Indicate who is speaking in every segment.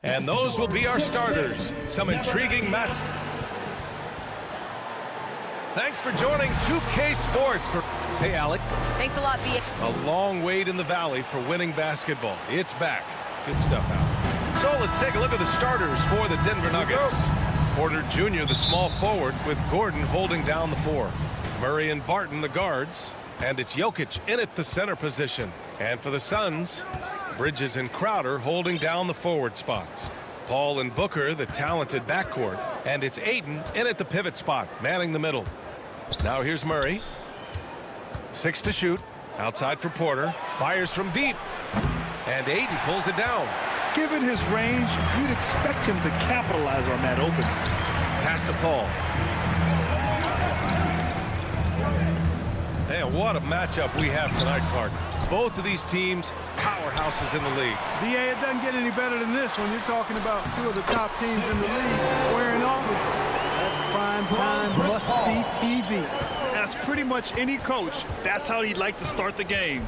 Speaker 1: And those will be our starters. Some intriguing match. Thanks for joining 2K Sports. Hey, Alec.
Speaker 2: Thanks a lot, B.
Speaker 1: A long wait in the valley for winning basketball. It's back. Good stuff, Alec. So let's take a look at the starters for the Denver Nuggets. Porter Jr., the small forward, with Gordon holding down the 4. Murray and Barton, the guards. And it's Jokic in at the center position. And for the Suns, Bridges and Crowder holding down the forward spots. Paul and Booker, the talented backcourt. And it's Ayton in at the pivot spot, manning the middle. Now here's Murray. 6 to shoot. Outside for Porter. Fires from deep. And Ayton pulls it down.
Speaker 3: Given his range, you'd expect him to capitalize on that opening.
Speaker 1: Pass to Paul. And what a matchup we have tonight, Clark. Both of these teams, powerhouses in the league.
Speaker 4: B.A., it doesn't get any better than this when you're talking about two of the top teams in the league squaring off. That's prime time must-see TV.
Speaker 3: That's pretty much any coach. That's how he'd like to start the game.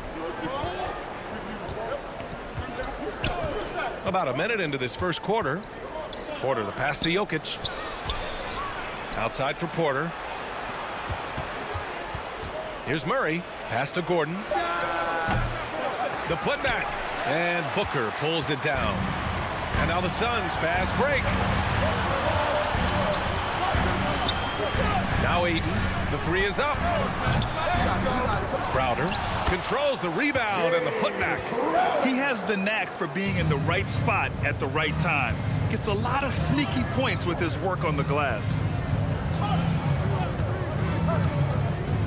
Speaker 1: About a minute into this first quarter. Porter, the pass to Jokic. Outside for Porter. Here's Murray. Pass to Gordon. The putback. And Booker pulls it down. And now the Suns fast break. Now Ayton. The 3 is up. Crowder controls the rebound and the putback.
Speaker 3: He has the knack for being in the right spot at the right time. Gets a lot of sneaky points with his work on the glass.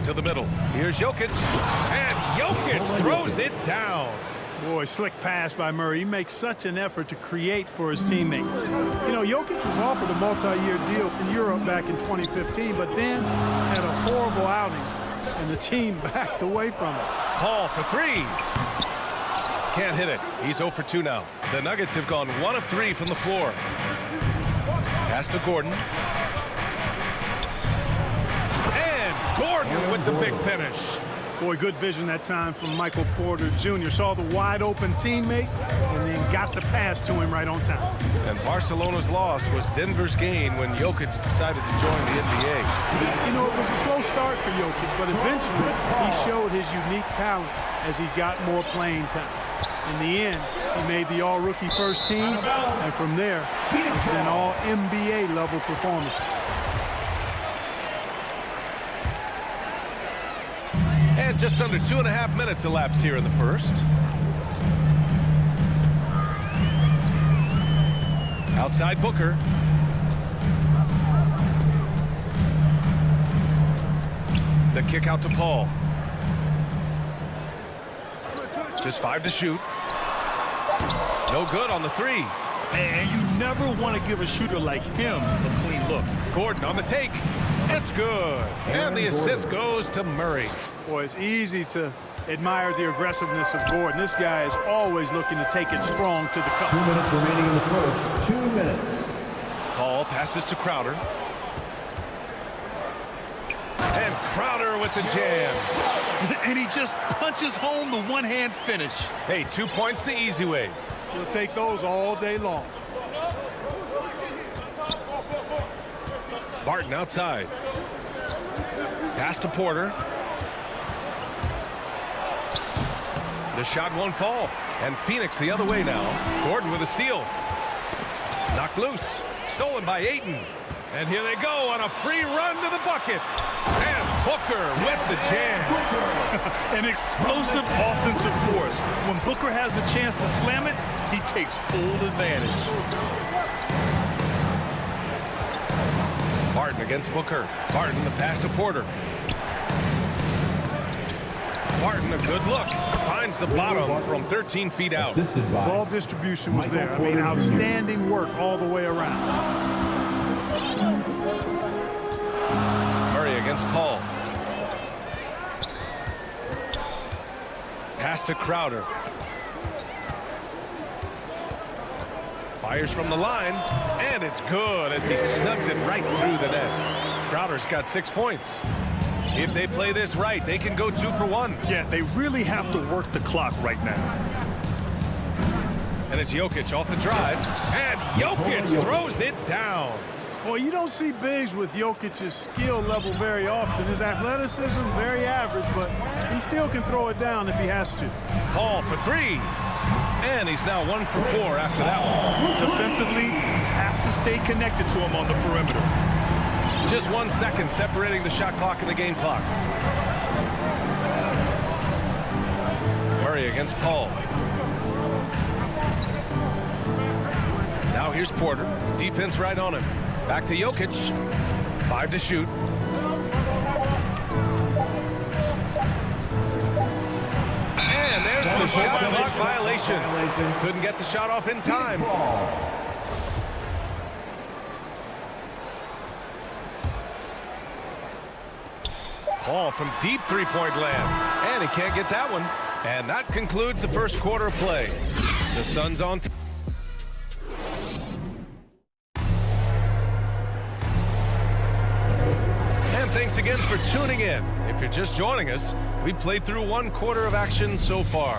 Speaker 1: To the middle. Here's Jokic. And Jokic throws it down.
Speaker 4: Boy, slick pass by Murray. He makes such an effort to create for his teammates. You know, Jokic was offered a multi-year deal in Europe back in 2015, but then had a horrible outing, and the team backed away from it.
Speaker 1: Paul for 3. Can't hit it. He's 0 for 2 now. The Nuggets have gone 1 of 3 from the floor. Pass to Gordon. And Gordon with the big finish.
Speaker 4: Boy, good vision that time from Michael Porter Jr. Saw the wide-open teammate and then got the pass to him right on time.
Speaker 1: And Barcelona's loss was Denver's gain when Jokic decided to join the NBA.
Speaker 4: You know, it was a slow start for Jokic, but eventually he showed his unique talent as he got more playing time. In the end, he made the all-rookie first team, and from there, it's been all NBA-level performance.
Speaker 1: And just under 2.5 minutes elapsed here in the first. Outside Booker. The kick out to Paul. Just 5 to shoot. No good on the 3.
Speaker 3: And you never want to give a shooter like him a clean look.
Speaker 1: Gordon on the take. It's good. And the assist goes to Murray.
Speaker 4: Boy, it's easy to admire the aggressiveness of Gordon. This guy is always looking to take it strong to the cup.
Speaker 5: 2 minutes remaining in the first. 2 minutes.
Speaker 1: Paul passes to Crowder. And Crowder with the jam.
Speaker 3: And he just punches home the one-hand finish.
Speaker 1: Hey, 2 points the easy way.
Speaker 4: He'll take those all day long.
Speaker 1: Barton outside. Pass to Porter. The shot won't fall. And Phoenix the other way now. Gordon with a steal. Knocked loose. Stolen by Ayton. And here they go on a free run to the bucket. And Booker with the jam.
Speaker 3: An explosive offensive force. When Booker has the chance to slam it, he takes full advantage.
Speaker 1: Barton against Booker. Barton the pass to Porter. Barton, a good look. Finds the bottom from 13 feet out.
Speaker 5: Assisted by
Speaker 4: Ball distribution was there. I mean,
Speaker 5: Porter Jr.
Speaker 4: outstanding work all the way around.
Speaker 1: Murray against Paul. Pass to Crowder. Fires from the line, and it's good as he snugs it right through the net. Crowder's got 6 points. If they play this right, they can go 2 for 1.
Speaker 3: Yeah, they really have to work the clock right now.
Speaker 1: And it's Jokic off the drive, and Jokic throws it down.
Speaker 4: Well, you don't see bigs with Jokic's skill level very often. His athleticism, very average, but he still can throw it down if he has to.
Speaker 1: Paul for 3. And he's now 1 for 4 after that one.
Speaker 3: Defensively, have to stay connected to him on the perimeter.
Speaker 1: Just 1 second separating the shot clock and the game clock. Murray against Paul. Now here's Porter. Defense right on him. Back to Jokic. 5 to shoot. And there's the shot clock violation. Couldn't get the shot off in time. Paul from deep three-point land. And he can't get that one. And that concludes the first quarter of play. The Suns on top. Thanks again for tuning in. If you're just joining us, we played through 1 quarter of action so far.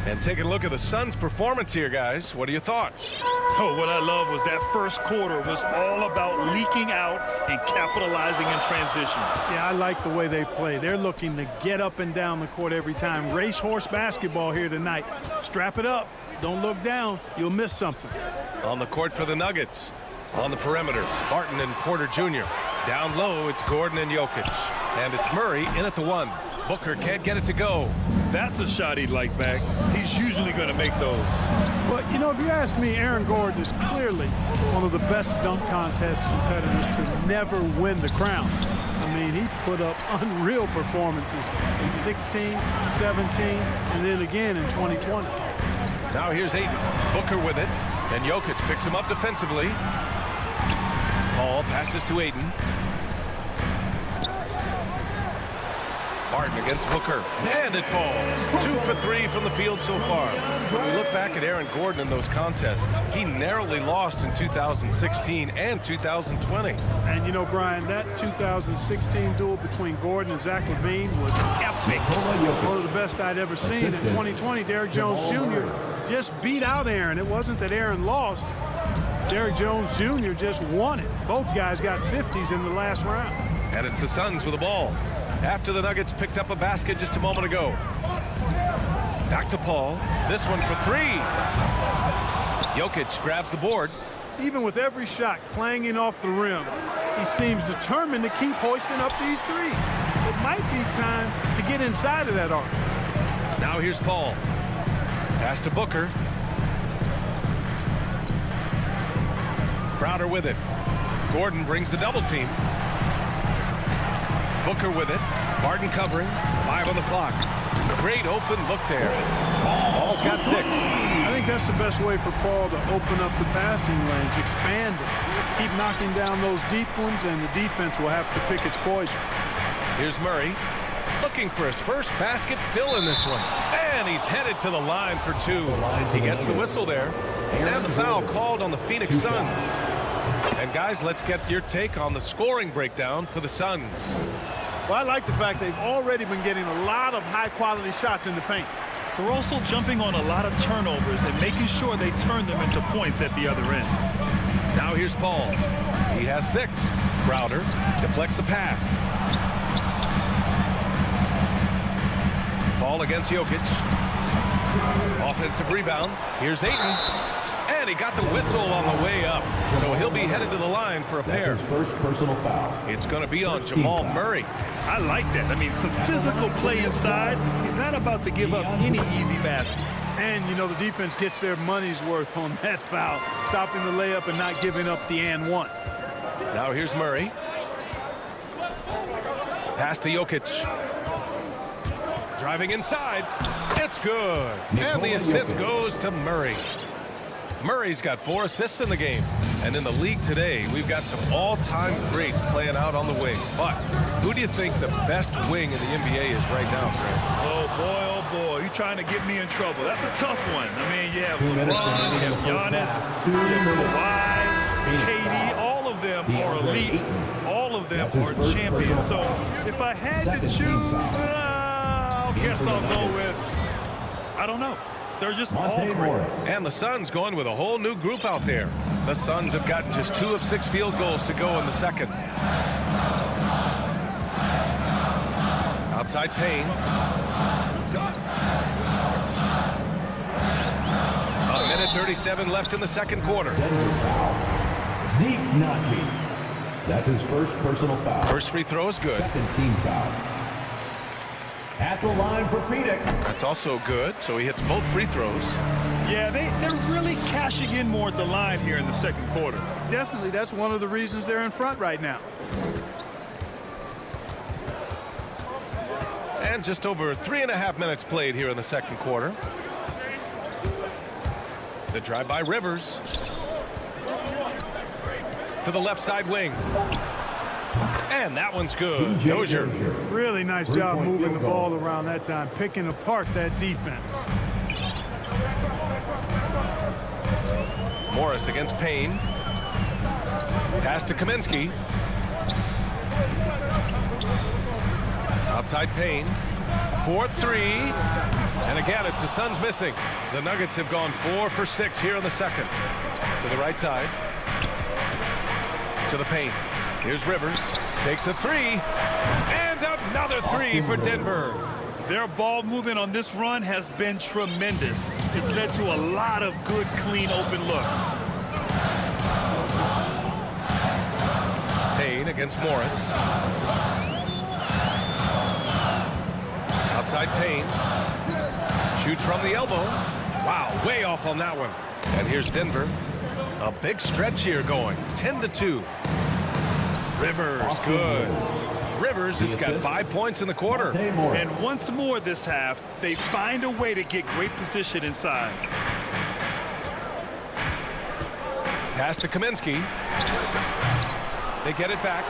Speaker 1: And taking a look at the Suns' performance here, guys. What are your thoughts?
Speaker 3: Oh, what I love was that first quarter was all about leaking out and capitalizing in transition.
Speaker 4: Yeah, I like the way they play. They're looking to get up and down the court every time. Racehorse basketball here tonight. Strap it up. Don't look down. You'll miss something.
Speaker 1: On the court for the Nuggets. On the perimeter, Barton and Porter Jr. Down low, it's Gordon and Jokic. And it's Murray in at the 1. Booker can't get it to go.
Speaker 3: That's a shot he'd like back. He's usually going to make those.
Speaker 4: But, you know, if you ask me, Aaron Gordon is clearly one of the best dunk contest competitors to never win the crown. I mean, he put up unreal performances in 16, 17, and then again in 2020.
Speaker 1: Now here's Ayton. Booker with it. And Jokic picks him up defensively. Paul passes to Ayton. Barton against Booker. And it falls. 2 for 3 from the field so far. When we look back at Aaron Gordon in those contests, he narrowly lost in 2016 and 2020.
Speaker 4: And, you know, Brian, that 2016 duel between Gordon and Zach LaVine was epic. One of the best I'd ever seen. In 2020, Derrick Jones Jr. just beat out Aaron. It wasn't that Aaron lost. Derrick Jones Jr. just won it. Both guys got 50s in the last round.
Speaker 1: And it's the Suns with the ball. After the Nuggets picked up a basket just a moment ago. Back to Paul. This one for 3. Jokic grabs the board.
Speaker 4: Even with every shot clanging off the rim, he seems determined to keep hoisting up these 3. It might be time to get inside of that arc.
Speaker 1: Now here's Paul. Pass to Booker. Crowder with it. Gordon brings the double team. Booker with it. Barton covering. 5 on the clock. Great open look there. Paul's got 6.
Speaker 4: I think that's the best way for Paul to open up the passing lanes, expand it. Keep knocking down those deep ones, and the defense will have to pick its poison.
Speaker 1: Here's Murray. Looking for his first basket, still in this one. And he's headed to the line for 2. He gets the whistle there. And the foul called on the Phoenix Suns. And guys, let's get your take on the scoring breakdown for the Suns.
Speaker 4: Well, I like the fact they've already been getting a lot of high-quality shots in the paint.
Speaker 3: They're also jumping on a lot of turnovers and making sure they turn them into points at the other end.
Speaker 1: Now here's Paul. He has 6. Crowder deflects the pass. Paul against Jokic. Offensive rebound. Here's Ayton. And he got the whistle on the way up. So he'll be headed to the line for a pair.
Speaker 5: That's his first personal foul.
Speaker 1: It's going to be on Jamal Murray.
Speaker 3: I like that. I mean, some physical play inside. He's not about to give up any easy baskets.
Speaker 4: And, you know, the defense gets their money's worth on that foul, stopping the layup and not giving up the and one.
Speaker 1: Now here's Murray. Pass to Jokic. Driving inside. It's good. And the assist goes to Murray. Murray's got 4 assists in the game. And in the league today, we've got some all-time greats playing out on the wing. But who do you think the best wing in the NBA is right now, Fred?
Speaker 3: Oh, boy, you're trying to get me in trouble. That's a tough one. I mean, you have LeBron, you have Giannis, you have Kawhi, KD. All of them are elite. All of them are champions. So if I had to choose, I guess I'll go with, I don't know. They're just all great.
Speaker 1: And the Suns going with a whole new group out there. The Suns have gotten just 2 of 6 field goals to go in the second. Outside Payne. A minute 37 left in the second quarter.
Speaker 5: Zeke Naji. That's his first personal foul.
Speaker 1: First free throw is good.
Speaker 5: Second team foul. At the line for Phoenix.
Speaker 1: That's also good, so he hits both free throws.
Speaker 3: Yeah, they're really cashing in more at the line here in the second quarter.
Speaker 4: Definitely, that's one of the reasons they're in front right now.
Speaker 1: And just over 3.5 minutes played here in the second quarter. The drive by Rivers. To the left side wing. And that one's good. Dozier.
Speaker 4: Really nice job moving the ball around that time, picking apart that defense.
Speaker 1: Morris against Payne. Pass to Kaminsky. Outside Payne. 4-3. And again, it's the Suns missing. The Nuggets have gone 4 for 6 here in the second. To the right side. To the paint. Here's Rivers. Takes a 3. And another 3 for Denver.
Speaker 3: Their ball movement on this run has been tremendous. It's led to a lot of good, clean, open looks.
Speaker 1: Payne against Morris. Outside Payne. Shoots from the elbow. Wow, way off on that one. And here's Denver. A big stretch here going. 10-2. Rivers, good. Rivers has got 5 points in the quarter.
Speaker 3: And once more this half, they find a way to get great position inside.
Speaker 1: Pass to Kaminsky. They get it back.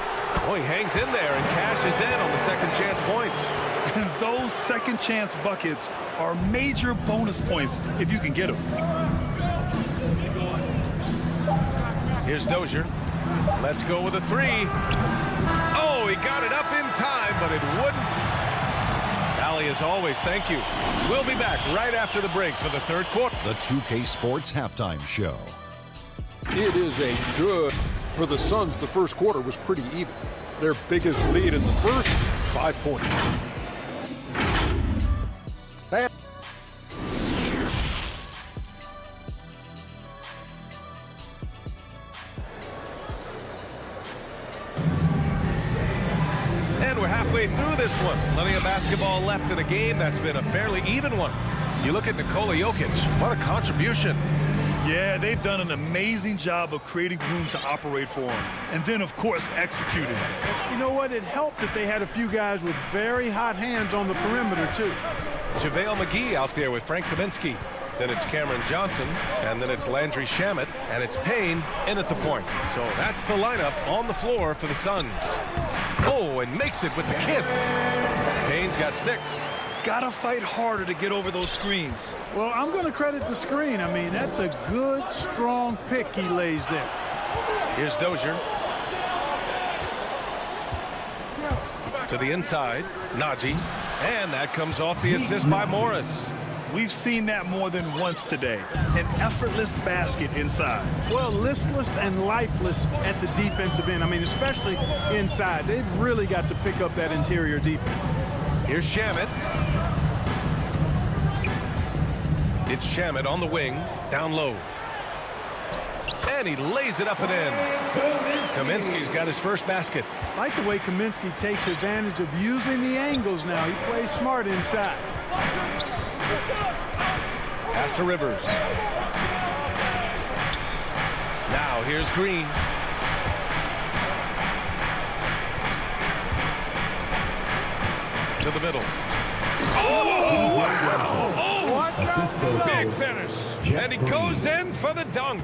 Speaker 1: Oh, he hangs in there and cashes in on the second chance points.
Speaker 3: And those second chance buckets are major bonus points if you can get them.
Speaker 1: Here's Dozier. Let's go with a 3. Oh, he got it up in time, but it wouldn't. Allie, as always, thank you. We'll be back right after the break for the third quarter.
Speaker 2: The 2K Sports Halftime Show.
Speaker 6: It is a good. For the Suns, the first quarter was pretty even. Their biggest lead in the first, 5 points.
Speaker 1: And we're halfway through this one. Plenty of basketball left in a game that's been a fairly even one. You look at Nikola Jokic. What a contribution.
Speaker 3: Yeah, they've done an amazing job of creating room to operate for him. And then, of course, executing.
Speaker 4: You know what? It helped that they had a few guys with very hot hands on the perimeter, too.
Speaker 1: JaVale McGee out there with Frank Kaminsky. Then it's Cameron Johnson, and then it's Landry Shamet, and it's Payne in at the point. So that's the lineup on the floor for the Suns. Oh, and makes it with the kiss. Payne's got 6.
Speaker 3: Gotta fight harder to get over those screens.
Speaker 4: Well, I'm going to credit the screen. I mean, that's a good, strong pick he lays there.
Speaker 1: Here's Dozier. To the inside, Naji. And that comes off the assist by Morris.
Speaker 3: We've seen that more than once today. An effortless basket inside.
Speaker 4: Well, listless and lifeless at the defensive end. I mean, especially inside. They've really got to pick up that interior defense.
Speaker 1: Here's Shamet. It's Shamet on the wing, down low. And he lays it up and in. Kaminsky's got his first basket.
Speaker 4: I like the way Kaminsky takes advantage of using the angles now. He plays smart inside.
Speaker 1: Pass to Rivers. Now here's Green. To the middle. Oh, wow.
Speaker 5: Assist
Speaker 1: Big finish. And he goes in for the dunk.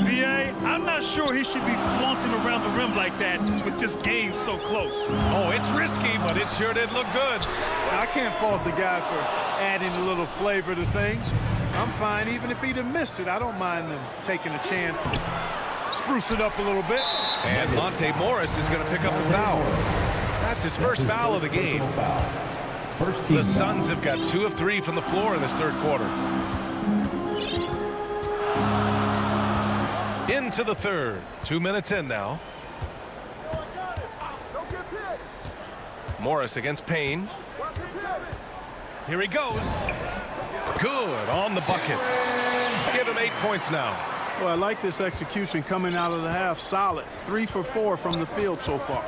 Speaker 3: B.A., I'm not sure he should be flaunting around the rim like that with this game so close.
Speaker 1: Oh, it's risky, but it sure did look good.
Speaker 4: I can't fault the guy for adding a little flavor to things. I'm fine. Even if he'd have missed it, I don't mind them taking a chance to spruce it up a little bit.
Speaker 1: And Monte Morris is going to pick up the foul. That's his first foul of the game.
Speaker 5: First team
Speaker 1: The
Speaker 5: foul.
Speaker 1: Suns have got 2 of 3 from the floor in this third quarter. Into the third. 2 minutes in now. Morris against Payne. Here he goes. Good on the bucket. Give him 8 points now.
Speaker 4: Well, I like this execution coming out of the half. Solid. 3 for 4 from the field so far.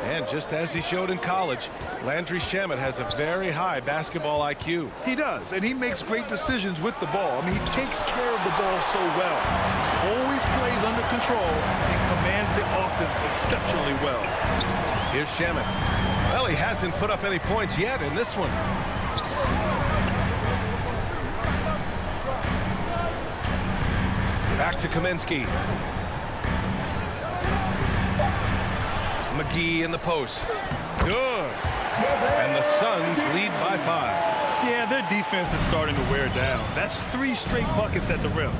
Speaker 1: And just as he showed in college, Landry Shamet has a very high basketball IQ.
Speaker 3: He does, and he makes great decisions with the ball. I mean, he takes care of the ball so well. He always plays under control and commands the offense exceptionally well.
Speaker 1: Here's Shamet. Well, he hasn't put up any points yet in this one. Back to Kaminsky. McGee in the post. Good. And the Suns lead by 5.
Speaker 3: Yeah, their defense is starting to wear down. That's 3 straight buckets at the rim.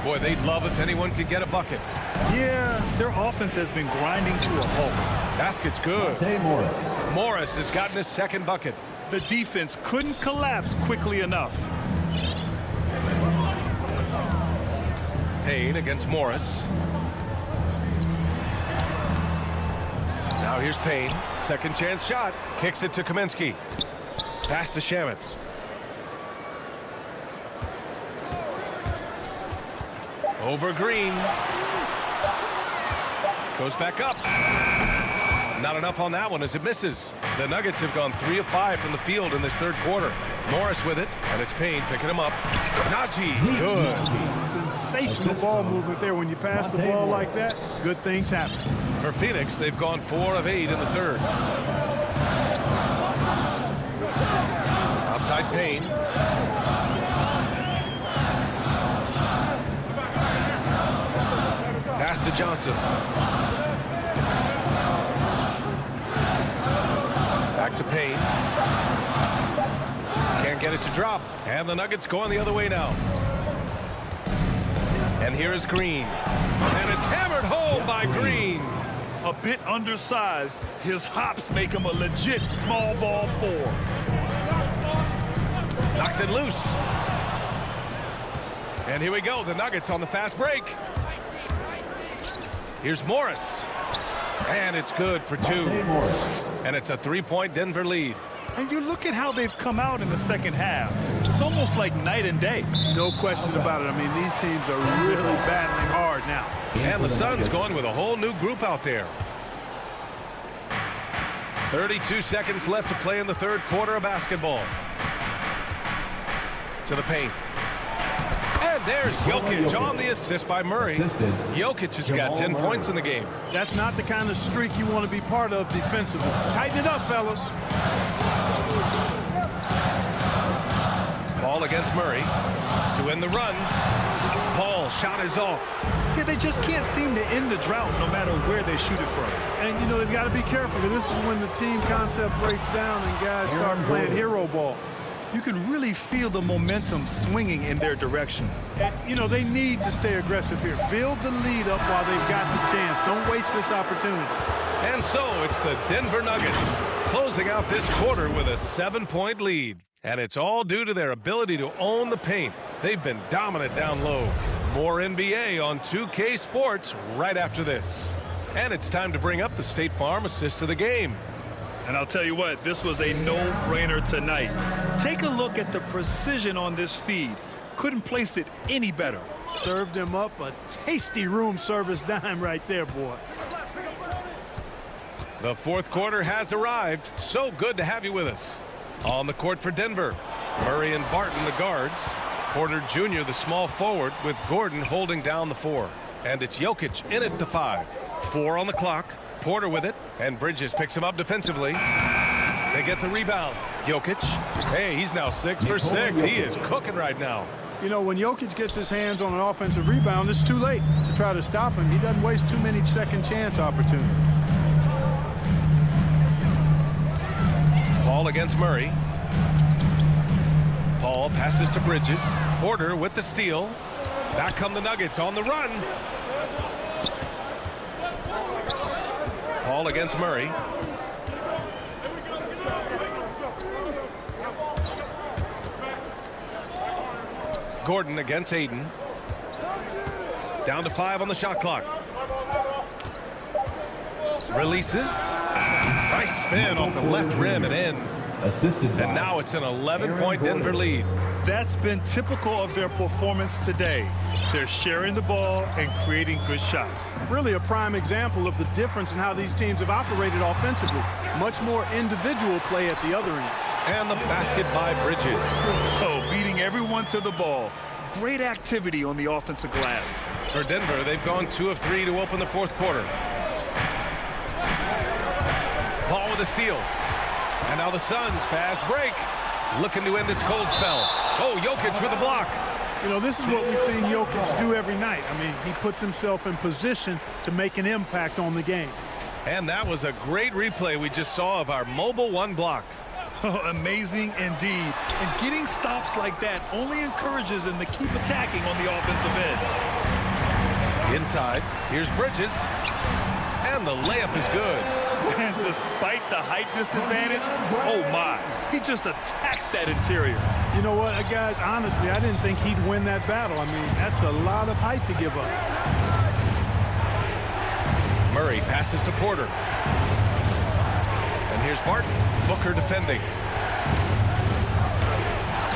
Speaker 1: Boy, they'd love if anyone could get a bucket.
Speaker 3: Yeah, their offense has been grinding to a halt.
Speaker 1: Basket's good.
Speaker 5: Monte Morris.
Speaker 1: Morris has gotten his second bucket.
Speaker 3: The defense couldn't collapse quickly enough.
Speaker 1: Payne against Morris. Now here's Payne. Second chance shot. Kicks it to Kaminsky. Pass to Shamet. Over Green. Goes back up. Not enough on that one as it misses. The Nuggets have gone 3 of 5 from the field in this third quarter. Morris with it, and it's Payne picking him up. Najee, good.
Speaker 4: Sensational ball movement there. When you pass the ball like that, good things happen.
Speaker 1: For Phoenix, they've gone 4 of 8 in the third. Outside Payne. Pass to Johnson. Back to Payne. Can't get it to drop. And the Nuggets going the other way now. And here is Green. And it's hammered home by Green.
Speaker 3: A bit undersized, his hops make him a legit small ball 4.
Speaker 1: Knocks it loose. And here we go. The Nuggets on the fast break. Here's Morris. And it's good for 2.
Speaker 5: Monte Morris.
Speaker 1: And it's a 3-point Denver lead.
Speaker 3: And you look at how they've come out in the second half. It's almost like night and day.
Speaker 4: No question about it. I mean, these teams are really battling hard now.
Speaker 1: And the Suns going with a whole new group out there. 32 seconds left to play in the third quarter of basketball. To the paint. And there's Jokic on the assist by Murray. Jokic has got 10 points in the game.
Speaker 4: That's not the kind of streak you want to be part of defensively. Tighten it up, fellas.
Speaker 1: Ball against Murray. To end the run. Paul shot is off.
Speaker 3: Yeah, they just can't seem to end the drought no matter where they shoot it from.
Speaker 4: And, you know, they've got to be careful because this is when the team concept breaks down and guys start playing hero ball.
Speaker 3: You can really feel the momentum swinging in their direction.
Speaker 4: And, you know, they need to stay aggressive here. Build the lead up while they've got the chance. Don't waste this opportunity.
Speaker 1: And so it's the Denver Nuggets closing out this quarter with a 7-point lead. And it's all due to their ability to own the paint. They've been dominant down low. More NBA on 2K Sports right after this. And it's time to bring up the State Farm assist of the game.
Speaker 3: And I'll tell you what, this was a no-brainer tonight. Take a look at the precision on this feed. Couldn't place it any better.
Speaker 4: Served him up a tasty room service dime right there, boy.
Speaker 1: The fourth quarter has arrived. So good to have you with us. On the court for Denver, Murray and Barton the guards. Porter Jr. the small forward with Gordon holding down the 4. And it's Jokic in at the 5. 4 on the clock. Porter with it, and Bridges picks him up defensively. They get the rebound. Jokic. Hey, he's now 6 for 6. He is cooking right now.
Speaker 4: You know, when Jokic gets his hands on an offensive rebound, it's too late to try to stop him. He doesn't waste too many second chance opportunities.
Speaker 1: Paul against Murray. Paul passes to Bridges. Porter with the steal. Back come the Nuggets on the run. Paul against Murray. Gordon against Aiden. Down to 5 on the shot clock. Releases. Nice spin off the left rim and in.
Speaker 5: Assisted by.
Speaker 1: And now it's an 11-point Denver lead.
Speaker 3: That's been typical of their performance today. They're sharing the ball and creating good shots.
Speaker 4: Really a prime example of the difference in how these teams have operated offensively. Much more individual play at the other end.
Speaker 1: And the basket by Bridges.
Speaker 3: Oh, beating everyone to the ball. Great activity on the offensive glass.
Speaker 1: For Denver, they've gone 2 of 3 to open the fourth quarter. Paul with a steal. And now the Suns fast break. Looking to end this cold spell. Oh, Jokic with a block.
Speaker 4: You know, this is what we've seen Jokic do every night. I mean, he puts himself in position to make an impact on the game.
Speaker 1: And that was a great replay we just saw of our mobile one block.
Speaker 3: Oh, amazing indeed. And getting stops like that only encourages them to keep attacking on the offensive end.
Speaker 1: Inside, here's Bridges. And the layup is good.
Speaker 3: And despite the height disadvantage, oh my, he just attacks that interior.
Speaker 4: You know what, guys, honestly, I didn't think he'd win that battle. I mean, that's a lot of height to give up.
Speaker 1: Murray passes to Porter. And here's Barton. Booker defending.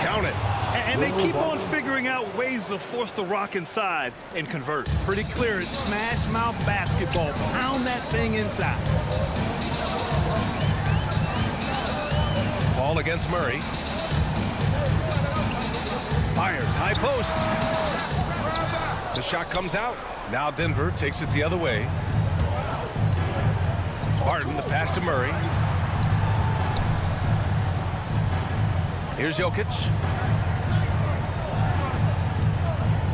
Speaker 1: Count it.
Speaker 3: And they keep on figuring out ways to force the rock inside and convert.
Speaker 4: Pretty clear, it's smash mouth basketball. Pound that thing inside.
Speaker 1: Paul against Murray. Fires, high post. The shot comes out. Now Denver takes it the other way. Barton, the pass to Murray. Here's Jokic.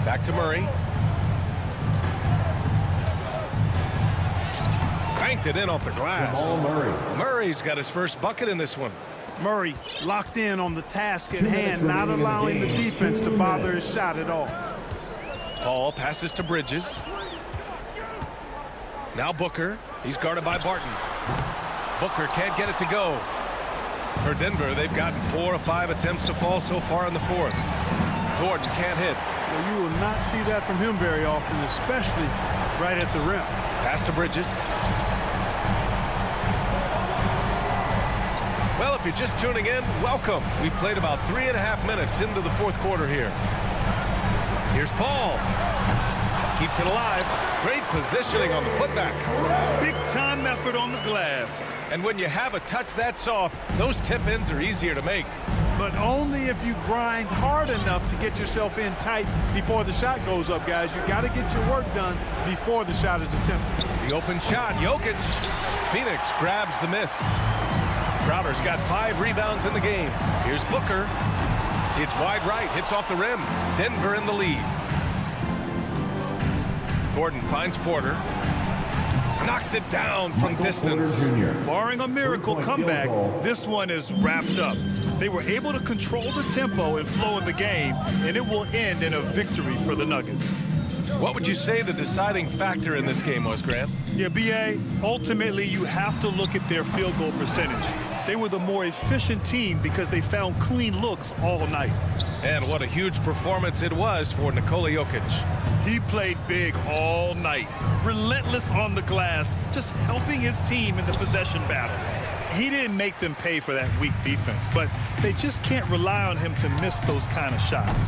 Speaker 1: Back to Murray. Banked it in off the glass. Murray's got his first bucket in this one.
Speaker 4: Murray locked in on the task at hand, not allowing the defense to bother his shot at all.
Speaker 1: Paul passes to Bridges. Now Booker. He's guarded by Barton. Booker can't get it to go. For Denver, they've gotten 4 of 5 attempts to fall so far in the fourth. Gordon can't hit.
Speaker 4: Well, you will not see that from him very often, especially right at the rim.
Speaker 1: Pass to Bridges. Well, if you're just tuning in, welcome. We played about 3.5 minutes into the fourth quarter here. Here's Paul. Keeps it alive. Great positioning on the putback.
Speaker 3: Big time effort on the glass.
Speaker 1: And when you have a touch that soft, those tip-ins are easier to make.
Speaker 4: But only if you grind hard enough to get yourself in tight before the shot goes up, guys. You got to get your work done before the shot is attempted.
Speaker 1: The open shot, Jokic. Phoenix grabs the miss. Crowder's got 5 rebounds in the game. Here's Booker. It's wide right, hits off the rim. Denver in the lead. Gordon finds Porter. Knocks it down from distance.
Speaker 3: Barring a miracle comeback, this one is wrapped up. They were able to control the tempo and flow of the game, and it will end in a victory for the Nuggets.
Speaker 1: What would you say the deciding factor in this game was, Grant?
Speaker 3: Yeah, B.A., ultimately you have to look at their field goal percentage. They were the more efficient team because they found clean looks all night.
Speaker 1: And what a huge performance it was for Nikola Jokic.
Speaker 3: He played big all night, relentless on the glass, just helping his team in the possession battle. He didn't make them pay for that weak defense, but they just can't rely on him to miss those kind of shots.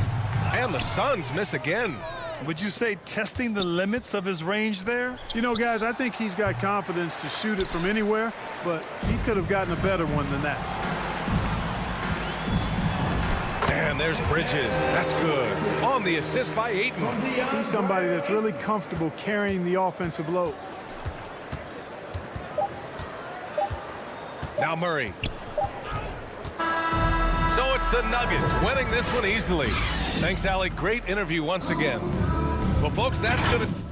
Speaker 1: And the Suns miss again.
Speaker 3: Would you say testing the limits of his range there?
Speaker 4: You know, guys, I think he's got confidence to shoot it from anywhere, but he could have gotten a better one than that.
Speaker 1: And there's Bridges. That's good. On the assist by Ayton.
Speaker 4: He's somebody that's really comfortable carrying the offensive load.
Speaker 1: Now Murray. So it's the Nuggets winning this one easily. Thanks, Alec. Great interview once again. Well, folks, that's going to...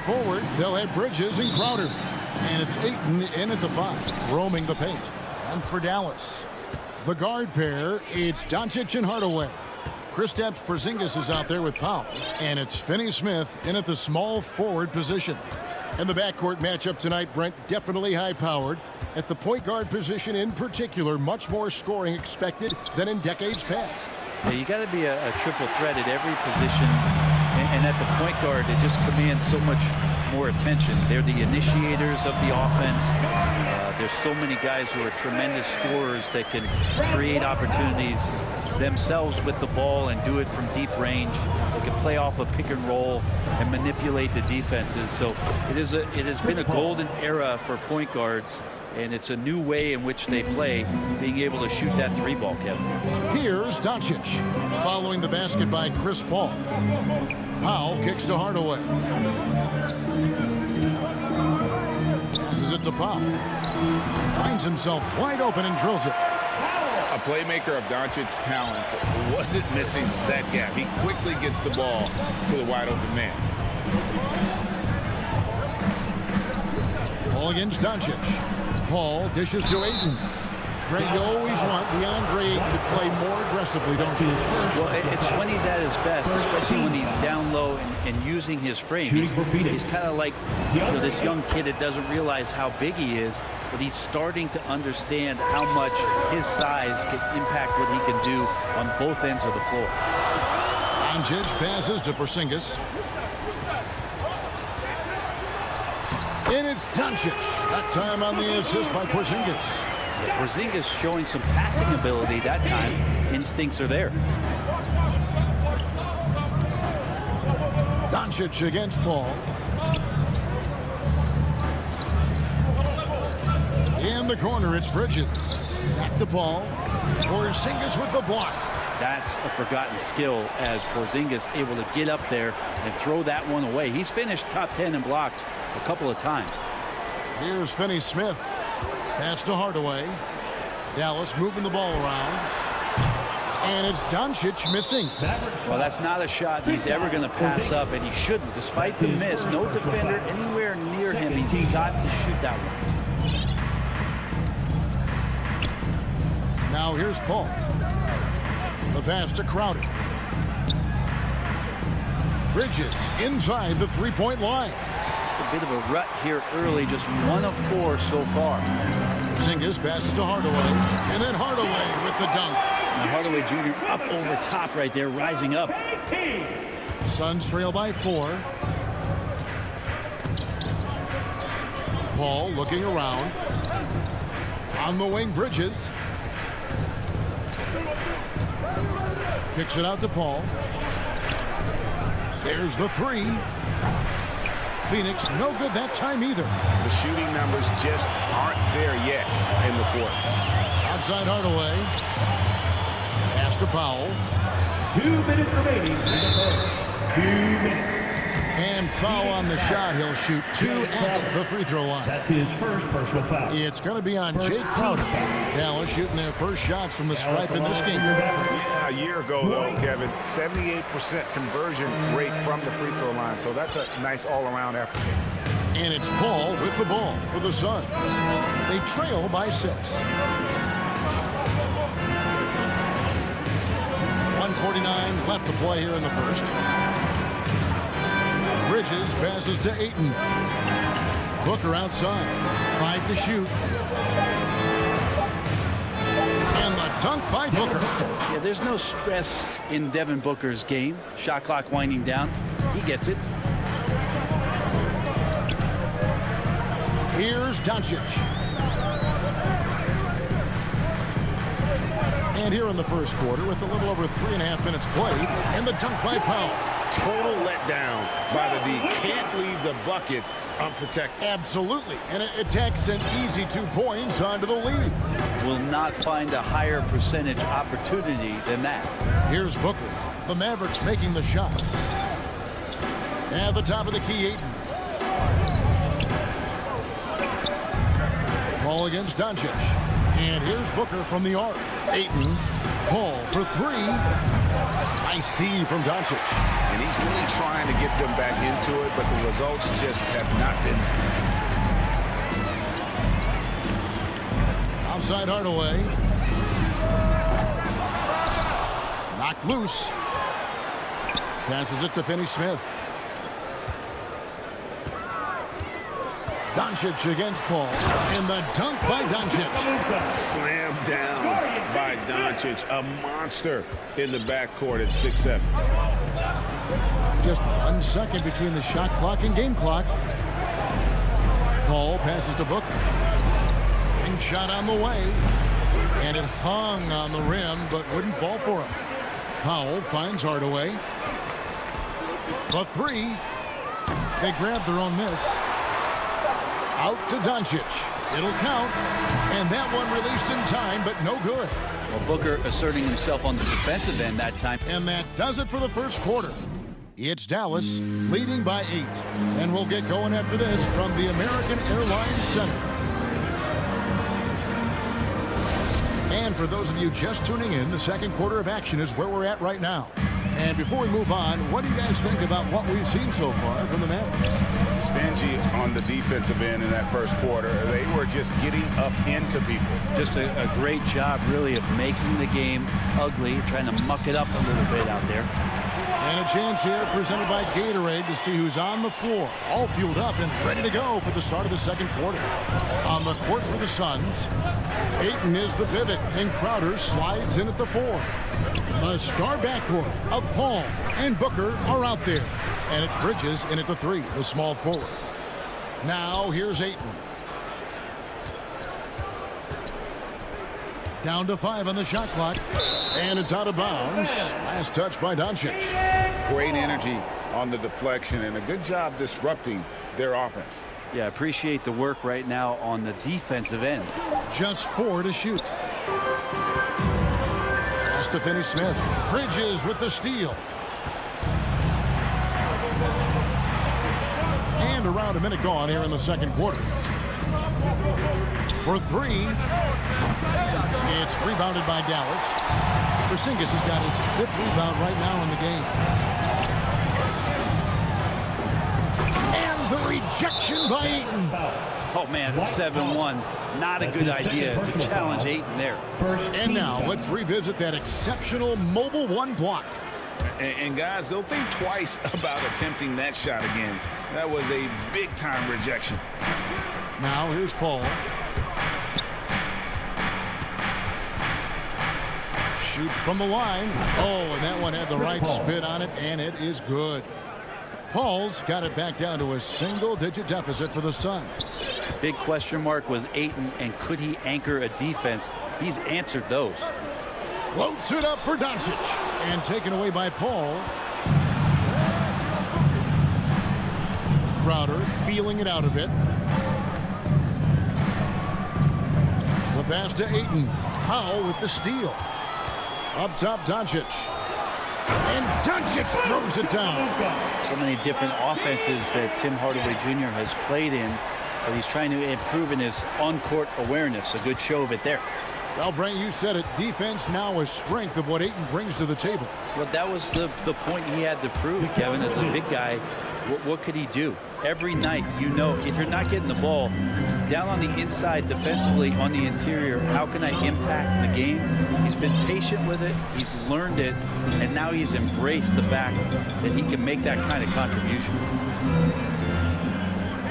Speaker 2: Forward, they'll have Bridges and Crowder. And it's Ayton in at the 5, roaming the paint. And for Dallas, the guard pair, it's Doncic and Hardaway. Kristaps Porzingis is out there with Powell. And it's Finney-Smith in at the small forward position. And the backcourt matchup tonight, Brent, definitely high-powered. At the point guard position in particular, much more scoring expected than in decades past.
Speaker 7: Yeah, you got to be a triple threat at every position. And at the point guard, it just commands so much more attention. They're the initiators of the offense. There's so many guys who are tremendous scorers that can create opportunities themselves with the ball and do it from deep range. They can play off a pick and roll and manipulate the defenses. So it has been a golden era for point guards, and it's a new way in which they play, being able to shoot that 3-ball, Kevin.
Speaker 2: Here's Doncic, following the basket by Chris Paul. Powell kicks to Hardaway. Passes it to Powell. Finds himself wide open and drills it.
Speaker 8: A playmaker of Doncic's talents wasn't missing that gap. He quickly gets the ball to the wide open man.
Speaker 2: Paul against Doncic. Paul dishes to Ayton. Greg, you always want DeAndre Ayton to play more aggressively, don't you?
Speaker 7: Well, it's when he's at his best, especially when he's down low and using his frame. He's kind of like this young kid that doesn't realize how big he is, but he's starting to understand how much his size can impact what he can do on both ends of the floor.
Speaker 2: Doncic passes to Porzingis. And it's Doncic. That time on the assist by Porzingis.
Speaker 7: Porzingis showing some passing ability that time. Instincts are there.
Speaker 2: Doncic against Paul. In the corner, it's Bridges. Back to Paul. Porzingis with the block.
Speaker 7: That's a forgotten skill, as Porzingis able to get up there and throw that one away. He's finished top 10 in blocks a couple of times.
Speaker 2: Here's Finney-Smith. Pass to Hardaway. Dallas moving the ball around. And it's Doncic missing.
Speaker 7: Well, that's not a shot he's ever going to pass up, and he shouldn't. Despite the miss, no defender anywhere near him. He's got to shoot that one.
Speaker 2: Now here's Paul. The pass to Crowder. Bridges inside the three-point line.
Speaker 7: A bit of a rut here early, just 1 of 4 so far.
Speaker 2: Porzingis passes to Hardaway, and then Hardaway with the dunk.
Speaker 7: Now Hardaway Jr. up over top right there, rising up.
Speaker 2: Suns trail by 4. Paul looking around. On the wing, Bridges. Kicks it out to Paul. There's the 3. Phoenix, no good that time either.
Speaker 8: The shooting numbers just aren't there yet in the court.
Speaker 2: Outside Hardaway. Pass to Powell.
Speaker 5: 2 minutes remaining in the third. 2 minutes.
Speaker 2: And foul on the shot. He'll shoot 2 at the free throw line.
Speaker 5: That's his first personal foul.
Speaker 2: It's going to be on Jake Crowder. Dallas shooting their first shots from the stripe in this game.
Speaker 8: Yeah, a year ago, though, Kevin, 78% conversion rate from the free throw line. So that's a nice all-around effort.
Speaker 2: And it's Paul with the ball for the Suns. They trail by 6. 1:49 left to play here in the first. Bridges passes to Ayton. Booker outside. 5 to shoot. And the dunk by Booker.
Speaker 7: Yeah, there's no stress in Devin Booker's game. Shot clock winding down. He gets it.
Speaker 2: Here's Doncic. And here in the first quarter, with a little over 3.5 minutes played, and the dunk by Powell.
Speaker 8: Total letdown by the D. Can't leave the bucket unprotected.
Speaker 2: Absolutely. And it takes an easy 2 points onto the lead.
Speaker 7: Will not find a higher percentage opportunity than that.
Speaker 2: Here's Booker. The Mavericks making the shot. At the top of the key, Ayton. Ball against Doncic. And here's Booker from the arc. Ayton. Paul for 3. Nice D from Doncic.
Speaker 8: And he's really trying to get them back into it, but the results just have not been.
Speaker 2: Outside Hardaway. Knocked loose. Passes it to Finney-Smith. Doncic against Paul. And the dunk by Doncic.
Speaker 8: Slam down by Doncic. A monster in the backcourt at 6'7".
Speaker 2: Just 1 second between the shot clock and game clock. Paul passes to Booker. Ring shot on the way. And it hung on the rim, but wouldn't fall for him. Powell finds Hardaway. The 3. They grab their own miss. Out to Doncic. It'll count. And that one released in time, but no good.
Speaker 7: Well, Booker asserting himself on the defensive end that time.
Speaker 2: And that does it for the first quarter. It's Dallas leading by 8. And we'll get going after this from the American Airlines Center. And for those of you just tuning in, the second quarter of action is where we're at right now. And before we move on, what do you guys think about what we've seen so far from the Mavericks?
Speaker 8: Stingy on the defensive end in that first quarter. They were just getting up into people.
Speaker 7: Just a great job, really, of making the game ugly, trying to muck it up a little bit out there.
Speaker 2: And a chance here presented by Gatorade to see who's on the floor. All fueled up and ready to go for the start of the second quarter. On the court for the Suns, Ayton is the pivot, and Crowder slides in at the 4. The star backcourt of Paul and Booker are out there. And it's Bridges in at the 3, the small forward. Now here's Ayton. Down to 5 on the shot clock. And it's out of bounds. Last touch by Doncic.
Speaker 8: Great energy on the deflection and a good job disrupting their offense.
Speaker 7: Yeah, appreciate the work right now on the defensive end.
Speaker 2: Just 4 to shoot. Pass to Finney-Smith. Bridges with the steal. And around a minute gone here in the second quarter. For 3. It's rebounded by Dallas. Porzingis has got his 5th rebound right now in the game. And the rejection by Ayton.
Speaker 7: Oh, man, 7-1. Not a good idea to challenge Ayton there.
Speaker 2: And now let's revisit that exceptional mobile 1 block.
Speaker 8: And guys, they'll think twice about attempting that shot again. That was a big-time rejection.
Speaker 2: Now here's Paul. Shoots from the line. Oh, and that one had the right spin on it, and it is good. Paul's got it back down to a single-digit deficit for the Suns.
Speaker 7: Big question mark was Ayton, and could he anchor a defense? He's answered those.
Speaker 2: Floats it up for Doncic, and taken away by Paul. Crowder feeling it out a bit. The pass to Ayton. Powell with the steal. Up top, Doncic. And Doncic throws it down.
Speaker 7: So many different offenses that Tim Hardaway Jr. has played in, but he's trying to improve in his on-court awareness. A good show of it there.
Speaker 2: Well, Brent, you said it. Defense now a strength of what Ayton brings to the table.
Speaker 7: Well, that was the point he had to prove, Kevin, as a big guy. What could he do? Every night, you know, if you're not getting the ball down on the inside defensively on the interior, how can I impact the game? He's been patient with it. He's learned it. And now he's embraced the fact that he can make that kind of contribution.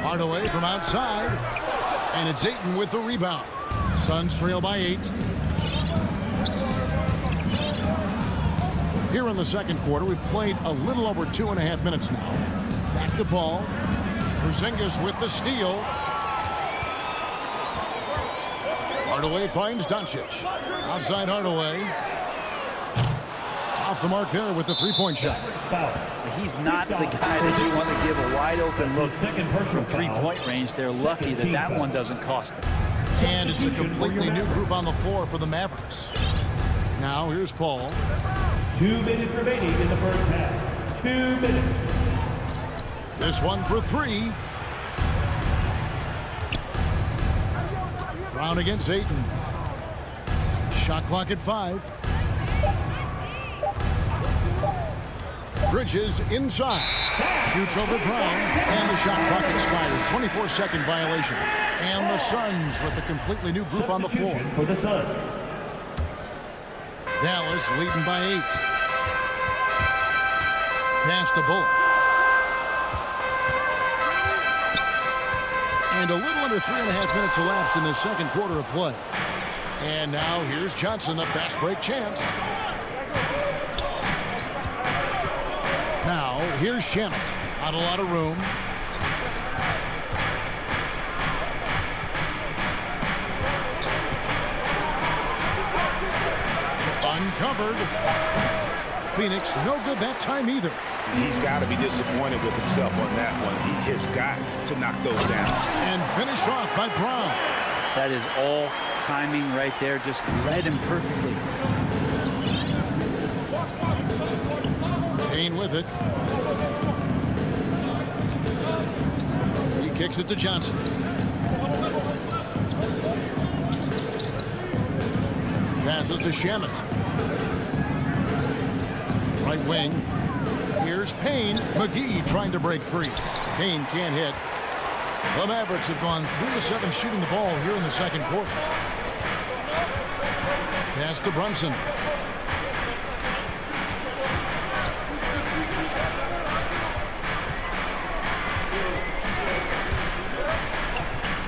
Speaker 2: Hardaway from outside. And it's Ayton with the rebound. Suns trail by 8. Here in the second quarter, we've played a little over 2.5 minutes now. Back to Paul. Porzingis with the steal. Hardaway finds Doncic. Outside Hardaway. Off the mark there with the three-point shot.
Speaker 7: He's not the guy that you want to give a wide-open look from three-point range. They're lucky that that one doesn't cost them.
Speaker 2: And it's a completely new group on the floor for the Mavericks. Now here's Paul.
Speaker 5: 2 minutes remaining in the first half. 2 minutes.
Speaker 2: This one for three. Brown against Ayton. Shot clock at 5. Bridges inside. Shoots over Brown. And the shot clock expires. 24-second violation. And the Suns with a completely new group on the floor.
Speaker 5: For the Suns.
Speaker 2: Dallas leading by 8. Pass to Bullock. And a little under 3.5 minutes elapsed in the second quarter of play. And now here's Johnson, the fast break chance. Now here's Shamet. Not a lot of room. Uncovered. Phoenix no good that time either.
Speaker 8: He's got to be disappointed with himself on that one. He has got to knock those down.
Speaker 2: And finished off by Brown.
Speaker 7: That is all timing right there. Just read him perfectly.
Speaker 2: Payne with it. He kicks it to Johnson. Passes to Shamet. Right wing. Here's Payne. McGee trying to break free. Payne can't hit. The Mavericks have gone 3-7 shooting the ball here in the second quarter. Pass to Brunson.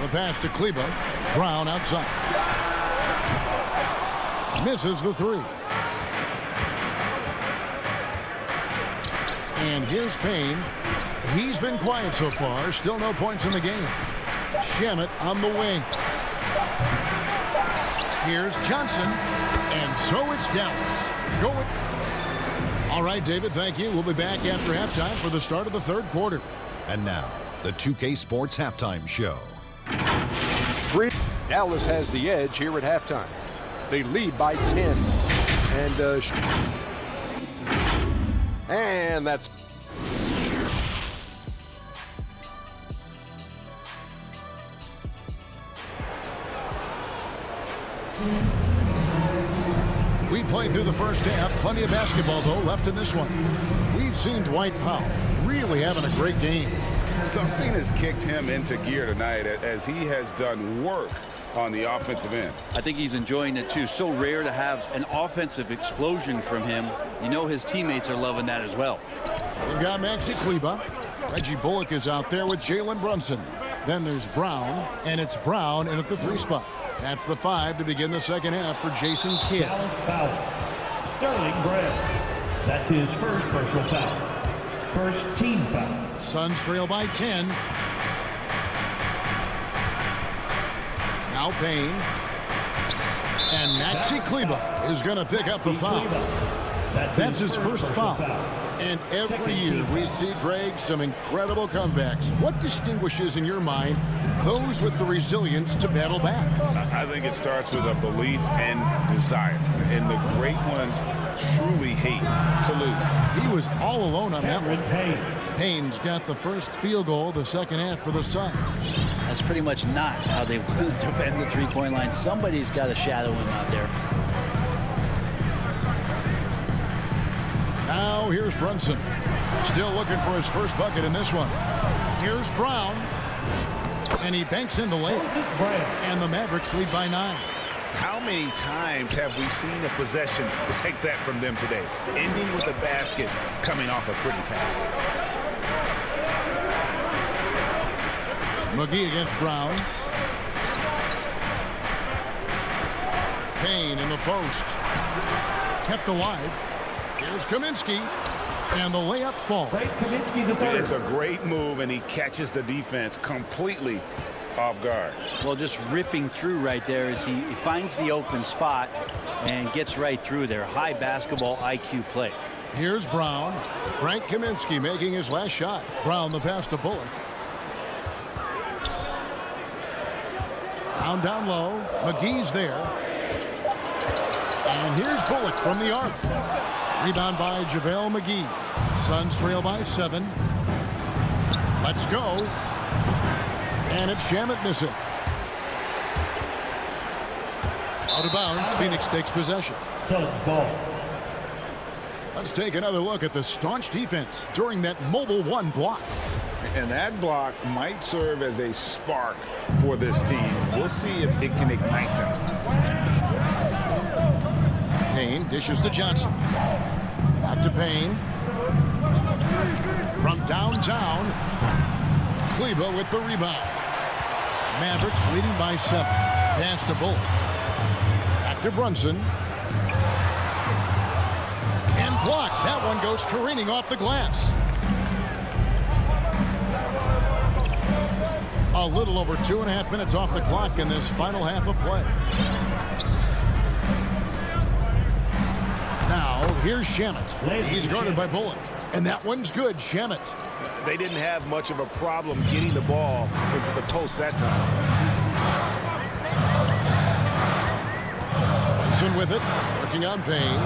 Speaker 2: The pass to Kleba. Brown outside. Misses the three. And here's Payne. He's been quiet so far. Still no points in the game. Shamet on the wing. Here's Johnson. And so it's Dallas. Going. All right, David, thank you. We'll be back after halftime for the start of the third quarter.
Speaker 9: And now, the 2K Sports Halftime Show.
Speaker 6: Dallas has the edge here at halftime. They lead by 10. And that's...
Speaker 2: We played through the first half. Plenty of basketball, though, left in this one. We've seen Dwight Powell really having a great game.
Speaker 8: Something has kicked him into gear tonight as he has done work on the offensive end.
Speaker 7: I think he's enjoying it too. So rare to have an offensive explosion from him. You know his teammates are loving that as well.
Speaker 2: We've got Maxi Kleba. Reggie Bullock is out there with Jalen Brunson. Then there's Brown, and it's Brown in at the 3 spot. That's the 5 to begin the second half for Jason Kidd.
Speaker 5: Foul. Sterling Brown. That's his first personal foul. First team foul.
Speaker 2: Suns trail by 10. Now Payne. And Maxi Kleba is going to pick up the foul. That's his first foul. And every year we see, Greg, some incredible comebacks. What distinguishes, in your mind, those with the resilience to battle back?
Speaker 8: I think it starts with a belief and desire. And the great ones truly hate to lose.
Speaker 2: He was all alone on that one. Payne's got the first field goal the second half for the Suns.
Speaker 7: That's pretty much not how they want to defend the three-point line. Somebody's got to shadow him out there.
Speaker 2: Now here's Brunson. Still looking for his first bucket in this one. Here's Brown. And he banks in the layup. And the Mavericks lead by 9.
Speaker 8: How many times have we seen a possession like that from them today? Ending with a basket coming off a pretty pass.
Speaker 2: McGee against Brown. Payne in the post. Kept alive. Here's Kaminsky. And the layup falls.
Speaker 8: It's a great move, and he catches the defense completely off guard.
Speaker 7: Well, just ripping through right there as he finds the open spot and gets right through there. High basketball IQ play.
Speaker 2: Here's Brown. Frank Kaminsky making his last shot. Brown the pass to Bullock. Down low. McGee's there. And here's Bullock from the arc. Rebound by JaVale McGee. Suns trail by 7. Let's go. And it's Shamet missing. Out of bounds. Phoenix takes possession.
Speaker 5: Suns ball.
Speaker 2: Let's take another look at the staunch defense during that mobile 1 block.
Speaker 8: And that block might serve as a spark for this team. We'll see if it can ignite them.
Speaker 2: Payne dishes to Johnson. Back to Payne. From downtown, Kleba with the rebound. Mavericks leading by 7. Pass to Bullock. Back to Brunson. And blocked. That one goes careening off the glass. A little over 2.5 minutes off the clock in this final half of play. Now, here's Shamet. He's guarded by Bullock. And that one's good, Shamet.
Speaker 8: They didn't have much of a problem getting the ball into the post that time.
Speaker 2: Brunson with it, working on Payne.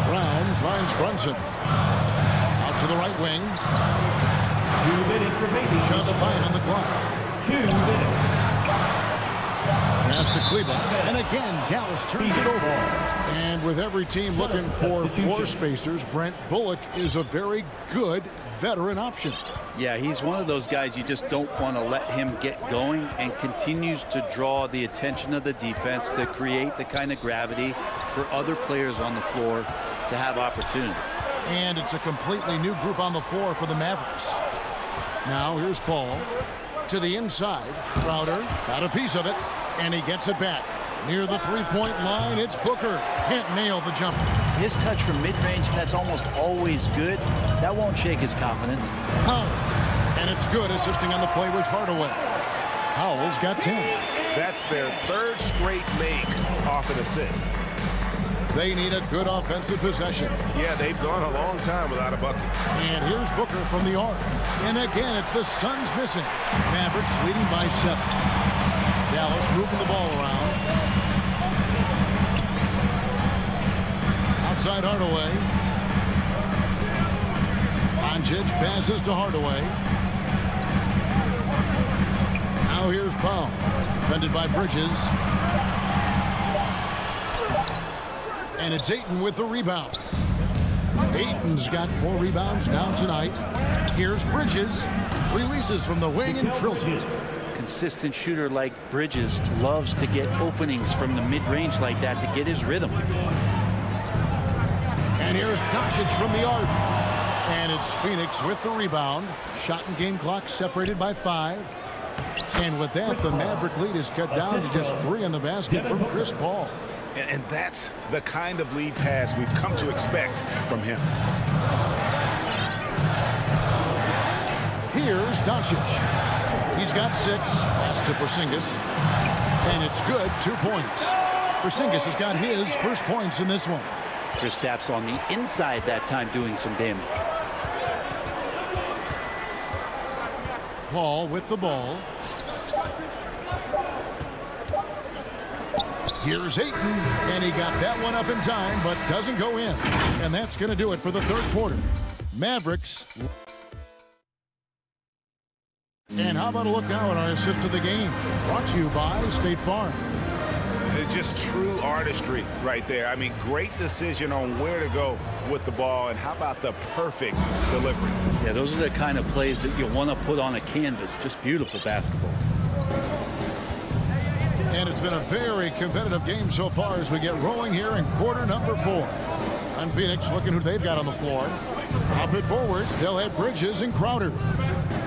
Speaker 2: Brown finds Brunson. Out to the right wing.
Speaker 5: 2 minutes remaining.
Speaker 2: Just 5 on the clock.
Speaker 5: 2 minutes.
Speaker 2: Pass to Kleba. And again, Dallas turns it over. And with every team looking for floor spacers, Brent, Bullock is a very good veteran option.
Speaker 7: Yeah, he's one of those guys you just don't want to let him get going, and continues to draw the attention of the defense to create the kind of gravity for other players on the floor to have opportunity.
Speaker 2: And it's a completely new group on the floor for the Mavericks. Now here's Paul to the inside. Crowder got a piece of it, and he gets it back. Near the three-point line, it's Booker. Can't nail the jumper.
Speaker 7: His touch from mid-range, that's almost always good. That won't shake his confidence.
Speaker 2: Powell. And it's good, assisting on the play with Hardaway. Powell's got 10.
Speaker 8: That's their 3rd straight make off an assist.
Speaker 2: They need a good offensive possession.
Speaker 8: Yeah, they've gone a long time without a bucket.
Speaker 2: And here's Booker from the arc. And again, it's the Suns missing. Mavericks leading by 7. Dallas moving the ball around. Outside Hardaway. Doncic passes to Hardaway. Now here's Powell. Defended by Bridges. And it's Ayton with the rebound. Ayton's got 4 rebounds now tonight. Here's Bridges. Releases from the wing and drills it.
Speaker 7: Consistent shooter like Bridges loves to get openings from the mid-range like that to get his rhythm.
Speaker 2: And here's Doncic from the arc. And it's Phoenix with the rebound. Shot and game clock separated by 5. And with that, the Maverick lead is cut down to just 3 on the basket from Chris Paul.
Speaker 8: And that's the kind of lead pass we've come to expect from him.
Speaker 2: Here's Doncic. He's got 6. Pass to Porzingis. And it's good. 2 points. Porzingis has got his first points in this one.
Speaker 7: Kristaps on the inside that time doing some damage.
Speaker 2: Paul with the ball. Here's Ayton, and he got that one up in time, but doesn't go in. And that's going to do it for the 3rd quarter. Mavericks. And how about a look now at our assist of the game? Brought to you by State Farm.
Speaker 8: It's just true artistry right there. I mean, great decision on where to go with the ball, and how about the perfect delivery?
Speaker 7: Yeah, those are the kind of plays that you want to put on a canvas. Just beautiful basketball.
Speaker 2: And it's been a very competitive game so far as we get rolling here in quarter number 4. And Phoenix looking who they've got on the floor. Up it forward, they'll have Bridges and Crowder.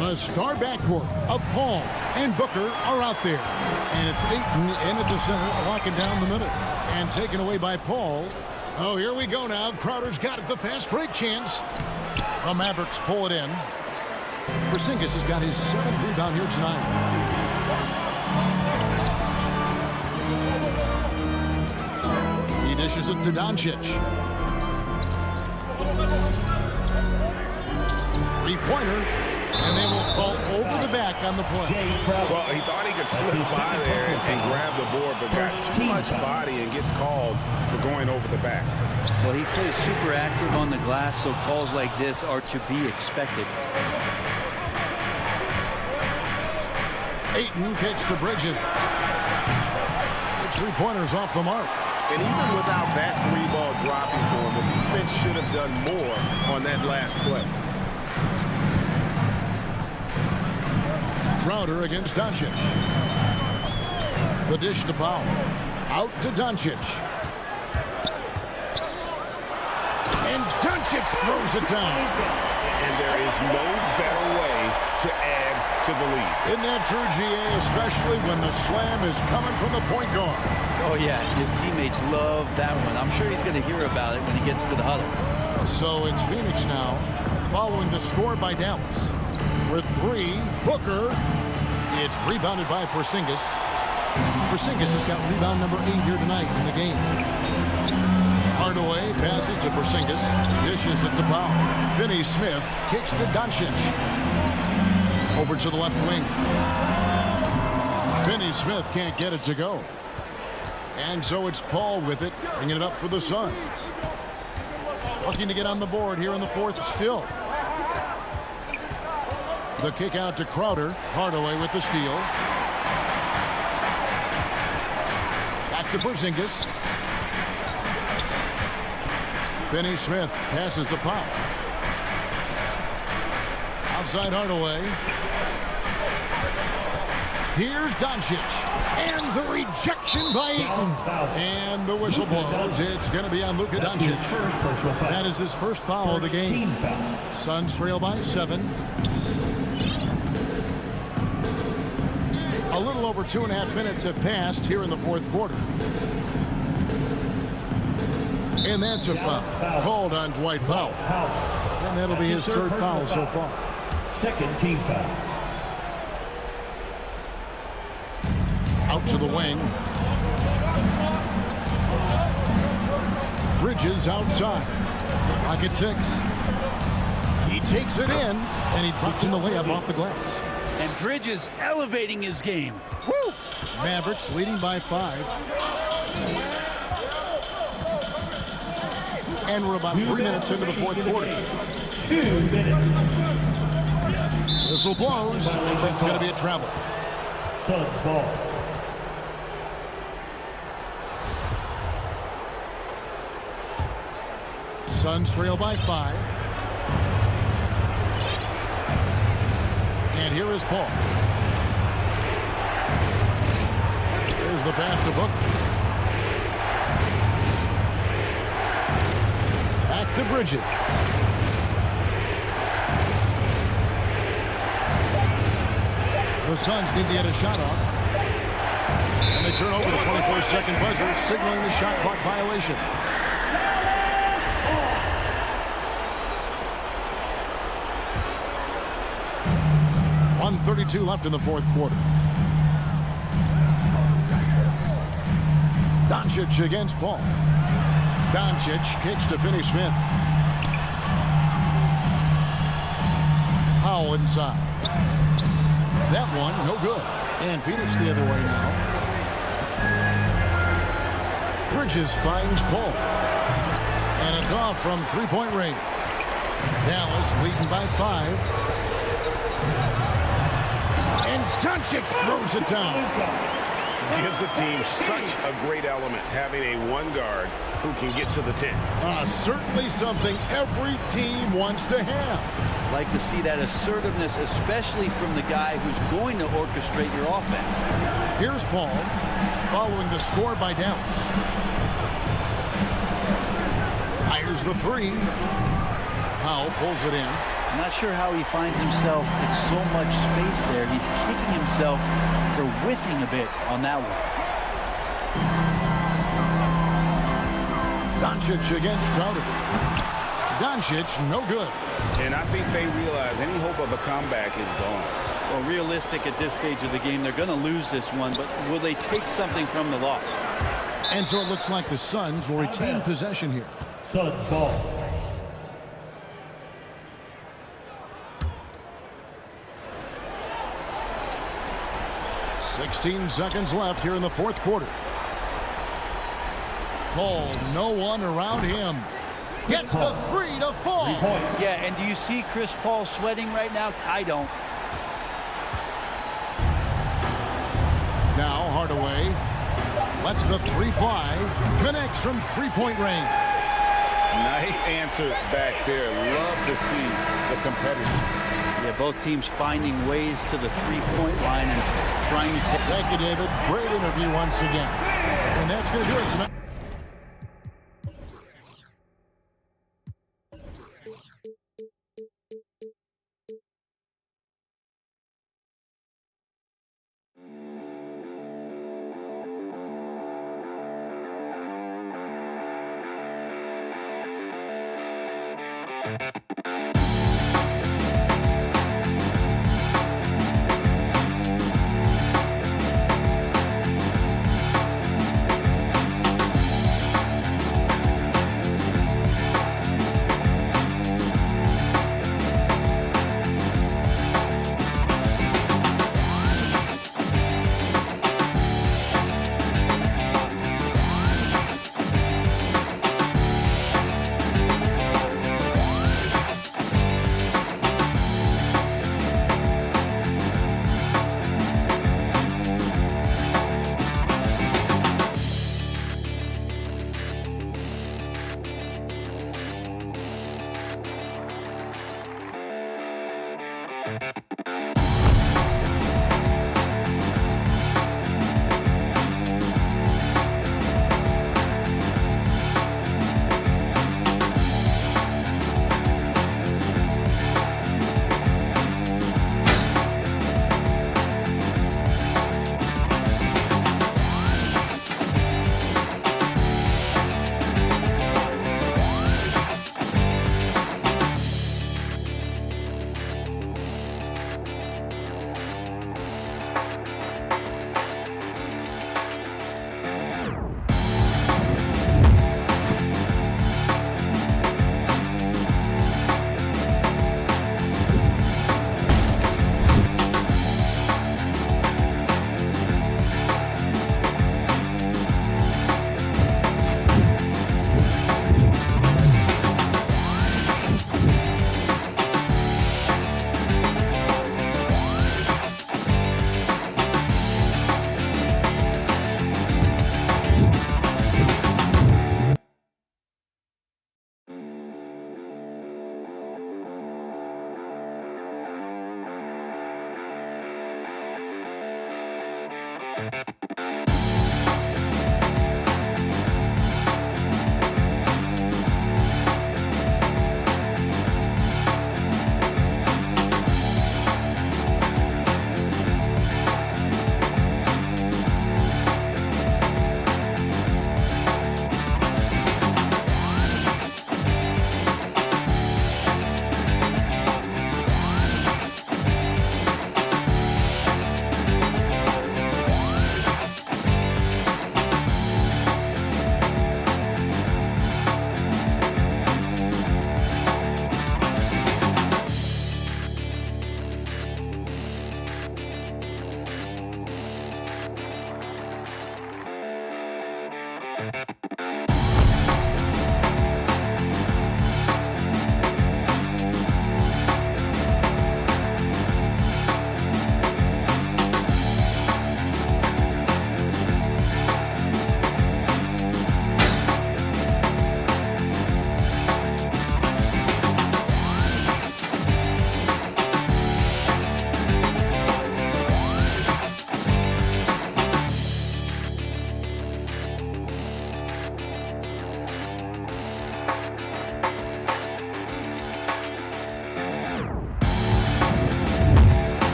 Speaker 2: A star backcourt of Paul and Booker are out there. And it's Ayton in at the center, locking down the middle. And taken away by Paul. Oh, here we go now. Crowder's got it, the fast break chance. The Mavericks pull it in. Porzingis has got his 7th rebound here tonight. He dishes it to Doncic. Three-pointer, and they will call over the back on the play.
Speaker 8: Well, he thought he could slip by there and grab the board, but got too much body and gets called for going over the back.
Speaker 7: Well, he plays super active on the glass, so calls like this are to be expected.
Speaker 2: Ayton kicks to Bridges. It's 3-pointers off the mark.
Speaker 8: And even without that 3-ball dropping for him, the defense should have done more on that last play.
Speaker 2: Crowder against Doncic. The dish to Powell. Out to Doncic. And Doncic throws it down.
Speaker 8: And there is no better way to add to the lead.
Speaker 2: Isn't that true, GA? Especially when the slam is coming from the point guard.
Speaker 7: Oh, yeah. His teammates love that one. I'm sure he's going to hear about it when he gets to the huddle.
Speaker 2: So it's Phoenix now, following the score by Dallas. With 3, Booker. It's rebounded by Porzingis. Porzingis has got rebound number 8 here tonight in the game. Hardaway passes to Porzingis. Dishes it to Powell. Finney-Smith kicks to Doncic. Over to the left wing. Finney-Smith can't get it to go. And so it's Paul with it, bringing it up for the Suns. Looking to get on the board here in the 4th still. The kick out to Crowder. Hardaway with the steal. Back to Porzingis. Finney-Smith passes to Powell. Outside Hardaway. Here's Doncic. And the rejection by Ayton. And the whistle blows. It's going to be on Luka Doncic. That is his first foul of the game. Suns trail by 7. A little over 2.5 minutes have passed here in the 4th quarter. And that's a foul called on Dwight Powell. And that'll be his 3rd foul so far.
Speaker 5: 2nd team foul.
Speaker 2: Out to the wing. Bridges outside. Rocket 6. He takes it in, and he drops in the layup off the glass.
Speaker 7: And Bridges elevating his game.
Speaker 2: Woo! Mavericks leading by 5. And we're about 3 minutes into the 4th quarter.
Speaker 5: 2 minutes.
Speaker 2: Whistle blows. That's going to be a travel.
Speaker 5: Suns ball.
Speaker 2: Suns trail by 5. And here is Paul. There's the pass to Booker. Back to Bridges. The Suns need to get a shot off. And they turn over the 24-second buzzer, signaling the shot clock violation. .132 left in the 4th quarter. Doncic against Paul. Doncic kicks to Finney-Smith. Powell inside. That one, no good. And Phoenix the other way now. Bridges finds Paul. And it's off from 3-point range. Dallas leading by 5. And Doncic throws it down.
Speaker 8: Gives the team such a great element, having a 1 guard who can get to the 10.
Speaker 2: Certainly something every team wants to have.
Speaker 7: Like to see that assertiveness, especially from the guy who's going to orchestrate your offense.
Speaker 2: Here's Paul, following the score by Dallas. Fires the 3. Powell pulls it in.
Speaker 7: I'm not sure how he finds himself. It's so much space there. He's kicking himself for whiffing a bit on that one.
Speaker 2: Doncic against Crowder. Doncic, no good.
Speaker 8: And I think they realize any hope of a comeback is gone.
Speaker 7: Well, realistic at this stage of the game, they're going to lose this one, but will they take something from the loss?
Speaker 2: And so it looks like the Suns will retain possession here.
Speaker 5: Suns ball.
Speaker 2: "16 seconds left here in the fourth quarter. Paul, no one around him. Gets the three to fall.
Speaker 7: Yeah, and do you see Chris Paul sweating right now? I don't.
Speaker 2: Now Hardaway lets the three fly. Connects from three-point range.
Speaker 8: Nice answer back there. Love to see the competitors.
Speaker 7: Yeah, both teams finding ways to the three-point line and trying to take.
Speaker 2: Thank you, David. Great interview once again. And that's going to do it tonight.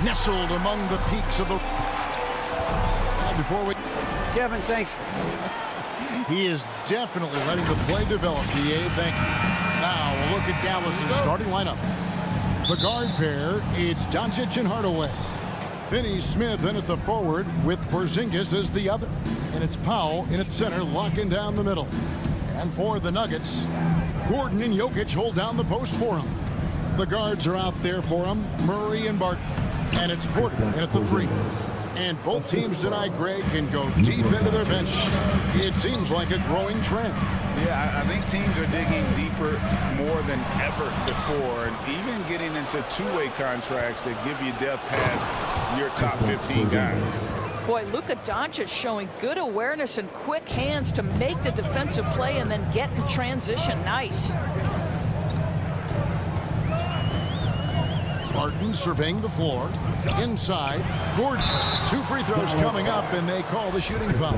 Speaker 2: Nestled among the peaks of the... Before we...
Speaker 10: Kevin, thanks.
Speaker 2: He is definitely letting the play develop, DA. Thank you. Now we'll look at Dallas's starting lineup. The guard pair, it's Doncic and Hardaway. Finney-Smith in at the forward with Porzingis as the other. And it's Powell in at center, locking down the middle. And for the Nuggets, Gordon and Jokic hold down the post for him. The guards are out there for him, Murray and Barton. And it's Porter at the 3. And both teams tonight, Greg, can go deep into their bench. It seems like a growing trend.
Speaker 8: Yeah, I think teams are digging deeper more than ever before, and even getting into two-way contracts that give you depth past your top 15 guys.
Speaker 11: Boy, Luka Doncic showing good awareness and quick hands to make the defensive play and then get in transition. Nice.
Speaker 2: Barton surveying the floor. Inside, Gordon. 2 free throws coming up, and they call the shooting foul.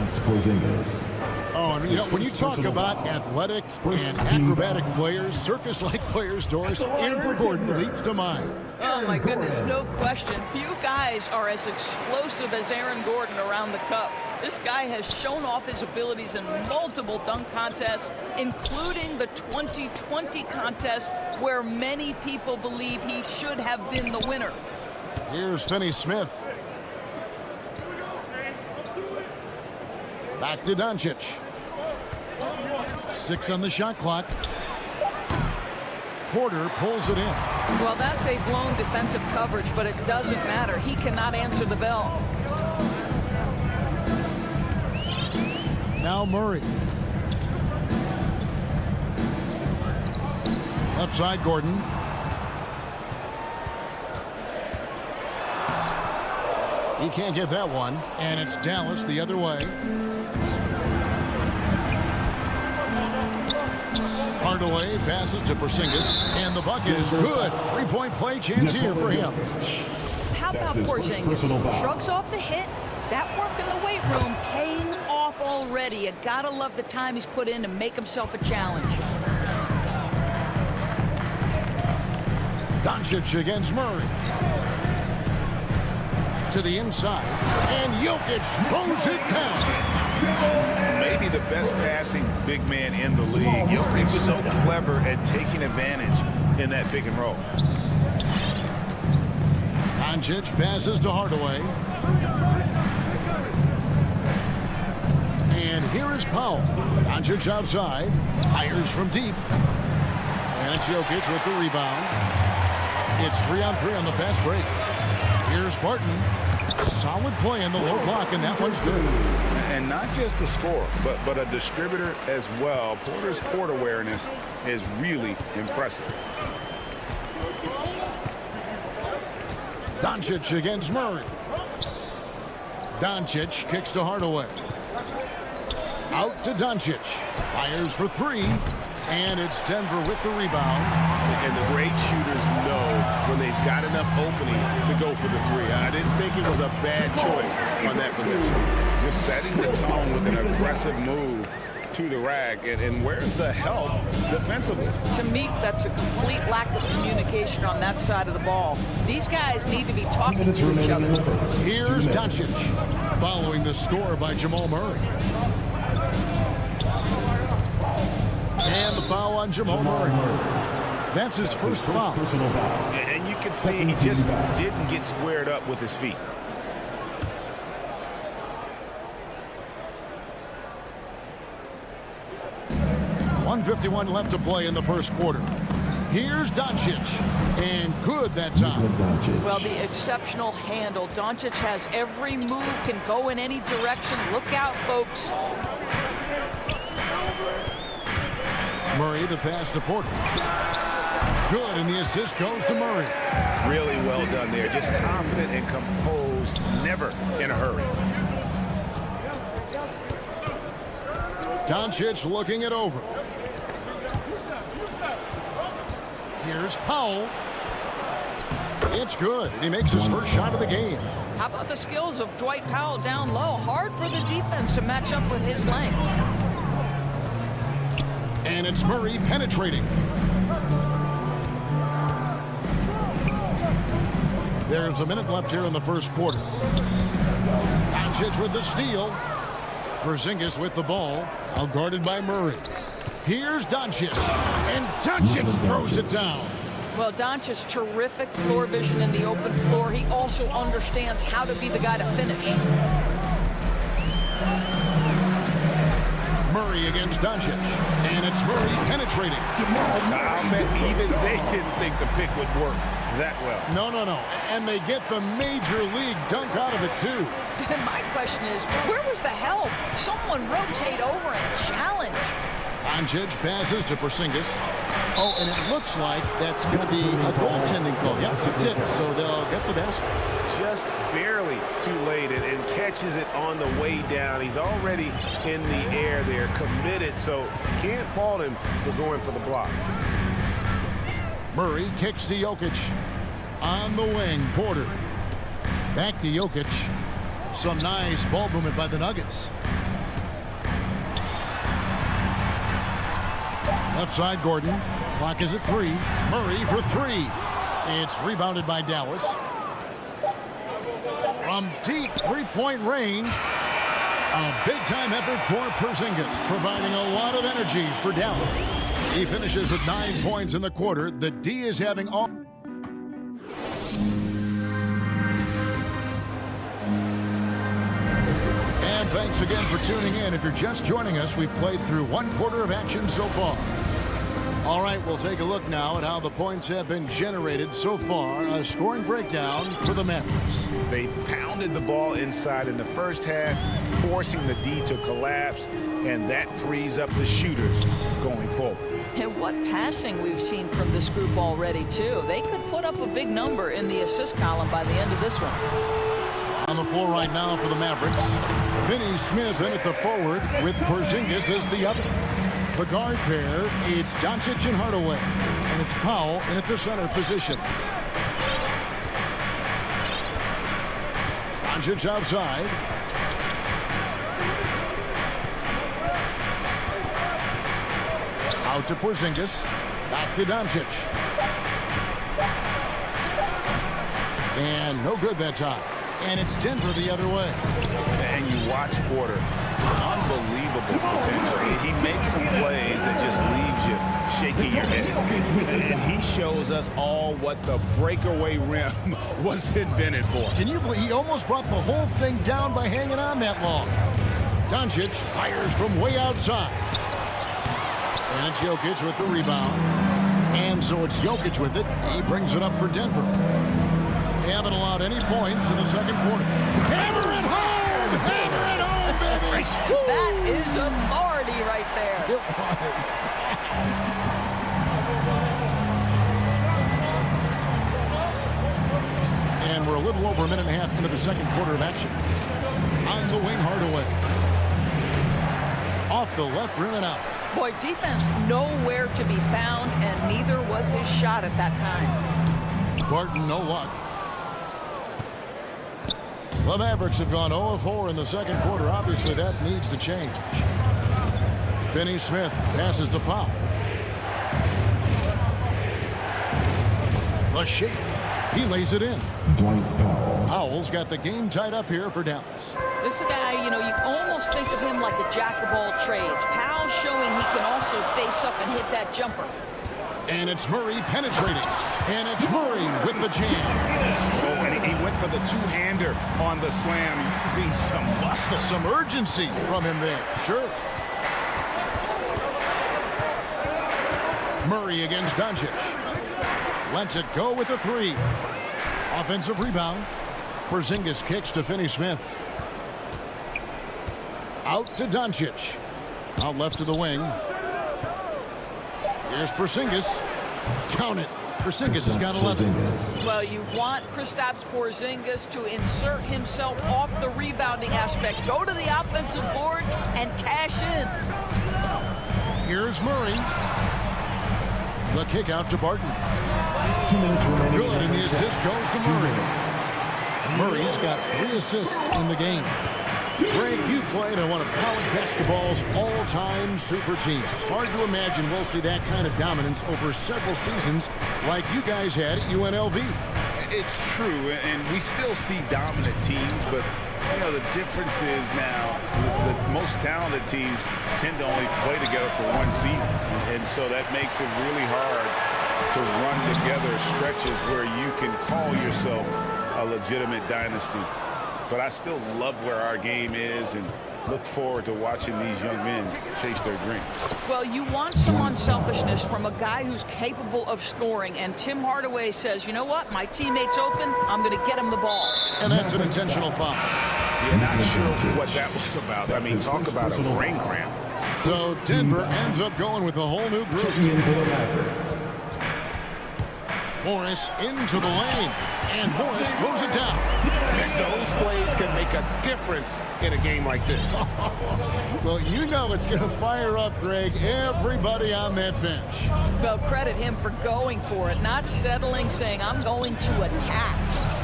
Speaker 2: Oh, and you know, when you talk about athletic and acrobatic players, circus-like players, Doris, Aaron Gordon leaps to mind.
Speaker 11: Oh, my goodness, no question. Few guys are as explosive as Aaron Gordon around the cup. This guy has shown off his abilities in multiple dunk contests, including the 2020 contest where many people believe he should have been the winner.
Speaker 2: Here's Finney-Smith. Back to Doncic. 6 on the shot clock. Porter pulls it in.
Speaker 11: Well, that's a blown defensive coverage, but it doesn't matter. He cannot answer the bell.
Speaker 2: Now Murray. Left side, Gordon. He can't get that one, and it's Dallas the other way. Hardaway passes to Porzingis, and the bucket is good. 3-point play chance here for him.
Speaker 11: How about Porzingis? Shrugs off the hit. That work in the weight room paying off already. You gotta love the time he's put in to make himself a challenge.
Speaker 2: Doncic against Murray. To the inside, and Jokic throws it down.
Speaker 8: Maybe the best passing big man in the league. Jokic was so clever at taking advantage in that pick and roll.
Speaker 2: Doncic passes to Hardaway. And here is Powell. Doncic outside, fires from deep. And it's Jokic with the rebound. It's 3-on-3 on the fast break. Here's Barton. Solid play in the low block, and that one's good.
Speaker 8: And not just a scorer, but a distributor as well. Porter's court awareness is really impressive.
Speaker 2: Doncic against Murray. Doncic kicks to Hardaway. Out to Doncic. Fires for 3. And it's Denver with the rebound.
Speaker 12: And the great shooters know when they've got enough opening to go for the 3. I didn't think it was a bad choice on that position.
Speaker 8: Just setting the tone with an aggressive move to the rack. And where's the help defensively?
Speaker 11: To me, that's a complete lack of communication on that side of the ball. These guys need to be talking to each other.
Speaker 2: Here's Doncic, following the score by Jamal Murray. And the foul on Jamal Murray. That's his first foul.
Speaker 8: And you can see he just didn't get squared up with his feet.
Speaker 2: .151 left to play in the first quarter. Here's Doncic, and good that time.
Speaker 11: Well, the exceptional handle. Doncic has every move, can go in any direction. Look out, folks.
Speaker 2: Murray, the pass to Porter. Good, and the assist goes to Murray.
Speaker 8: Really well done there. Just confident and composed, never in a hurry.
Speaker 2: Doncic looking it over. Here's Powell. It's good, and he makes his first shot of the game.
Speaker 11: How about the skills of Dwight Powell down low? Hard for the defense to match up with his length.
Speaker 2: And it's Murray penetrating. There's a minute left here in the first quarter. Doncic with the steal. Porzingis with the ball, now guarded by Murray. Here's Doncic, and Doncic throws it down.
Speaker 11: Well, Doncic, terrific floor vision in the open floor. He also understands how to be the guy to finish.
Speaker 2: Murray against Doncic, and it's Murray penetrating.
Speaker 8: I'll bet even they didn't think the pick would work that well.
Speaker 2: No. And they get the major league dunk out of it, too.
Speaker 11: My question is, where was the help? Someone rotate over and challenge.
Speaker 2: Doncic passes to Porzingis. Oh, and it looks like that's going to be a goaltending call. Yep, that's it. So they'll get the basket.
Speaker 8: Just barely too late and catches it on the way down. He's already in the air there, committed, so can't fault him for going for the block.
Speaker 2: Murray kicks to Jokic. On the wing, Porter. Back to Jokic. Some nice ball movement by the Nuggets. Left side, Gordon. Clock is at 3. Murray for 3. It's rebounded by Dallas. From deep three-point range, a big-time effort for Porzingis, providing a lot of energy for Dallas. He finishes with 9 points in the quarter. The D is having all... And thanks again for tuning in. If you're just joining us, we've played through 1 quarter of action so far. All right, we'll take a look now at how the points have been generated so far. A scoring breakdown for the Mavericks.
Speaker 8: They pounded the ball inside in the first half, forcing the D to collapse, and that frees up the shooters going forward.
Speaker 11: And what passing we've seen from this group already, too. They could put up a big number in the assist column by the end of this one.
Speaker 2: On the floor right now for the Mavericks, Finney Smith in at the forward with Porzingis as the other. The guard pair, it's Doncic and Hardaway, and it's Powell in at the center position. Doncic outside. Out to Porzingis. Back to Doncic. And no good that time. And it's Denver the other way.
Speaker 8: And you watch Porter. Unbelievable potential. He makes some plays that just leaves you shaking your head. And he shows us all what the breakaway rim was invented for.
Speaker 2: Can you believe he almost brought the whole thing down by hanging on that long? Doncic fires from way outside. And it's Jokic with the rebound. And so it's Jokic with it. He brings it up for Denver. They haven't allowed any points in the second quarter. Hammer it home! Hammer it home, baby!
Speaker 11: That is authority right there.
Speaker 2: It was. And we're a little over a minute and a half into the second quarter of action. On the wing, Hardaway. Off the left rim and out.
Speaker 11: Boy, defense nowhere to be found, and neither was his shot at that time.
Speaker 2: Barton, no luck. The Mavericks have gone 0-4 in the second quarter. Obviously, that needs to change. Finney Smith passes to Powell. The shake. He lays it in. Powell's got the game tied up here for Dallas.
Speaker 11: This is a guy, you know, you almost think of him like a jack of all trades. Powell's showing he can also face up and hit that jumper.
Speaker 2: And it's Murray penetrating. And it's Murray with the jam.
Speaker 8: Oh, and he went for the two-hander on the slam, using some muscle.
Speaker 2: Some urgency from him there. Sure. Murray against Doncic. Lets it go with the three. Offensive rebound. Porzingis kicks to Finney Smith. Out to Doncic. Out left to the wing. Here's Porzingis. Count it. Porzingis has got 11.
Speaker 11: Well, you want Kristaps Porzingis to insert himself off the rebounding aspect. Go to the offensive board and cash in.
Speaker 2: Here's Murray. The kick out to Barton.
Speaker 5: 2 minutes remaining.
Speaker 2: Good, and the assist goes to Murray. Murray's got 3 assists in the game. Greg, you played on one of college basketball's all-time super teams. Hard to imagine we'll see that kind of dominance over several seasons like you guys had at UNLV.
Speaker 8: It's true, and we still see dominant teams, but you know the difference is now the most talented teams tend to only play together for one season, and so that makes it really hard to run together stretches where you can call yourself a legitimate dynasty. But I still love where our game is and look forward to watching these young men chase their dreams.
Speaker 11: Well, you want some unselfishness from a guy who's capable of scoring. And Tim Hardaway says, you know what? My teammate's open. I'm going to get him the ball.
Speaker 2: And that's an intentional foul.
Speaker 8: Yeah, not sure what that was about. I mean, talk about a brain cramp.
Speaker 2: So Denver ends up going with a whole new group. Morris into the lane. And Morris throws it down.
Speaker 12: Those plays can make a difference in a game like this.
Speaker 2: Well, you know it's going to fire up, Greg, everybody on that bench.
Speaker 11: Well, credit him for going for it, not settling, saying, I'm going to attack.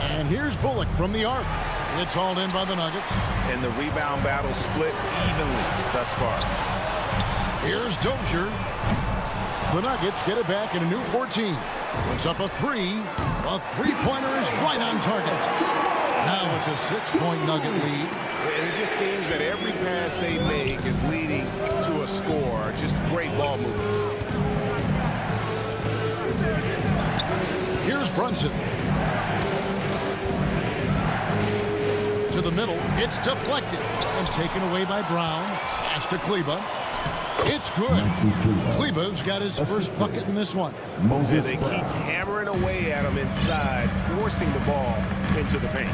Speaker 2: And here's Bullock from the arc. It's hauled in by the Nuggets.
Speaker 8: And the rebound battle split evenly thus far.
Speaker 2: Here's Dozier. The Nuggets get it back in a new 14. Puts up a three. A three-pointer is right on target. Now it's a 6-point Nugget lead.
Speaker 8: And it just seems that every pass they make is leading to a score. Just great ball movement.
Speaker 2: Here's Brunson. To the middle. It's deflected and taken away by Brown. Pass to Kleba. It's good. Kleba's got his first bucket in this one.
Speaker 12: And they keep hammering away at him inside, forcing the ball into the paint.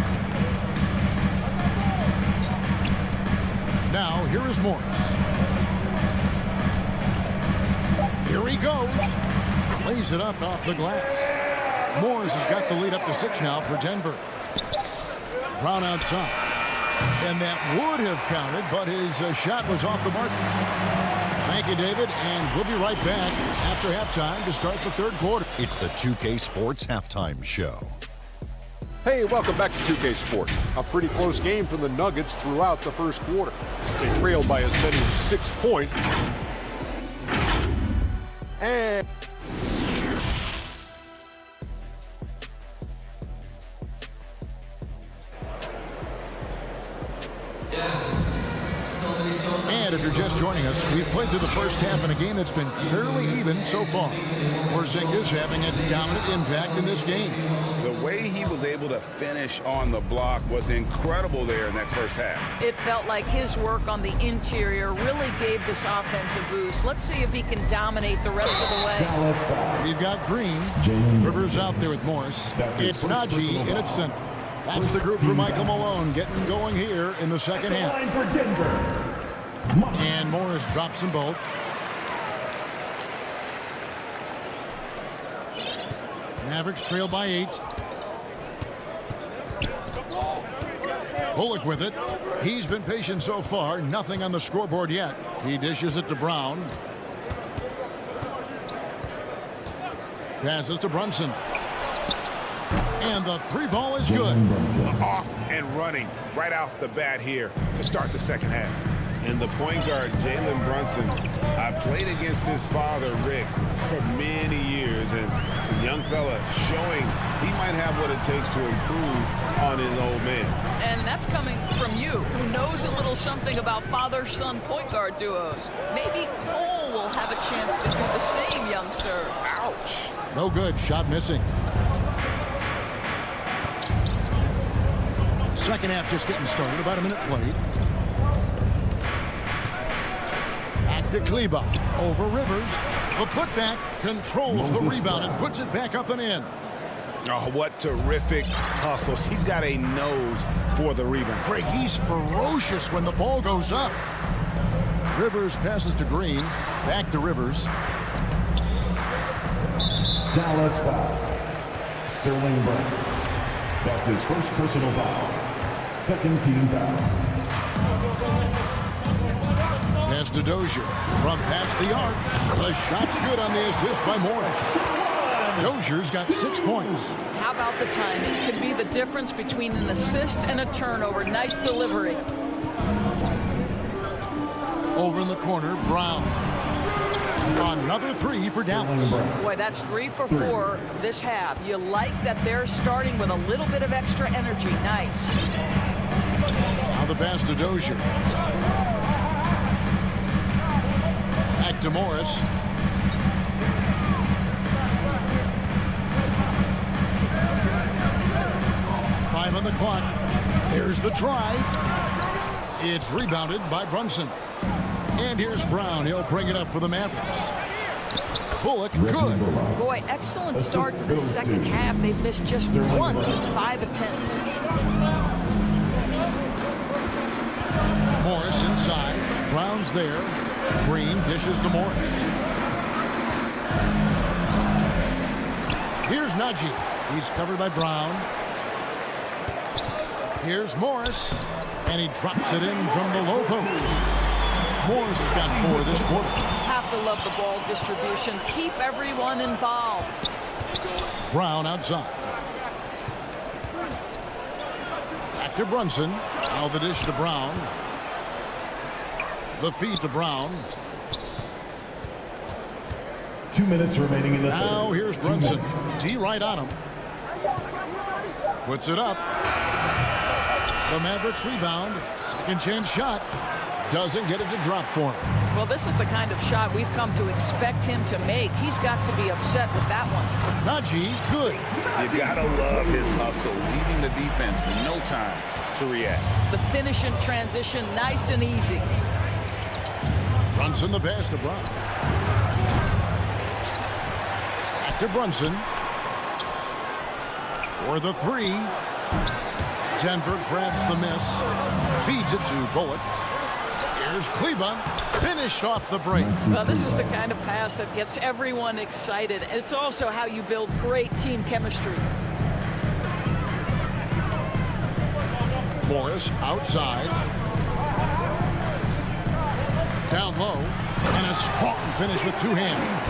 Speaker 2: Now, here is Morris. Here he goes. Lays it up off the glass. Morris has got the lead up to 6 now for Denver. Brown outside. And that would have counted, but his shot was off the mark. Thank you, David, and we'll be right back after halftime to start the third quarter.
Speaker 9: It's the 2K Sports Halftime Show.
Speaker 6: Hey, welcome back to 2K Sports. A pretty close game for the Nuggets throughout the first quarter. They trailed by as many as 6 points. And
Speaker 2: And if you're just joining us, we've played through the first half in a game that's been fairly even so far. Porzingis having a dominant impact in this game.
Speaker 8: The way he was able to finish on the block was incredible there in that first half.
Speaker 11: It felt like his work on the interior really gave this offense a boost. Let's see if he can dominate the rest of the way.
Speaker 2: We've got Green. Rivers out there with Morris. It's Najee in its center. That's the group for Michael Malone getting going here in the second half. And Morris drops them both. Mavericks trail by 8. Bullock with it. He's been patient so far. Nothing on the scoreboard yet. He dishes it to Brown. Passes to Brunson. And the 3-ball is good.
Speaker 8: Off and running right off the bat here to start the second half.
Speaker 12: And the point guard, Jalen Brunson, I played against his father, Rick, for many years. And the young fella showing he might have what it takes to improve on his old man.
Speaker 11: And that's coming from you, who knows a little something about father-son point guard duos. Maybe Cole will have a chance to do the same, young sir.
Speaker 12: Ouch.
Speaker 2: No good. Shot missing. Second half just getting started. About a minute played. Back to Kleba. Over Rivers. The putback controls the rebound and puts it back up and in.
Speaker 8: Oh, what terrific hustle. He's got a nose for the rebound.
Speaker 2: Craig, he's ferocious when the ball goes up. Rivers passes to Green. Back to Rivers.
Speaker 5: Dallas foul. Sterling Brown. That's his first personal foul. Second team foul.
Speaker 2: Pass to Dozier. From past the arc. The shot's good on the assist by Morris. Dozier's got 6 points.
Speaker 11: How about the timing? Could be the difference between an assist and a turnover. Nice delivery.
Speaker 2: Over in the corner, Brown. Another three for Dallas.
Speaker 11: Boy, that's 3 for 4 this half. You like that they're starting with a little bit of extra energy. Nice.
Speaker 2: Now the pass to Dozier. Back to Morris. On the clock. There's the drive. It's rebounded by Brunson. And here's Brown. He'll bring it up for the Mavericks. Bullock, good.
Speaker 11: Boy, excellent start to the second half. They've missed just once in 5 attempts.
Speaker 2: Morris inside. Brown's there. Green dishes to Morris. Here's Najee. He's covered by Brown. Here's Morris, and he drops it in from the low post. Morris has got 4 this quarter.
Speaker 11: Have to love the ball distribution. Keep everyone involved.
Speaker 2: Brown outside. Back to Brunson. Now the dish to Brown. The feed to Brown.
Speaker 5: 2 minutes remaining in the third.
Speaker 2: Now here's Brunson. D right on him. Puts it up. The Mavericks rebound. Second chance shot. Doesn't get it to drop for him.
Speaker 11: Well, this is the kind of shot we've come to expect him to make. He's got to be upset with that one.
Speaker 2: Najee, good.
Speaker 8: You gotta love his hustle, leaving the defense no time to react.
Speaker 11: The finish in transition, nice and easy.
Speaker 2: Brunson the pass to Brown. Back to Brunson. For the 3. Denver grabs the miss. Feeds it to Bullock. Here's Kleba. Finished off the break.
Speaker 11: Well, this is the kind of pass that gets everyone excited. It's also how you build great team chemistry.
Speaker 2: Morris outside. Down low. And a strong finish with 2 hands.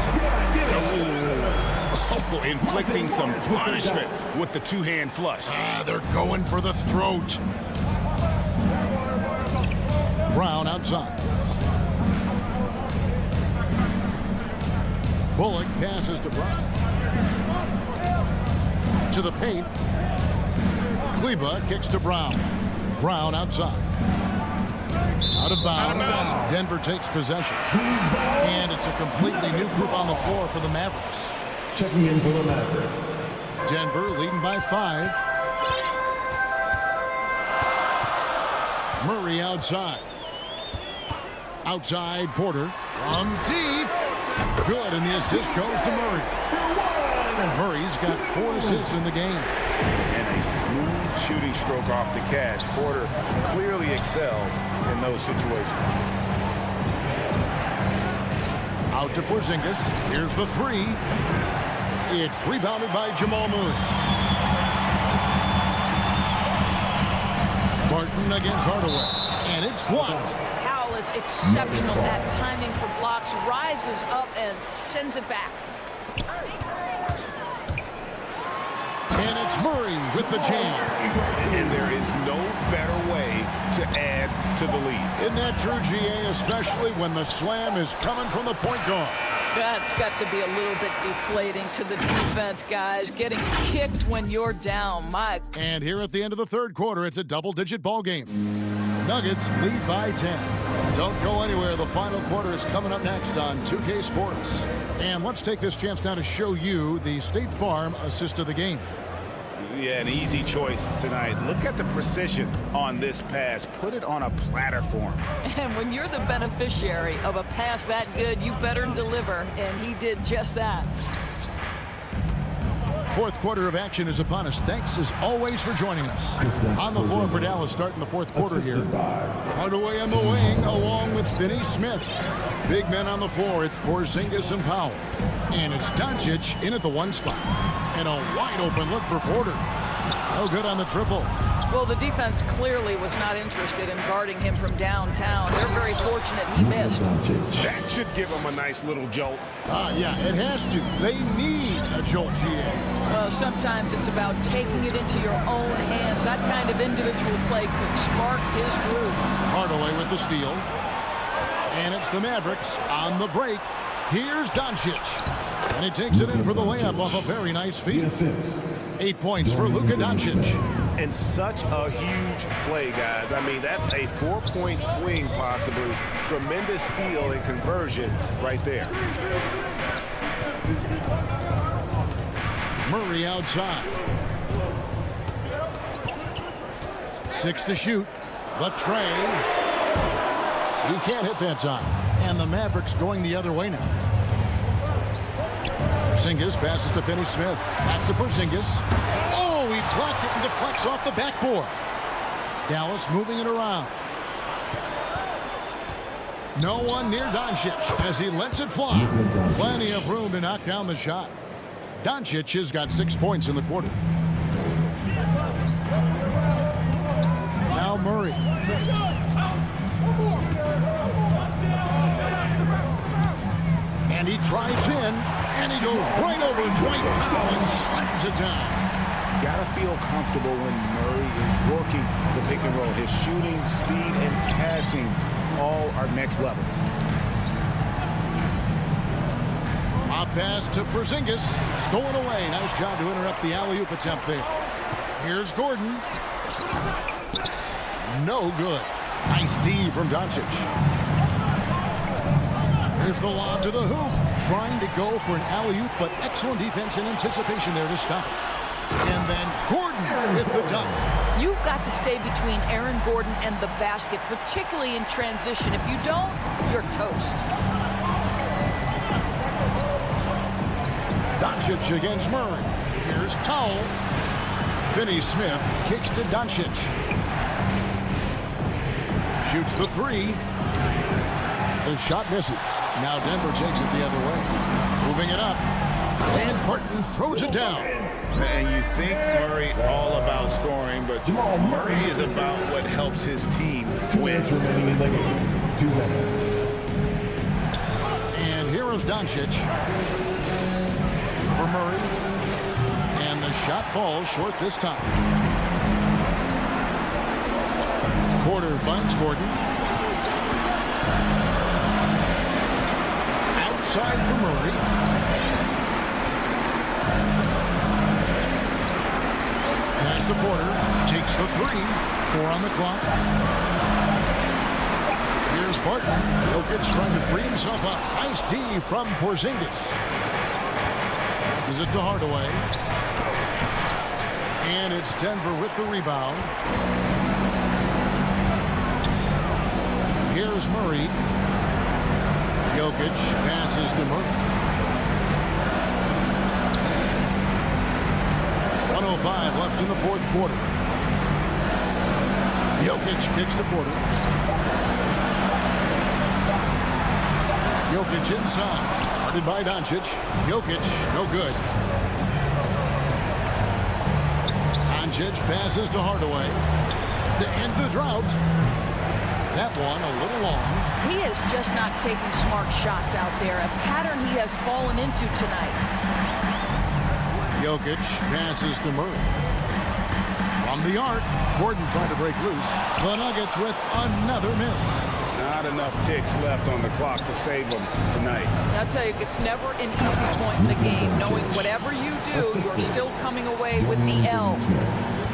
Speaker 8: Oh, inflicting some punishment with the 2-hand flush.
Speaker 2: They're going for the throat. Brown outside. Bullock passes to Brown. To the paint. Kleba kicks to Brown. Brown outside. Out of bounds. Denver takes possession. And it's a completely new group on the floor for the Mavericks.
Speaker 5: Checking in for the Mavericks.
Speaker 2: Denver leading by 5. Murray outside. Outside Porter. From deep. Good, and the assist goes to Murray. Murray's got 4 assists in the game.
Speaker 8: And a smooth shooting stroke off the catch. Porter clearly excels in those situations.
Speaker 2: Out to Porzingis. Here's the 3. It's rebounded by Jamal Murray. Martin against Hardaway. And it's blocked.
Speaker 11: Powell is exceptional at timing for blocks. Rises up and sends it back.
Speaker 2: And it's Murray with the jam.
Speaker 12: And there is no better way to add to the lead.
Speaker 2: Isn't that true, GA, especially when the slam is coming from the point guard?
Speaker 11: That's got to be a little bit deflating to the defense, guys. Getting kicked when you're down.
Speaker 2: And here at the end of the third quarter, it's a double-digit ball game. Nuggets lead by 10. Don't go anywhere. The final quarter is coming up next on 2K Sports. And let's take this chance now to show you the State Farm assist of the game.
Speaker 8: Yeah, an easy choice tonight. Look at the precision on this pass. Put it on a platter for him.
Speaker 11: And when you're the beneficiary of a pass that good, you better deliver. And he did just that.
Speaker 2: Fourth quarter of action is upon us. Thanks, as always, for joining us. On the floor for Dallas, starting the fourth quarter here. Hardaway on the wing, along with Finney Smith. Big men on the floor. It's Porzingis and Powell. And it's Doncic in at the one spot. And a wide-open look for Porter. No good on the triple.
Speaker 11: Well, the defense clearly was not interested in guarding him from downtown. They're very fortunate he missed.
Speaker 8: That should give him a nice little jolt.
Speaker 2: Yeah, it has to. They need a jolt, GA.
Speaker 11: Well, sometimes it's about taking it into your own hands. That kind of individual play could spark his groove.
Speaker 2: Hardaway with the steal. And it's the Mavericks on the break. Here's Doncic. And he takes it in for the layup off a very nice feed. 8 points for Luka Doncic.
Speaker 8: And such a huge play, guys. I mean, that's a 4-point swing, possibly. Tremendous steal and conversion right there.
Speaker 2: Murray outside. 6 to shoot. The tray. He can't hit that time. And the Mavericks going the other way now. Porzingis passes to Finney Smith. Back to Porzingis. Oh, he blocked it and deflects off the backboard. Dallas moving it around. No one near Doncic as he lets it fly. Plenty of room to knock down the shot. Doncic has got 6 points in the quarter. Now Murray. And he drives in, and he goes right over Dwight Powell and slams it down.
Speaker 8: Gotta feel comfortable when Murray is working the pick and roll. His shooting, speed, and passing all are next level.
Speaker 2: A pass to Porzingis. Stolen away. Nice job to interrupt the alley-oop attempt there. Here's Gordon. No good. Nice D from Doncic. Here's the lob to the hoop. Trying to go for an alley-oop, but excellent defense and anticipation there to stop it. And then Gordon with the dunk.
Speaker 11: You've got to stay between Aaron Gordon and the basket, particularly in transition. If you don't, you're toast.
Speaker 2: Doncic against Murray. Here's Powell. Finney Smith kicks to Doncic. Shoots the three. The shot misses. Now Denver takes it the other way. Moving it up. And Barton throws it down.
Speaker 8: Man, you think Murray all about scoring, but Murray is about what helps his team win.
Speaker 5: 2 remaining in the game. 2 minutes.
Speaker 2: And here is Doncic for Murray. And the shot falls short this time. Porter finds Gordon. Outside for Murray. Pass to Porter. Takes the three. 4 on the clock. Here's Barton. Jokic trying to free himself up. Nice D from Porzingis. Passes it to Hardaway. And it's Denver with the rebound. Here's Murray. Jokic passes to Murray. 1:05 left in the fourth quarter. Jokic kicks to Porter. Jokic inside. Guarded by Doncic. Jokic, no good. Doncic passes to Hardaway. To end the drought. That one a little long.
Speaker 11: He is just not taking smart shots out there. A pattern he has fallen into tonight.
Speaker 2: Jokic passes to Murray. From the arc, Gordon trying to break loose. The Nuggets with another miss.
Speaker 12: Not enough ticks left on the clock to save them tonight.
Speaker 11: I'll tell you, it's never an easy point in the game, knowing whatever you do, you're still coming away with the L.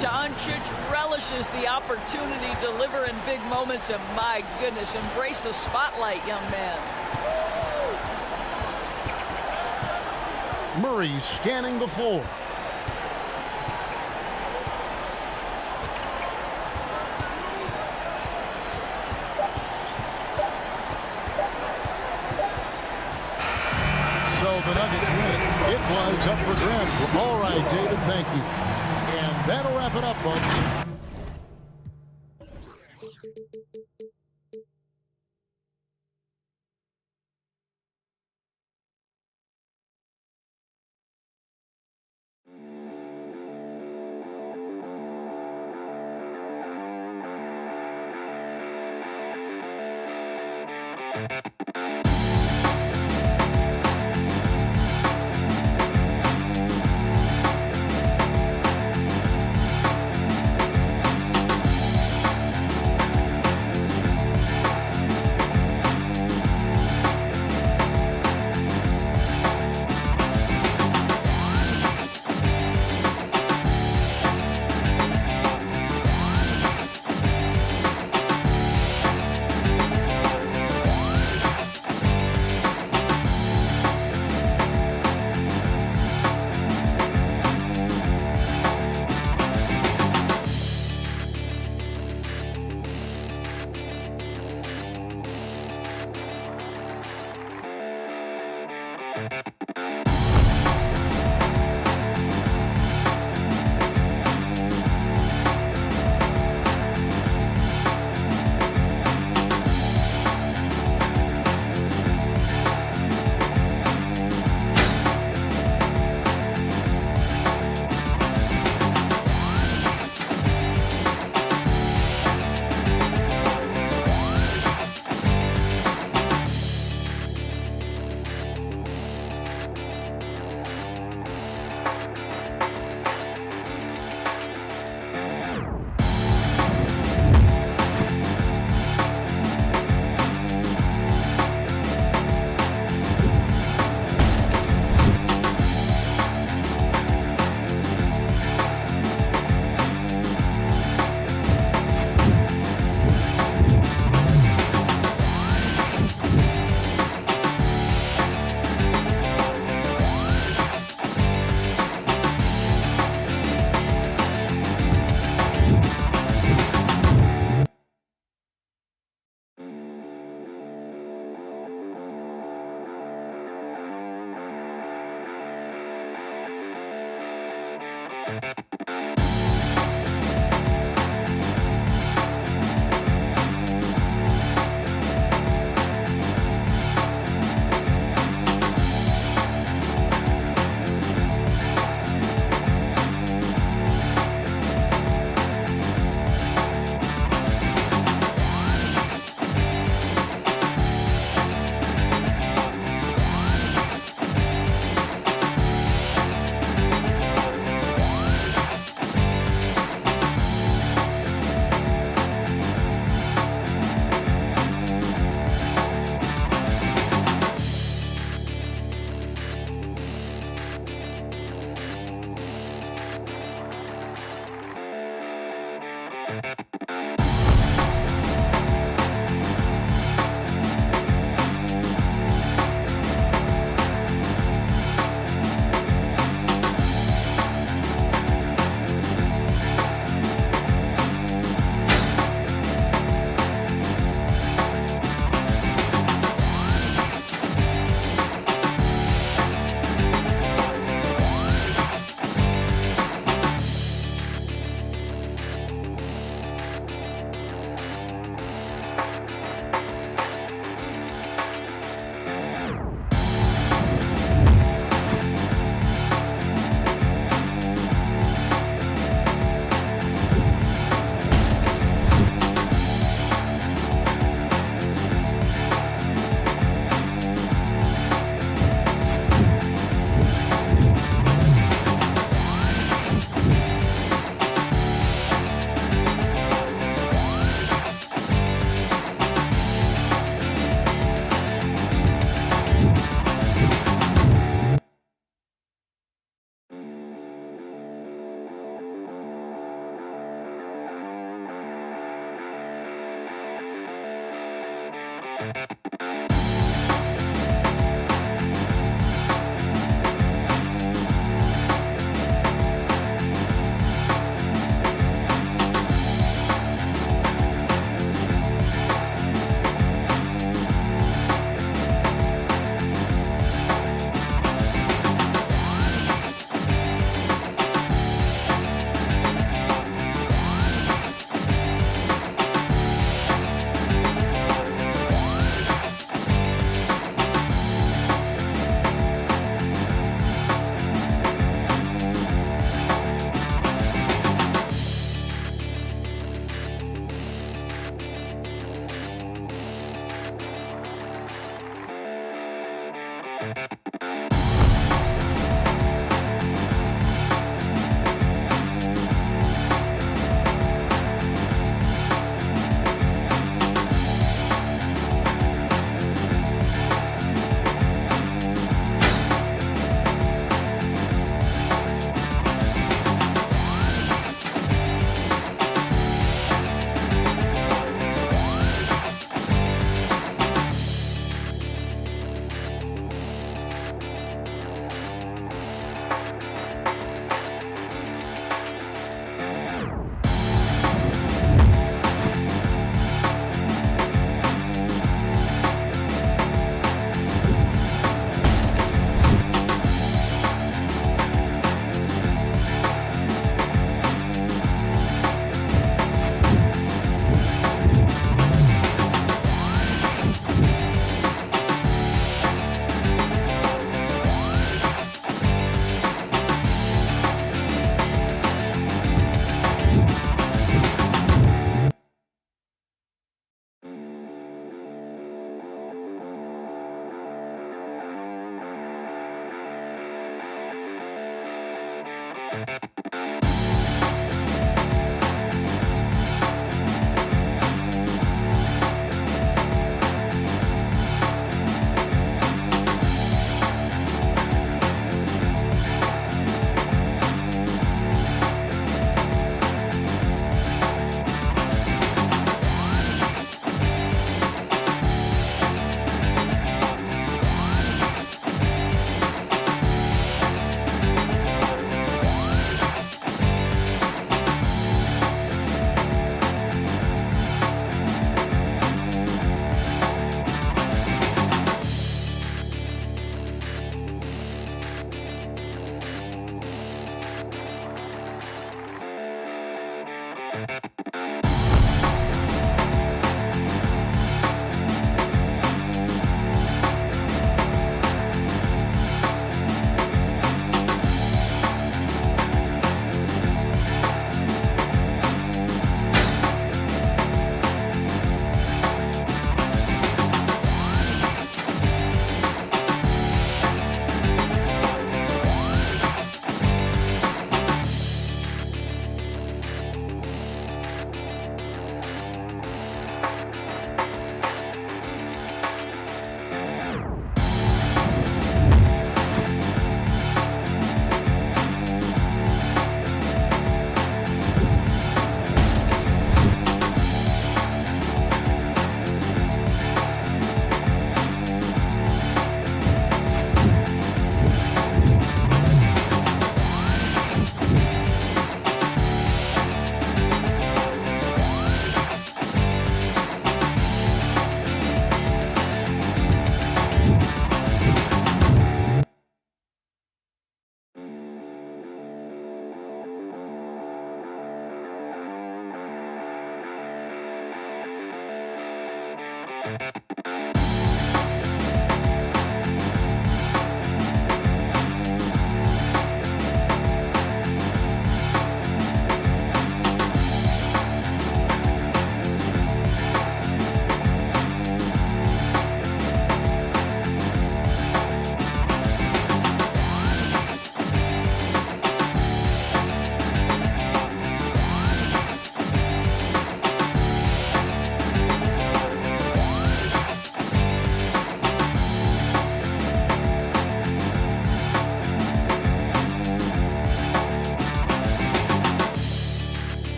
Speaker 11: Doncic relishes the opportunity to deliver in big moments, and my goodness, embrace the spotlight, young man.
Speaker 2: Murray scanning the floor. So the Nuggets win. It was up for grabs. All right, David, thank you. And that'll wrap it up, folks.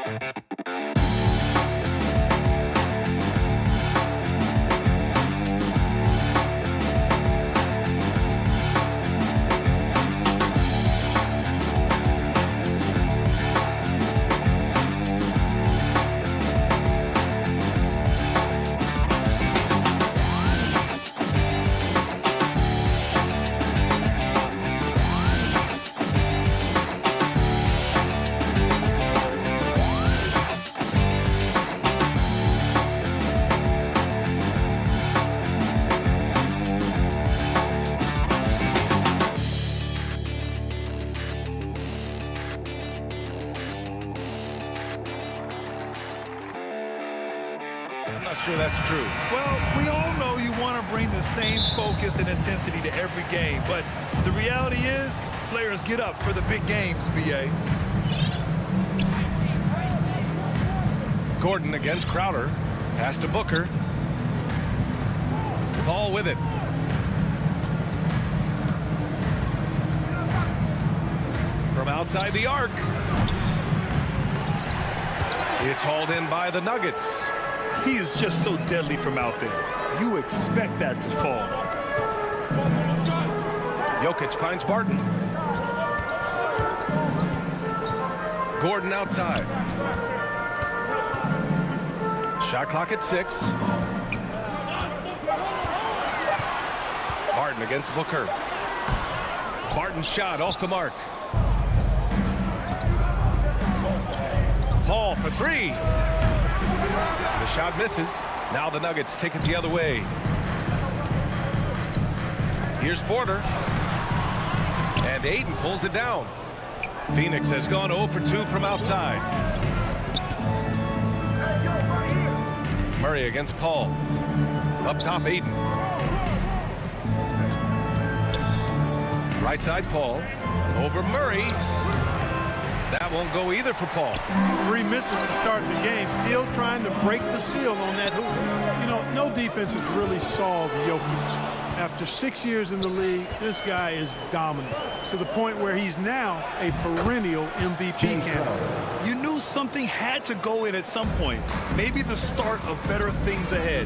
Speaker 1: I'm not sure that's true.
Speaker 3: Well, we all know you want to bring the same focus and intensity to every game, but the reality is players get up for the big games, B.A.
Speaker 1: Gordon against Crowder. Pass to Booker. Ball with it. From outside the arc. It's hauled in by the Nuggets.
Speaker 3: He is just so deadly from out there. You expect that to fall.
Speaker 1: Jokic finds Barton. Gordon outside. Shot clock at 6. Barton against Booker. Barton's shot off the mark. Paul for 3. The shot misses. Now the Nuggets take it the other way. Here's Porter. And Ayton pulls it down. Phoenix has gone 0 for 2 from outside. Murray against Paul. Up top, Ayton. Right side, Paul. Over Murray. That won't go either for Paul.
Speaker 4: 3 misses to start the game. Still trying to break the seal on that hoop. You know, no defense has really solved Jokic. After 6 years in the league, this guy is dominant to the point where he's now a perennial MVP candidate.
Speaker 3: You knew something had to go in at some point. Maybe the start of better things ahead.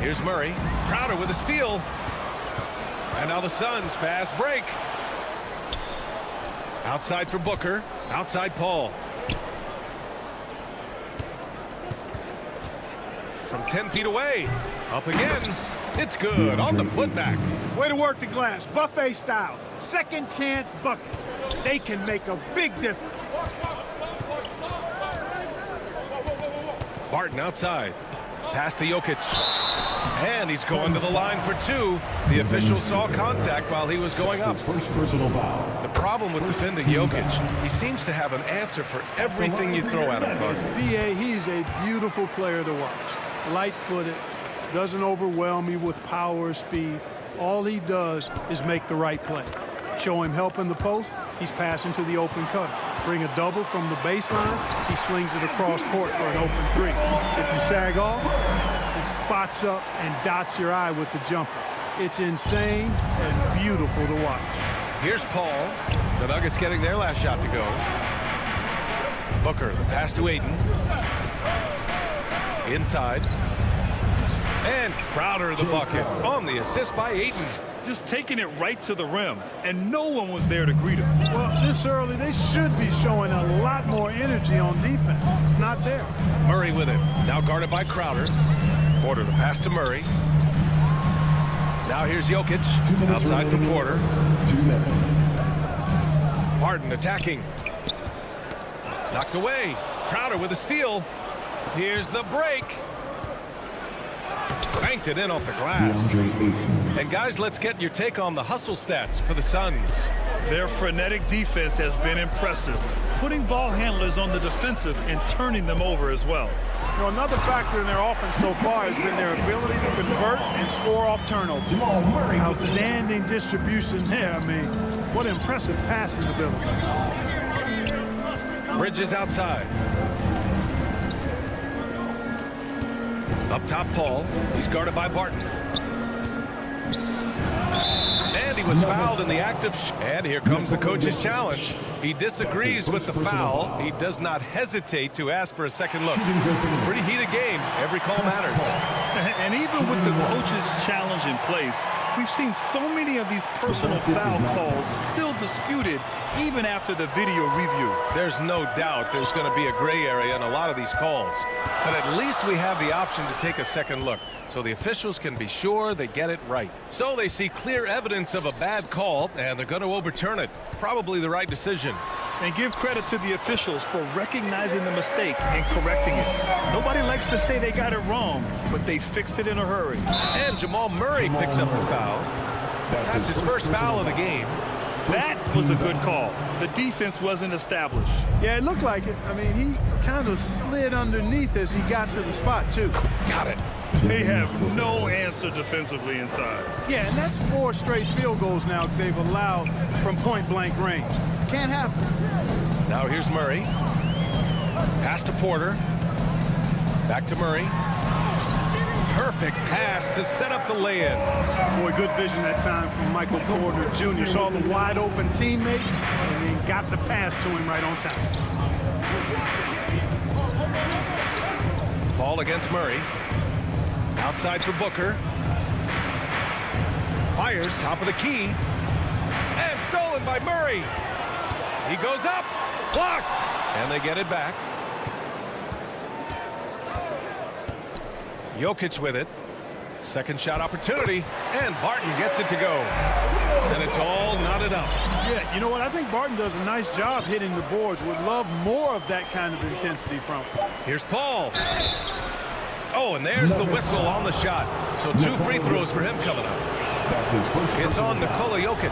Speaker 1: Here's Murray. Crowder with a steal. And now the Suns fast break. Outside for Booker. Outside Paul. From 10 feet away. Up again. It's good on the putback.
Speaker 4: Way to work the glass. Buffet style. Second chance buckets. They can make a big difference.
Speaker 1: Barton outside. Pass to Jokic. And he's going to the line for 2. The official saw contact while he was going up.
Speaker 5: First personal foul.
Speaker 1: The problem with defending Jokic, he seems to have an answer for everything you throw at him, Carter.
Speaker 4: B.A., he's a beautiful player to watch. Light-footed, doesn't overwhelm you with power or speed. All he does is make the right play. Show him help in the post, he's passing to the open cutter. Bring a double from the baseline, he slings it across court for an open 3. If you sag off, he spots up and dots your eye with the jumper. It's insane and beautiful to watch.
Speaker 1: Here's Paul. The Nuggets getting their last shot to go. Booker, the pass to Ayton. Inside. And Crowder the bucket on the assist by Ayton.
Speaker 3: Just taking it right to the rim, and no one was there to greet him.
Speaker 4: Well, this early, they should be showing a lot more energy on defense. It's not there.
Speaker 1: Murray with it. Now guarded by Crowder. Porter the pass to Murray. Now here's Jokic. Outside for Porter.
Speaker 5: 2 minutes.
Speaker 1: Barton attacking. Knocked away. Crowder with a steal. Here's the break. Banked it in off the glass. And guys, let's get your take on the hustle stats for the Suns.
Speaker 3: Their frenetic defense has been impressive, putting ball handlers on the defensive and turning them over as well.
Speaker 4: You know, another factor in their offense so far has been their ability to convert and score off turnovers. Outstanding distribution there. I mean, what impressive passing ability.
Speaker 1: Bridges outside. Up top, Paul. He's guarded by Barton. And he was fouled in the act of and here comes the coach's challenge. He disagrees with the foul. He does not hesitate to ask for a second look. It's a pretty heated game. Every call matters.
Speaker 3: And even with the coach's challenge in place, we've seen so many of these personal foul calls still disputed even after the video review.
Speaker 1: There's no doubt there's going to be a gray area in a lot of these calls. But at least we have the option to take a second look, so the officials can be sure they get it right. So they see clear evidence of a bad call, and they're going to overturn it. Probably the right decision.
Speaker 3: And give credit to the officials for recognizing the mistake and correcting it. Nobody likes to say they got it wrong, but they fixed it in a hurry.
Speaker 1: And Jamal Murray picks up the foul. That's his first foul of the game.
Speaker 3: That was a good call. The defense wasn't established.
Speaker 4: Yeah, it looked like it. I mean, he kind of slid underneath as he got to the spot, too.
Speaker 1: Got it.
Speaker 3: They have no answer defensively inside.
Speaker 4: Yeah, and that's 4 straight field goals now they've allowed from point-blank range. Can't happen.
Speaker 1: Now here's Murray. Pass to Porter. Back to Murray. Perfect pass to set up the lay-in.
Speaker 4: Boy, good vision that time from Michael Porter Jr. Saw the wide-open teammate and then got the pass to him right on time.
Speaker 1: Ball against Murray. Outside for Booker. Fires top of the key. And stolen by Murray. He goes up. Blocked. And they get it back. Jokic with it. Second shot opportunity. And Barton gets it to go. And it's all knotted up.
Speaker 4: Yeah, you know what? I think Barton does a nice job hitting the boards. Would love more of that kind of intensity from him.
Speaker 1: Here's Paul. Oh, and there's the whistle on the shot. So 2 free throws for him coming up. It's on Nikola Jokic.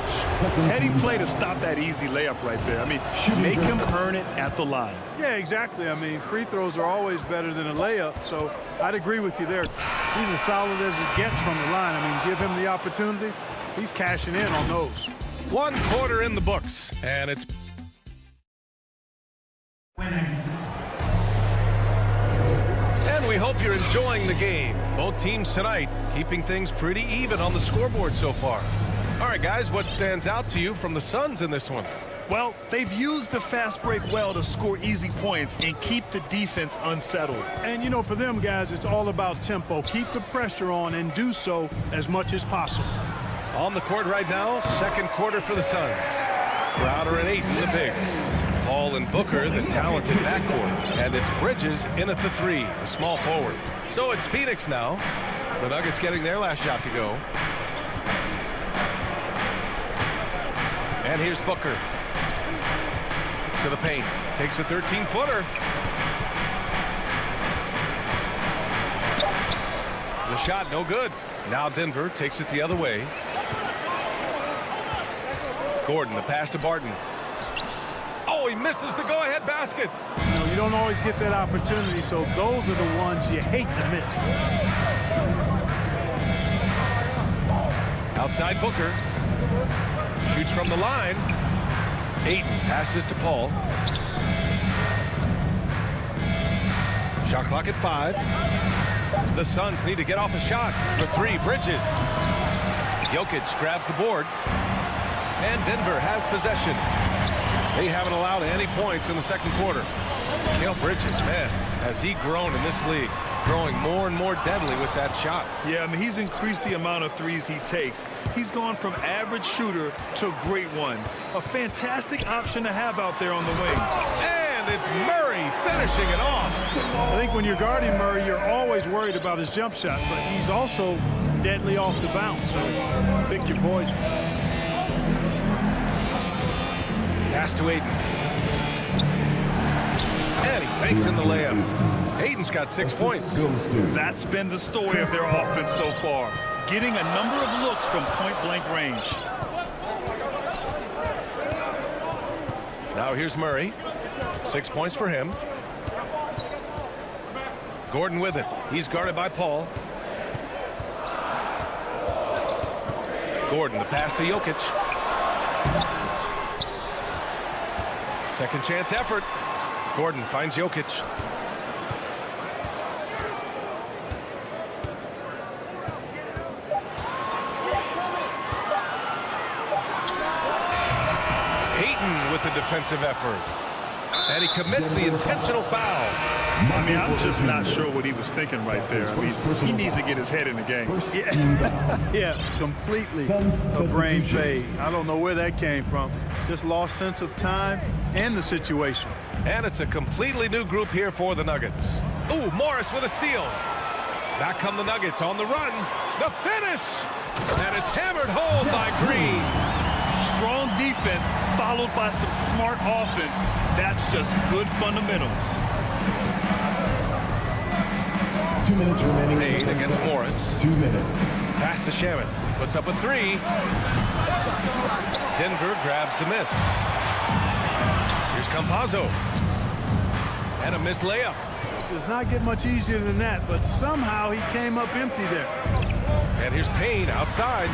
Speaker 3: Heady play to stop that easy layup right there. I mean, make him earn it at the line.
Speaker 4: Yeah, exactly. I mean, free throws are always better than a layup, so I'd agree with you there. He's as solid as it gets from the line. I mean, give him the opportunity. He's cashing in on those.
Speaker 1: 1 quarter in the books, and it's... And we hope you're enjoying the game. Both teams tonight keeping things pretty even on the scoreboard so far. All right, guys, what stands out to you from the Suns in this one?
Speaker 3: Well, they've used the fast break well to score easy points and keep the defense unsettled.
Speaker 4: And, you know, for them, guys, it's all about tempo. Keep the pressure on and do so as much as possible.
Speaker 1: On the court right now, second quarter for the Suns. Crowder and Ayton, the bigs. Paul and Booker, the talented backcourt. And it's Bridges in at the 3, a small forward. So it's Phoenix now. The Nuggets getting their last shot to go. And here's Booker. To the paint. Takes a 13-footer. The shot no good. Now Denver takes it the other way. Gordon, the pass to Barton. Oh, he misses the go-ahead basket.
Speaker 4: You know, you don't always get that opportunity, so those are the ones you hate to miss.
Speaker 1: Outside Booker. Shoots from the line. Ayton passes to Paul. Shot clock at 5. The Suns need to get off a shot for 3. Bridges. Jokic grabs the board. And Denver has possession. They haven't allowed any points in the second quarter. Mikal Bridges, man, has he grown in this league, growing more and more deadly with that shot.
Speaker 3: Yeah, I mean, he's increased the amount of threes he takes. He's gone from average shooter to a great one. A fantastic option to have out there on the wing.
Speaker 1: And it's Murray finishing it off.
Speaker 4: I think when you're guarding Murray, you're always worried about his jump shot, but he's also deadly off the bounce. So pick your poison.
Speaker 1: Pass to Ayton. And he banks in the layup. Ayton's got 6 points.
Speaker 3: That's been the story of their offense so far. Getting a number of looks from point-blank range.
Speaker 1: Now here's Murray. 6 points for him. Gordon with it. He's guarded by Paul. Gordon, the pass to Jokic. Second chance effort. Gordon finds Jokic. with the defensive effort. And he commits the intentional foul.
Speaker 3: I mean, I'm just not sure what he was thinking right there. I mean, he needs to get his head in the game.
Speaker 4: Yeah, completely a brain fade. I don't know where that came from. Just lost sense of time and the situation.
Speaker 1: And it's a completely new group here for the Nuggets. Ooh, Morris with a steal. Back come the Nuggets on the run. The finish! And it's hammered home by Green.
Speaker 3: Strong defense followed by some smart offense. That's just good fundamentals.
Speaker 5: 2 minutes remaining.
Speaker 1: Payne against Morris.
Speaker 5: 2 minutes.
Speaker 1: Pass to Shaman. Puts up a three. Denver grabs the miss. Here's Campazzo. And a missed layup.
Speaker 4: Does not get much easier than that, but somehow he came up empty there.
Speaker 1: And here's Payne outside.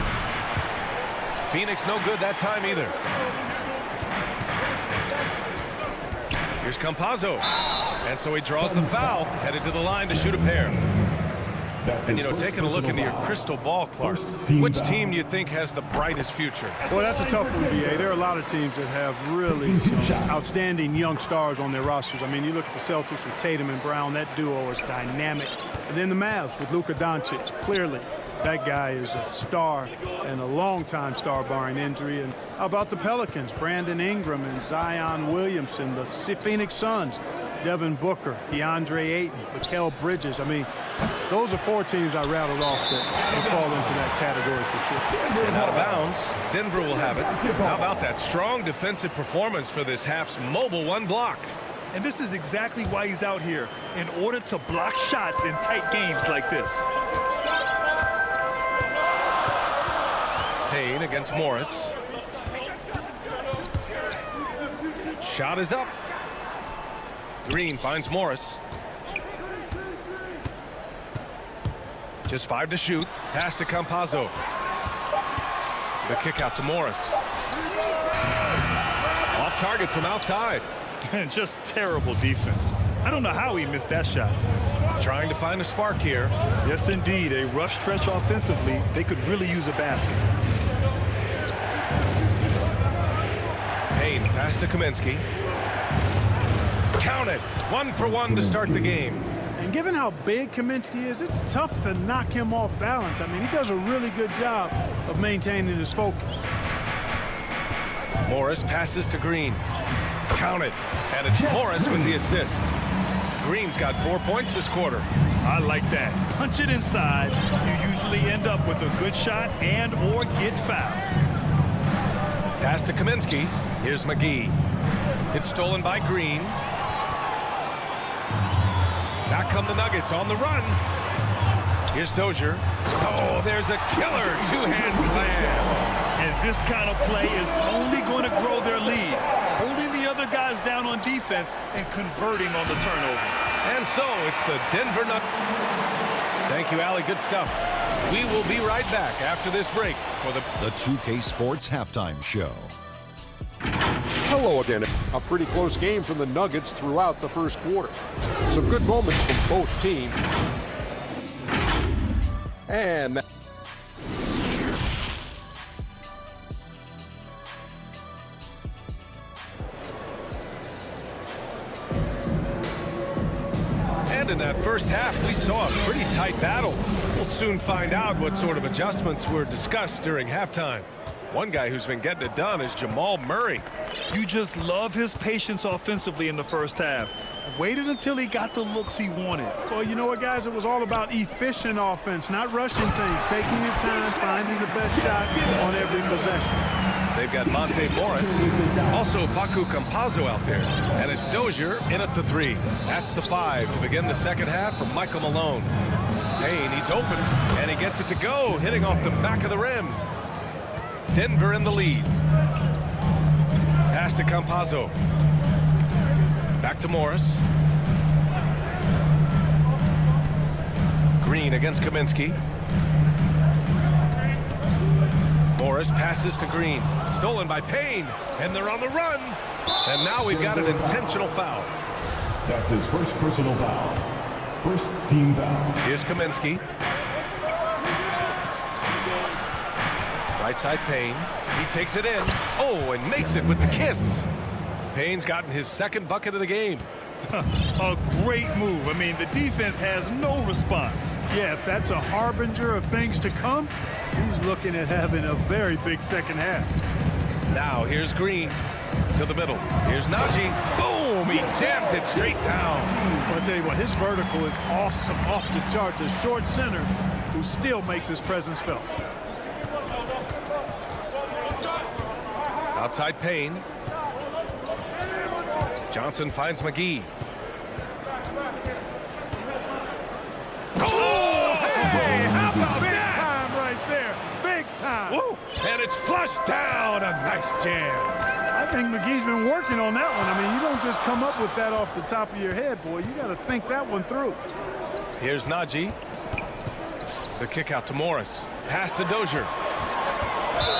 Speaker 1: Phoenix no good that time either. Here's Campazzo. And so he draws the foul, headed to the line to shoot a pair. And, you know, taking a look into your crystal ball, Clark, which team do you think has the brightest future?
Speaker 4: Well, that's a tough one, BA. There are a lot of teams that have really some outstanding young stars on their rosters. I mean, you look at the Celtics with Tatum and Brown. That duo is dynamic. And then the Mavs with Luka Doncic. Clearly, that guy is a star and a long-time star barring injury. And how about the Pelicans? Brandon Ingram and Zion Williamson. The Phoenix Suns, Devin Booker, DeAndre Ayton, Mikal Bridges. I mean, those are four teams I rattled off that fall into that category for sure.
Speaker 1: And out of bounds, Denver will have it. How about that strong defensive performance for this half's mobile one block?
Speaker 3: And this is exactly why he's out here, in order to block shots in tight games like this.
Speaker 1: Payne against Morris. Shot is up. Green finds Morris. Just 5 to shoot. Pass to Campazzo. The kick out to Morris. Off target from outside.
Speaker 3: Just terrible defense. I don't know how he missed that shot.
Speaker 1: Trying to find a spark here.
Speaker 3: Yes, indeed. A rough stretch offensively. They could really use a basket.
Speaker 1: Payne pass to Kaminsky. Count it. 1 for 1 to start the game.
Speaker 4: And given how big Kaminsky is, it's tough to knock him off balance. I mean, he does a really good job of maintaining his focus.
Speaker 1: Morris passes to Green. Count it. And it's Morris with the assist. Green's got 4 points this quarter.
Speaker 3: I like that. Punch it inside. You usually end up with a good shot and or get fouled.
Speaker 1: Pass to Kaminsky. Here's McGee. It's stolen by Green. Back come the Nuggets on the run. Here's Dozier. Oh, there's a killer two-hand slam.
Speaker 3: And this kind of play is only going to grow their lead. Holding the other guys down on defense and converting on the turnover.
Speaker 1: And so it's the Denver Nuggets. Thank you, Allie. Good stuff. We will be right back after this break for the
Speaker 9: 2K Sports Halftime Show.
Speaker 6: Hello again. A pretty close game from the Nuggets throughout the first quarter. Some good moments from both teams. And
Speaker 1: in that first half, we saw a pretty tight battle. We'll soon find out what sort of adjustments were discussed during halftime. One guy who's been getting it done is Jamal Murray.
Speaker 3: You just love his patience offensively in the first half. Waited until he got the looks he wanted.
Speaker 4: Well, you know what, guys? It was all about efficient offense, not rushing things, taking your time, finding the best shot on every possession.
Speaker 1: They've got Monte Morris, also Facu Campazzo out there. And it's Dozier in at the 3. That's the 5 to begin the second half from Michael Malone. Payne, he's open, and he gets it to go, hitting off the back of the rim. Denver in the lead. Pass to Campazzo. Back to Morris. Green against Kaminsky. Morris passes to Green. Stolen by Payne. And they're on the run. And now we've got an intentional foul.
Speaker 5: That's his first personal foul. First team foul.
Speaker 1: Here's Kaminsky. Right side Payne. He takes it in. Oh, and makes it with the kiss. Payne's gotten his second bucket of the game.
Speaker 3: A great move. I mean, the defense has no response.
Speaker 4: Yeah, if that's a harbinger of things to come, he's looking at having a very big second half.
Speaker 1: Now here's Green to the middle. Here's Najee. Boom! He jams it straight down.
Speaker 4: I'll tell you what, his vertical is awesome, off the charts. A short center who still makes his presence felt.
Speaker 1: Outside Payne. Johnson finds McGee. Oh, hey, how about
Speaker 4: big
Speaker 1: that?
Speaker 4: time right there. Big time.
Speaker 1: Woo. And it's flushed down. A nice jam.
Speaker 4: I think McGee's been working on that one. I mean, you don't just come up with that off the top of your head, boy. You got to think that one through.
Speaker 1: Here's Najee. The kick out to Morris. Pass to Dozier.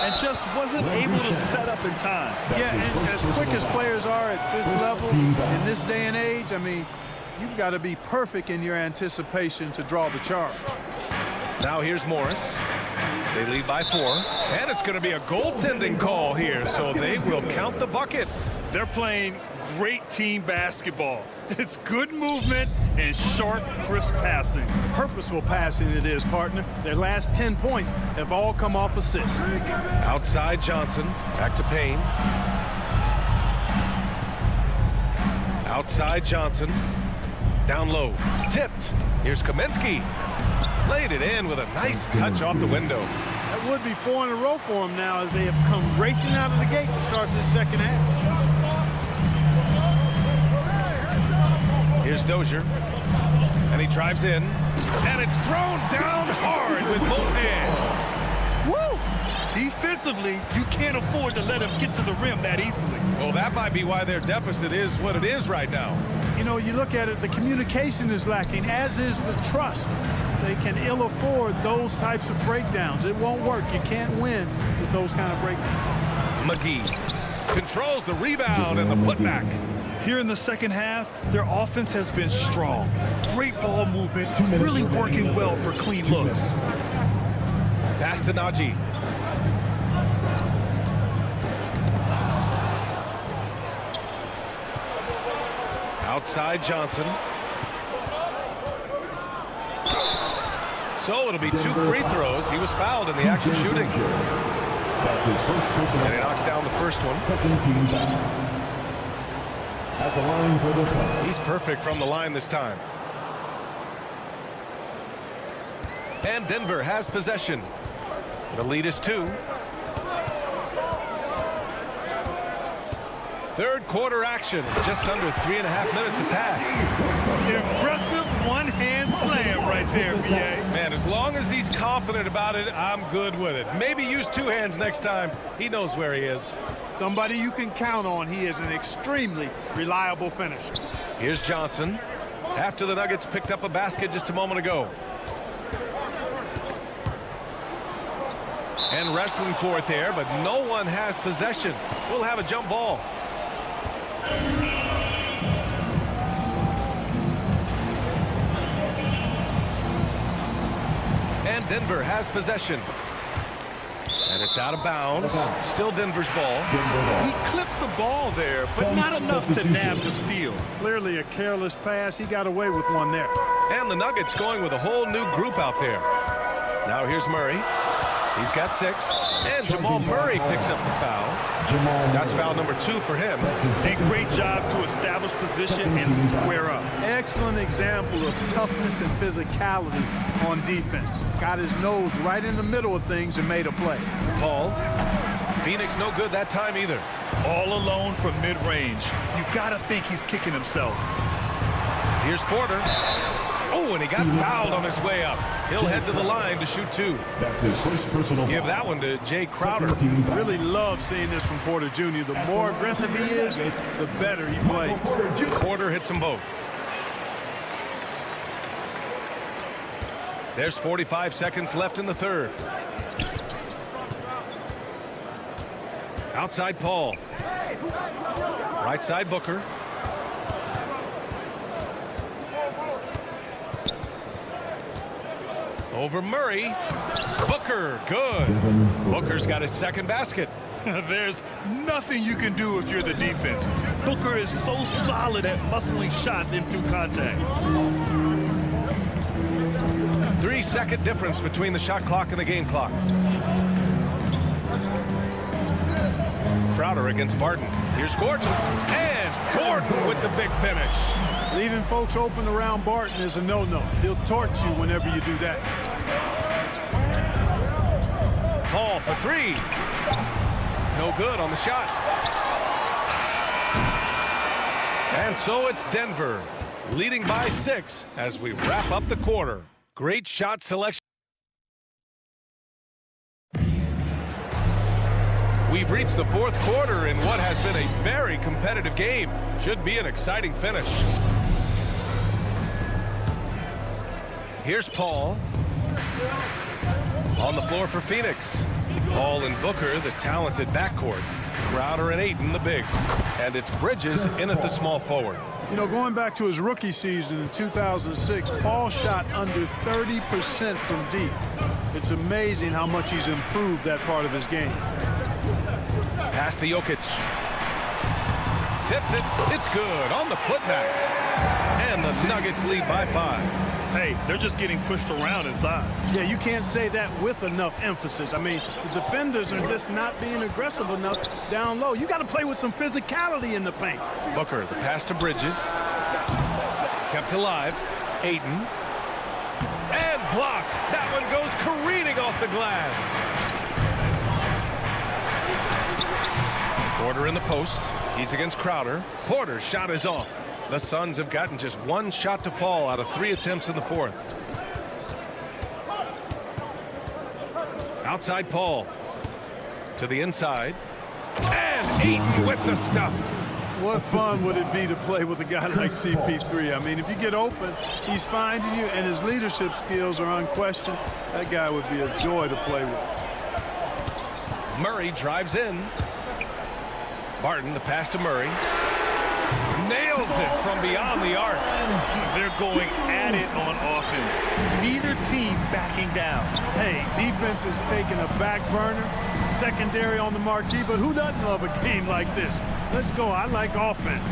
Speaker 3: And just wasn't able to set up in time.
Speaker 4: Yeah, and as quick as players are at this level, in this day and age, I mean, you've got to be perfect in your anticipation to draw the charge.
Speaker 1: Now here's Morris. They lead by 4. And it's going to be a goaltending call here, so they will count the bucket.
Speaker 3: They're playing great team basketball. It's good movement and sharp, crisp passing.
Speaker 4: Purposeful passing it is, partner. Their last 10 points have all come off assists.
Speaker 1: Outside Johnson. Back to Payne. Outside Johnson. Down low. Tipped. Here's Kaminsky. Laid it in with a nice touch off the window.
Speaker 4: That would be 4 in a row for them now as they have come racing out of the gate to start this second half.
Speaker 1: Here's Dozier. And he drives in. And it's thrown down hard with both hands.
Speaker 3: Woo! Defensively, you can't afford to let him get to the rim that easily.
Speaker 1: Well, that might be why their deficit is what it is right now.
Speaker 4: You know, you look at it, the communication is lacking, as is the trust. They can ill afford those types of breakdowns. It won't work. You can't win with those kind of breakdowns.
Speaker 1: McGee controls the rebound and the putback.
Speaker 3: Here in the second half, their offense has been strong. Great ball movement, really working well for clean looks.
Speaker 1: Pass to Najee. Outside Johnson. So it'll be 2 free throws. He was fouled in the act of shooting.
Speaker 5: That's his first personal.
Speaker 1: And he knocks down the first one.
Speaker 5: Second team foul. At the line for this one.
Speaker 1: He's perfect from the line this time. And Denver has possession. The lead is 2. Third quarter action. Just under 3.5 minutes have passed.
Speaker 3: Impressive one-hand slam right there, B.A.
Speaker 1: Man, as long as he's confident about it, I'm good with it. Maybe use 2 hands next time. He knows where he is.
Speaker 4: Somebody you can count on. He is an extremely reliable finisher.
Speaker 1: Here's Johnson. After the Nuggets picked up a basket just a moment ago. And wrestling for it there, but no one has possession. We'll have a jump ball. And Denver has possession. And it's out of bounds. Still Denver's ball.
Speaker 3: He clipped the ball there, but not enough to nab the steal.
Speaker 4: Clearly a careless pass. He got away with one there.
Speaker 1: And the Nuggets going with a whole new group out there. Now here's Murray. He's got 6. And Jamal Murray picks up the foul. That's foul number 2 for him.
Speaker 3: A great job to establish position and square up.
Speaker 4: Excellent example of toughness and physicality on defense. Got his nose right in the middle of things and made a play.
Speaker 1: Paul. Phoenix no good that time either.
Speaker 3: All alone from mid-range. You got to think he's kicking himself.
Speaker 1: Here's Porter. Oh, and he got fouled on his way up. He'll head to the line to shoot 2.
Speaker 5: That's his first personal foul.
Speaker 1: Give that one to Jay Crowder.
Speaker 4: Really love seeing this from Porter Jr. The more aggressive he is, the better he plays.
Speaker 1: Porter hits them both. There's 45 seconds left in the third. Outside Paul. Right side Booker. Over Murray. Booker, good. Booker's got his second basket.
Speaker 3: There's nothing you can do if you're the defense. Booker is so solid at muscling shots in through contact.
Speaker 1: 3-second difference between the shot clock and the game clock. Crowder against Barton. Here's Gordon. And Gordon with the big finish.
Speaker 4: Leaving folks open around Barton is a no-no. He'll torch you whenever you do that.
Speaker 1: Paul for three. No good on the shot. And so it's Denver leading by 6 as we wrap up the quarter. Great shot selection. We've reached the fourth quarter in what has been a very competitive game. Should be an exciting finish. Here's Paul. On the floor for Phoenix. Paul and Booker, the talented backcourt. Crowder and Ayton, the bigs. And it's Bridges in at the small forward.
Speaker 4: You know, going back to his rookie season in 2006, Paul shot under 30% from deep. It's amazing how much he's improved that part of his game.
Speaker 1: Pass to Jokic. Tips it. It's good on the putback. And the Nuggets lead by 5.
Speaker 3: Hey, they're just getting pushed around inside.
Speaker 4: Yeah, you can't say that with enough emphasis. I mean, the defenders are just not being aggressive enough down low. You got to play with some physicality in the paint.
Speaker 1: Booker, the pass to Bridges. Kept alive. Ayton. And blocked. That one goes careening off the glass. Porter in the post. He's against Crowder. Porter's shot is off. The Suns have gotten just one shot to fall out of 3 attempts in the fourth. Outside Paul. To the inside. And Ayton with the stuff.
Speaker 4: What fun would it be to play with a guy like CP3? I mean, if you get open, he's finding you, and his leadership skills are unquestioned. That guy would be a joy to play with.
Speaker 1: Murray drives in. Barton, the pass to Murray. Nails it from beyond the arc.
Speaker 3: They're going at it on offense. Neither team backing down.
Speaker 4: Hey, defense is taking a back burner, secondary on the marquee, but who doesn't love a game like this? Let's go. I like offense.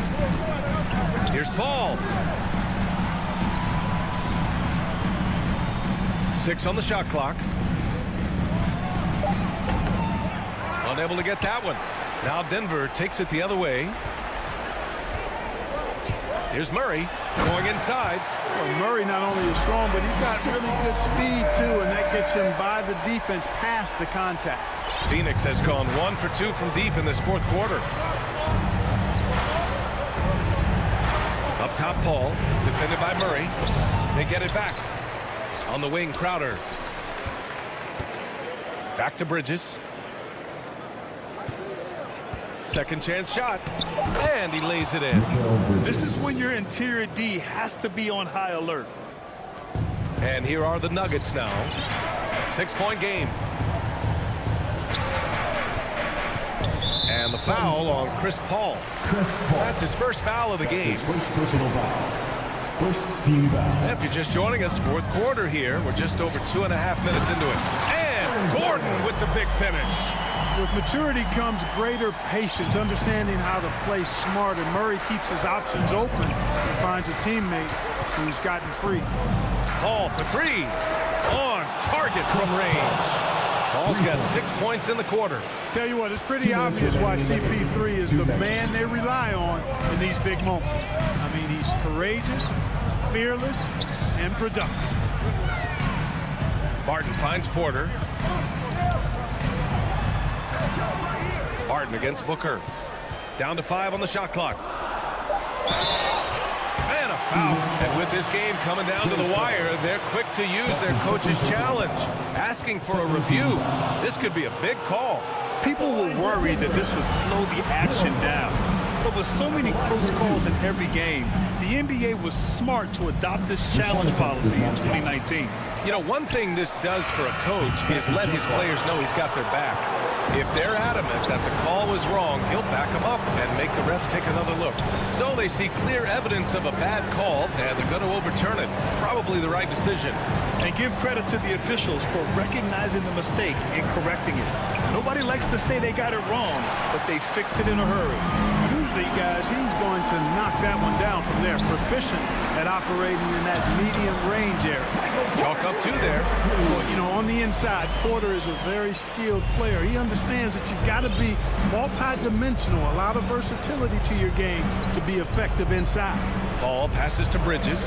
Speaker 1: Here's Paul. 6 on the shot clock. Unable to get that one. Now Denver takes it the other way. Here's Murray going inside.
Speaker 4: Well, Murray not only is strong, but he's got really good speed, too, and that gets him by the defense past the contact.
Speaker 1: Phoenix has gone 1 for 2 from deep in this fourth quarter. Up top, Paul, defended by Murray. They get it back. On the wing, Crowder. Back to Bridges. Second chance shot. And he lays it in.
Speaker 3: This is when your interior D has to be on high alert.
Speaker 1: And here are the Nuggets now. 6-point game. And the foul on Chris Paul. That's his first foul of the game.
Speaker 5: First personal foul. First team foul.
Speaker 1: If you're just joining us, fourth quarter here. We're just over 2.5 minutes into it. And Gordon with the big finish.
Speaker 4: With maturity comes greater patience, understanding how to play smarter. Murray keeps his options open and finds a teammate who's gotten free.
Speaker 1: Paul for 3. On target from range. Paul's got 6 points in the quarter.
Speaker 4: Tell you what, it's pretty obvious why CP3 is the man they rely on in these big moments. I mean, he's courageous, fearless, and productive.
Speaker 1: Barton finds Porter. Barton against Booker. Down to 5 on the shot clock. And a foul. And with this game coming down to the wire, they're quick to use their coach's challenge. Asking for a review. This could be a big call.
Speaker 3: People were worried that this would slow the action down. But with so many close calls in every game, the NBA was smart to adopt this challenge policy in 2019.
Speaker 1: You know, one thing this does for a coach is let his players know he's got their back. If they're adamant that the call was wrong, he'll back them up and make the refs take another look. So they see clear evidence of a bad call, and they're going to overturn it. Probably the right decision.
Speaker 3: And give credit to the officials for recognizing the mistake and correcting it. Nobody likes to say they got it wrong, but they fixed it in a hurry.
Speaker 4: Usually, guys, he's going to knock that one down from there. Proficient at operating in that medium range area.
Speaker 1: Chalk up two there.
Speaker 4: Well, you know, on the inside, Porter is a very skilled player. He understands that you've got to be multi-dimensional, a lot of versatility to your game to be effective inside.
Speaker 1: Paul passes to Bridges.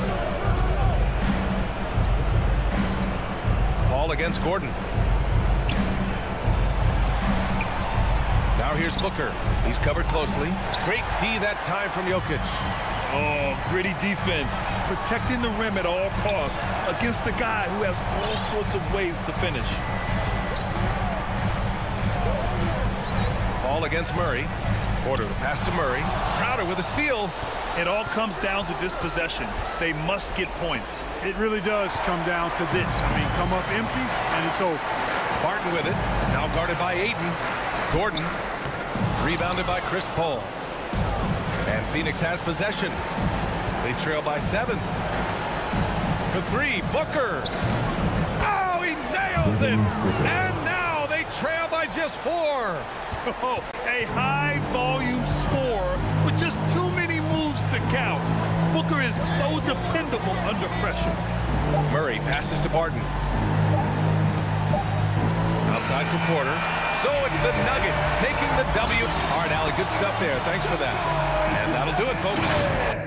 Speaker 1: Paul against Gordon. Now here's Booker. He's covered closely. Great D that time from Jokic.
Speaker 3: Oh, gritty defense. Protecting the rim at all costs against a guy who has all sorts of ways to finish.
Speaker 1: Paul against Murray. Porter the pass to Murray. Crowder with a steal.
Speaker 3: It all comes down to this possession. They must get points.
Speaker 4: It really does come down to this. I mean, come up empty, and it's over.
Speaker 1: Barton with it. Now guarded by Ayton. Gordon. Rebounded by Chris Paul. And Phoenix has possession. They trail by 7. For 3, Booker. Oh, he nails it. And now they trail by just 4.
Speaker 3: Oh, a high-volume score with just too many moves to count. Booker is so dependable under pressure.
Speaker 1: Murray passes to Barton. Outside for Porter. So it's the Nuggets taking the W. All right, Allie, good stuff there. Thanks for that. And that'll do it, folks.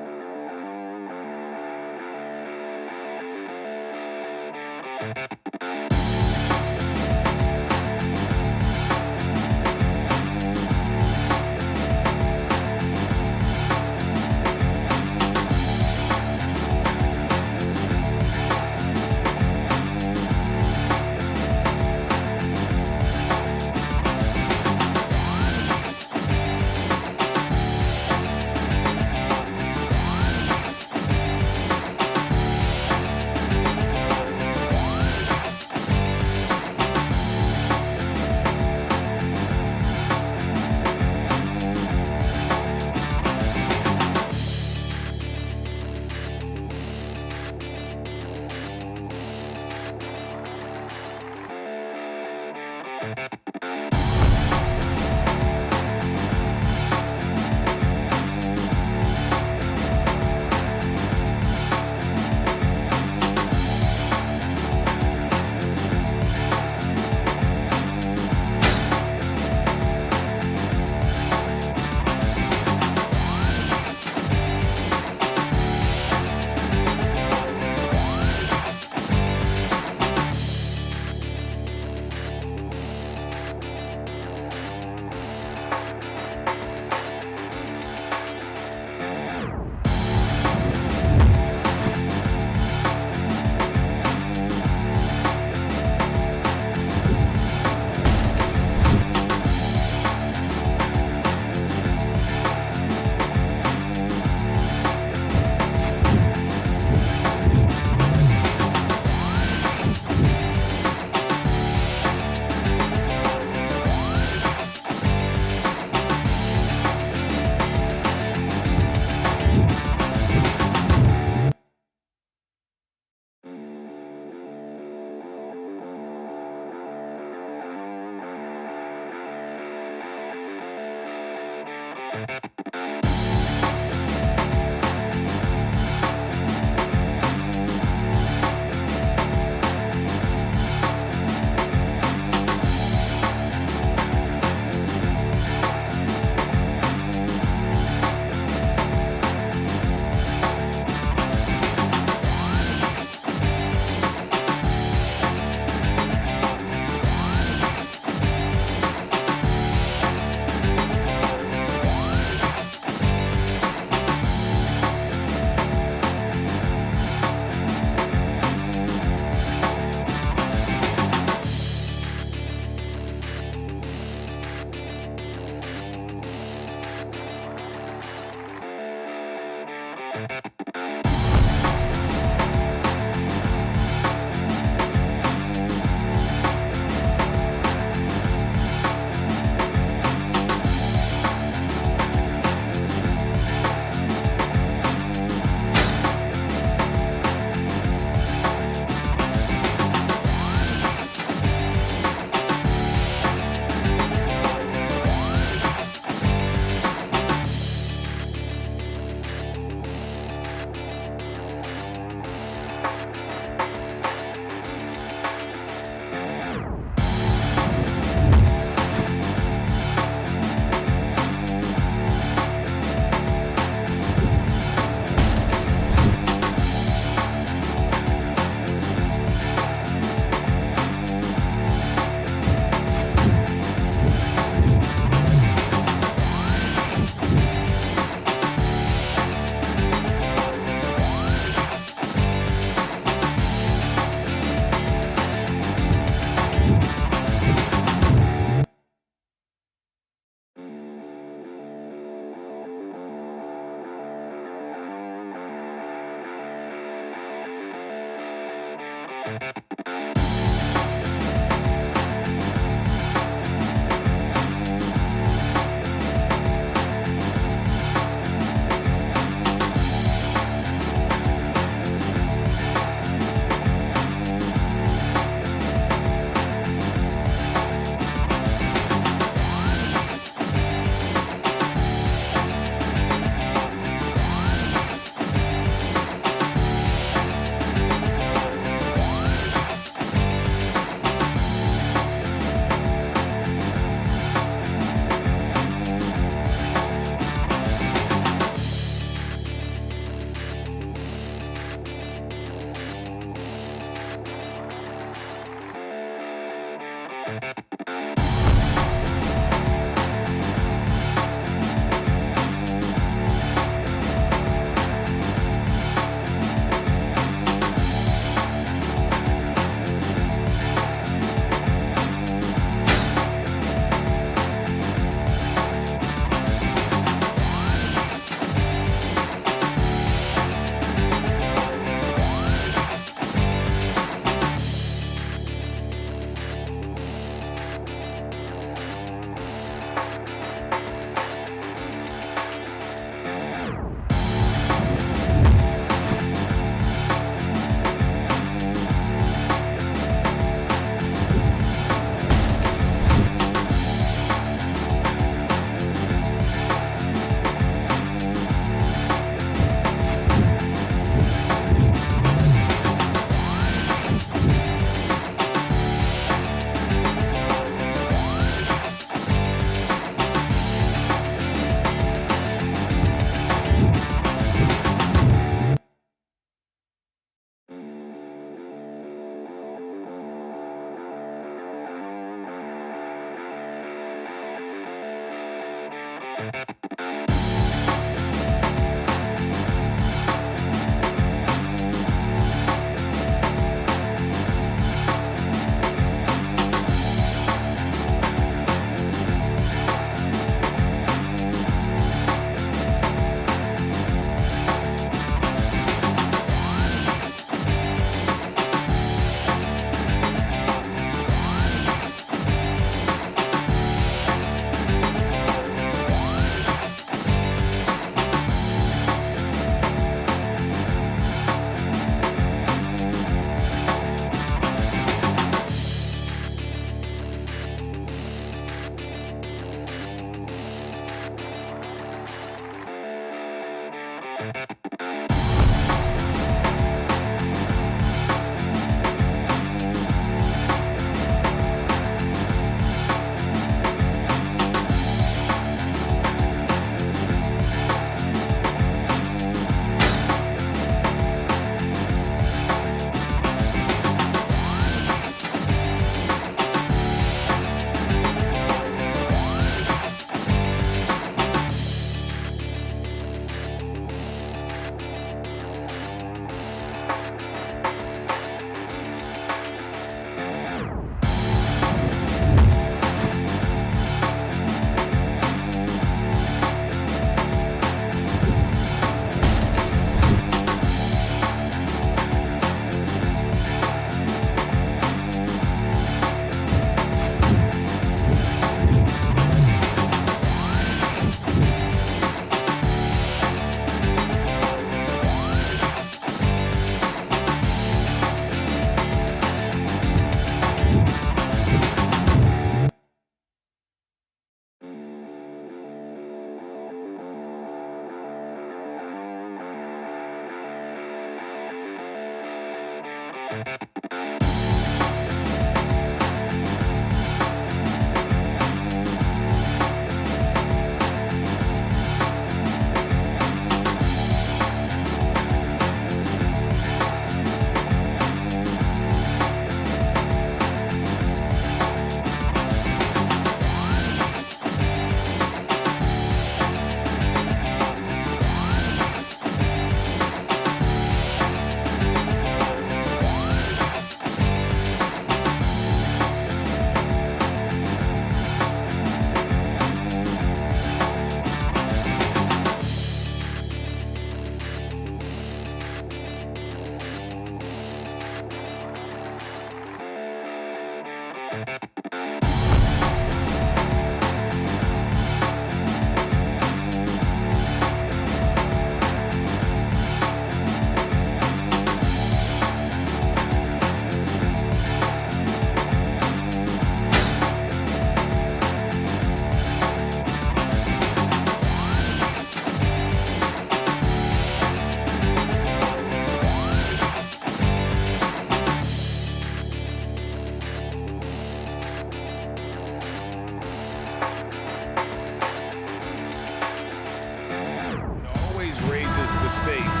Speaker 8: stakes,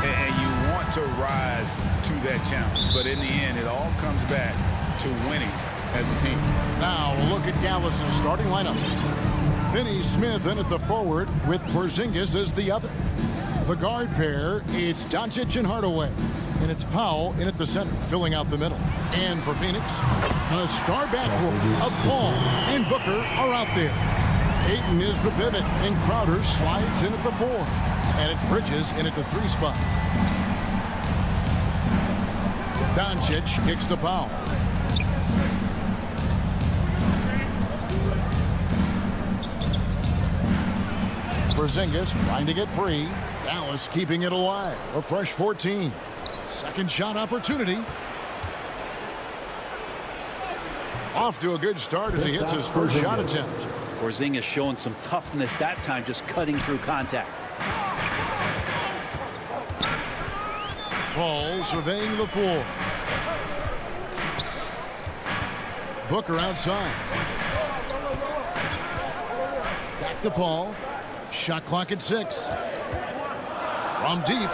Speaker 8: and you want to rise to that challenge. But in the end, it all comes back to winning
Speaker 12: as a team.
Speaker 2: Now a look at Dallas' starting lineup. Finney Smith in at the forward with Porzingis as the other. The guard pair, it's Doncic and Hardaway. And it's Powell in at the center, filling out the middle. And for Phoenix, the star backcourt of Paul and Booker are out there. Ayton is the pivot, and Crowder slides in at the 4. And it's Bridges in at the 3 spot. Doncic kicks to Powell. Porzingis trying to get free. Dallas keeping it alive. A fresh 14. Second shot opportunity. Off to a good start as he hits his first shot attempt.
Speaker 7: Porzingis showing some toughness that time, just cutting through contact.
Speaker 2: Paul surveying the floor. Booker outside. Back to Paul. Shot clock at 6. From deep.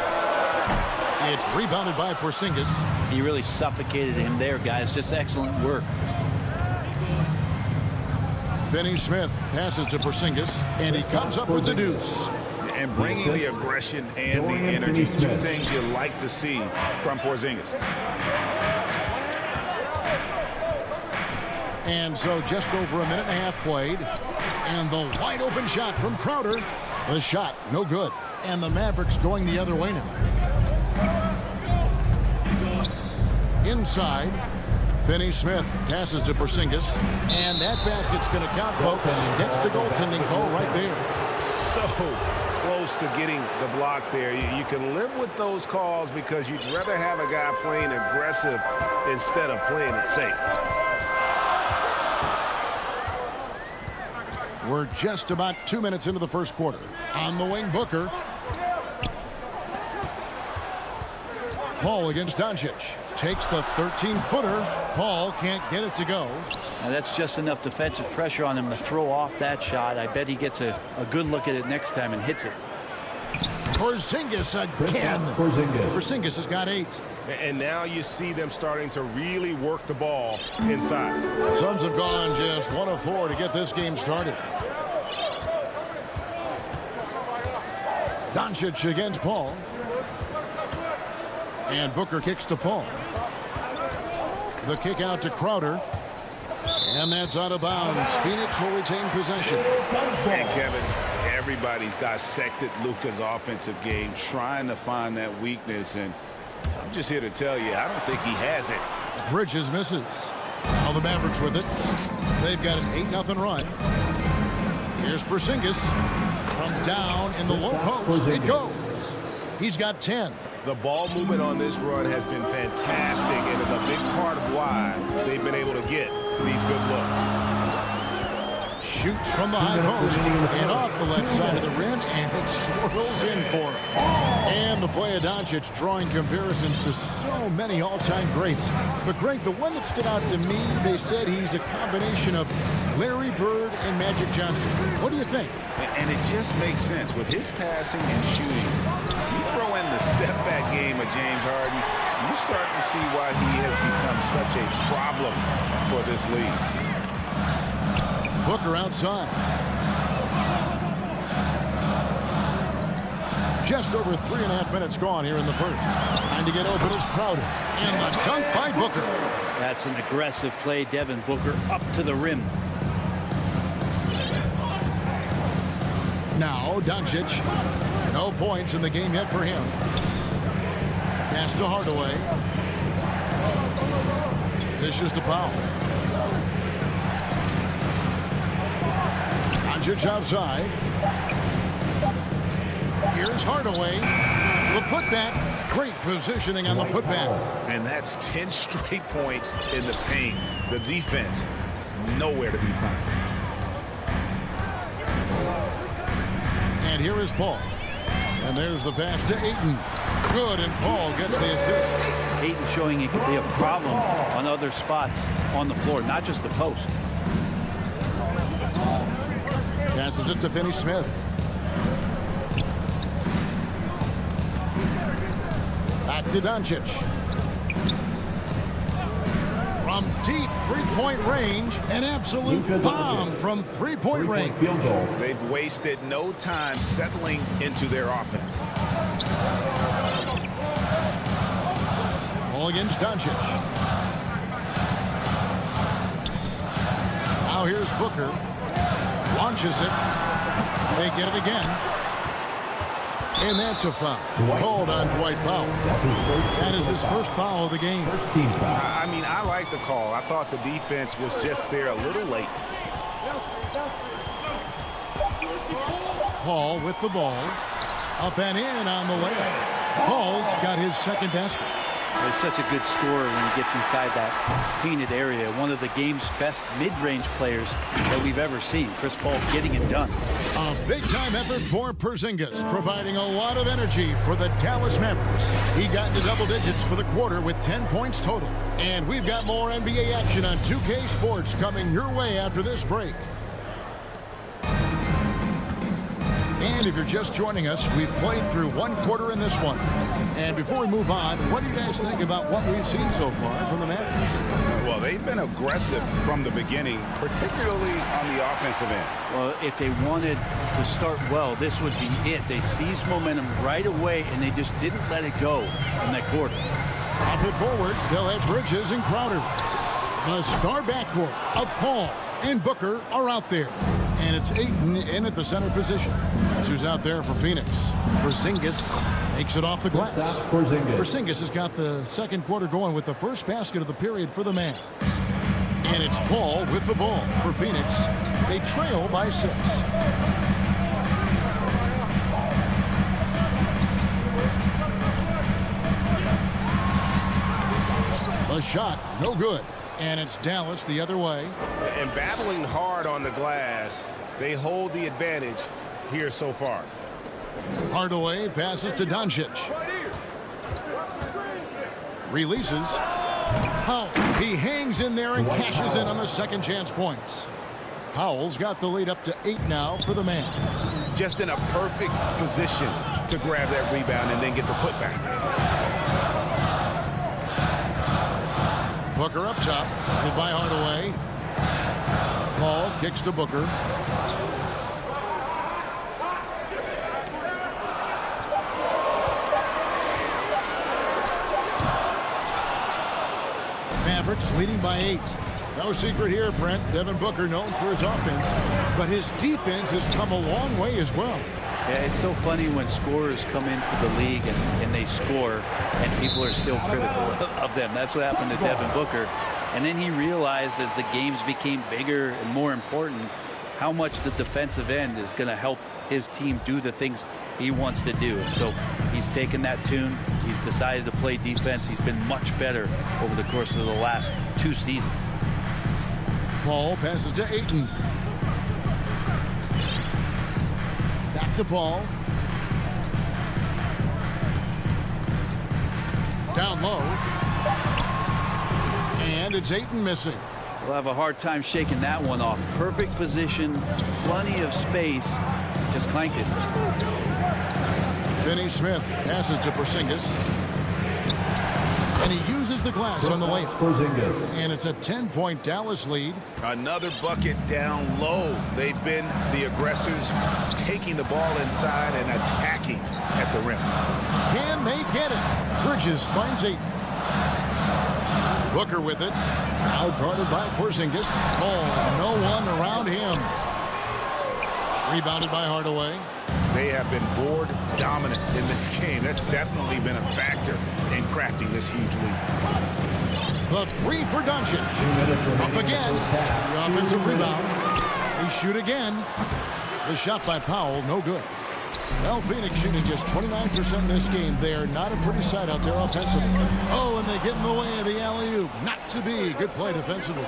Speaker 2: It's rebounded by Porzingis.
Speaker 7: He really suffocated him there, guys. Just excellent work.
Speaker 2: Finney Smith passes to Porzingis, and he comes up with the deuce.
Speaker 8: And bringing the aggression and the energy, 2 things you like to see from Porzingis.
Speaker 2: And so just over a minute and a half played. And the wide open shot from Crowder. The shot, no good. And the Mavericks going the other way now. Inside, Finney Smith passes to Porzingis. And that basket's going to count, folks. Gets the goaltending call right there.
Speaker 8: So close to getting the block there. You can live with those calls because you'd rather have a guy playing aggressive instead of playing it safe.
Speaker 2: We're just about 2 minutes into the first quarter. On the wing, Booker. Paul against Doncic. Takes the 13-footer. Paul can't get it to go.
Speaker 7: Now that's just enough defensive pressure on him to throw off that shot. I bet he gets a good look at it next time and hits it.
Speaker 2: Porzingis again. Porzingis has got 8.
Speaker 8: And now you see them starting to really work the ball inside.
Speaker 2: Suns have gone just 1 of 4 to get this game started. Doncic against Paul. And Booker kicks to Paul. The kick out to Crowder. And that's out of bounds. Phoenix will retain possession.
Speaker 8: And Kevin, everybody's dissected Luka's offensive game, trying to find that weakness. And I'm just here to tell you, I don't think he has it.
Speaker 2: Bridges misses. Now the Mavericks with it. They've got an 8-0 run. Here's Porzingis. From down in the low post. It goes. He's got 10.
Speaker 8: The ball movement on this run has been fantastic and is a big part of why they've been able to get these good looks.
Speaker 2: Shoots from the high post and off the left side of the rim, and it swirls in for him. And the play of Doncic drawing comparisons to so many all-time greats. But Greg, the one that stood out to me, they said he's a combination of Larry Bird and Magic Johnson. What do you think?
Speaker 8: And it just makes sense. With his passing and shooting, you throw in the step-back game of James Harden, you start to see why he has become such a problem for this league.
Speaker 2: Booker outside. Just over 3.5 minutes gone here in the first. Time to get open is Crowder. And the dunk by Booker.
Speaker 7: That's an aggressive play. Devin Booker up to the rim.
Speaker 2: Now Doncic. No points in the game yet for him. Pass to Hardaway. Dishes to Powell. Doncic outside. Here's Hardaway. The putback. Great positioning on the putback.
Speaker 8: And that's 10 straight points in the paint. The defense, nowhere to be found.
Speaker 2: And here is Paul. And there's the pass to Ayton. Good, and Paul gets the assist.
Speaker 7: Ayton showing it could be a problem on other spots on the floor, not just the post.
Speaker 2: Passes it to Finney Smith. Back to Doncic. from deep three-point range. An absolute bomb from three-point range.
Speaker 5: Field goal.
Speaker 8: They've wasted no time settling into their offense.
Speaker 2: Ball against Doncic. Now here's Booker. Launches it. They get it again. And that's a foul. Called on Dwight Powell. That is his first foul of the game.
Speaker 5: First team foul.
Speaker 8: I mean, I like the call. I thought the defense was just there a little late.
Speaker 2: Paul with the ball. Up and in on the way. Paul's got his second basket.
Speaker 7: He's such a good scorer when he gets inside that painted area. One of the game's best mid-range players that we've ever seen. Chris Paul getting it done.
Speaker 2: A big-time effort for Porzingis, providing a lot of energy for the Dallas Mavericks. He got into double digits for the quarter with 10 points total. And we've got more NBA action on 2K Sports coming your way after this break. And if you're just joining us, we've played through one quarter in this one. And before we move on, what do you guys think about what we've seen so far from the Mavericks?
Speaker 8: Well, they've been aggressive from the beginning, particularly on the offensive end.
Speaker 7: Well, if they wanted to start well, this would be it. They seized momentum right away, and they just didn't let it go in that quarter.
Speaker 2: Off it forward, they'll have Bridges and Crowder. The star backcourt of Paul and Booker are out there. And it's Ayton in at the center position. That's who's out there for Phoenix. Porzingis makes it off the glass. Porzingis has got the second quarter going with the first basket of the period for the Mavs. And it's Paul with the ball for Phoenix. They trail by 6. A shot, no good. And it's Dallas the other way.
Speaker 8: And battling hard on the glass, they hold the advantage here so far.
Speaker 2: Hardaway passes to Doncic. Releases. Powell. He hangs in there and cashes in on the second chance points. Powell's got the lead up to 8 now for the Mavs.
Speaker 8: Just in a perfect position to grab that rebound and then get the putback.
Speaker 2: Booker up top. Hit by Hardaway. Paul kicks to Booker. Mavericks leading by 8. No secret here, Brent. Devin Booker known for his offense, but his defense has come a long way as well.
Speaker 7: Yeah, it's so funny when scorers come into the league and they score and people are still critical of them. That's what happened to Devin Booker. And then he realized as the games became bigger and more important how much the defensive end is going to help his team do the things he wants to do. And so he's taken that tune. He's decided to play defense. He's been much better over the course of the last 2 seasons.
Speaker 2: Paul passes to Ayton. Back to Paul. Down low. And it's Ayton missing.
Speaker 7: We'll have a hard time shaking that one off. Perfect position, plenty of space. Just clanked it.
Speaker 2: Finney Smith passes to Porzingis. And he uses the glass on the layup. And it's a 10-point Dallas lead.
Speaker 8: Another bucket down low. They've been the aggressors, taking the ball inside and attacking at the rim.
Speaker 2: Can they get it? Bridges finds Ayton. Booker with it. Out guarded by Porzingis. Oh, no one around him. Rebounded by Hardaway.
Speaker 8: They have been board dominant in this game. That's definitely been a factor in crafting this huge lead.
Speaker 2: The 3 for Doncic. Up again. The offensive rebound. They shoot again. The shot by Powell, no good. Well, Phoenix shooting just 29% in this game. They are not a pretty sight out there offensively. Oh, and they get in the way of the alley-oop. Not to be. Good play defensively.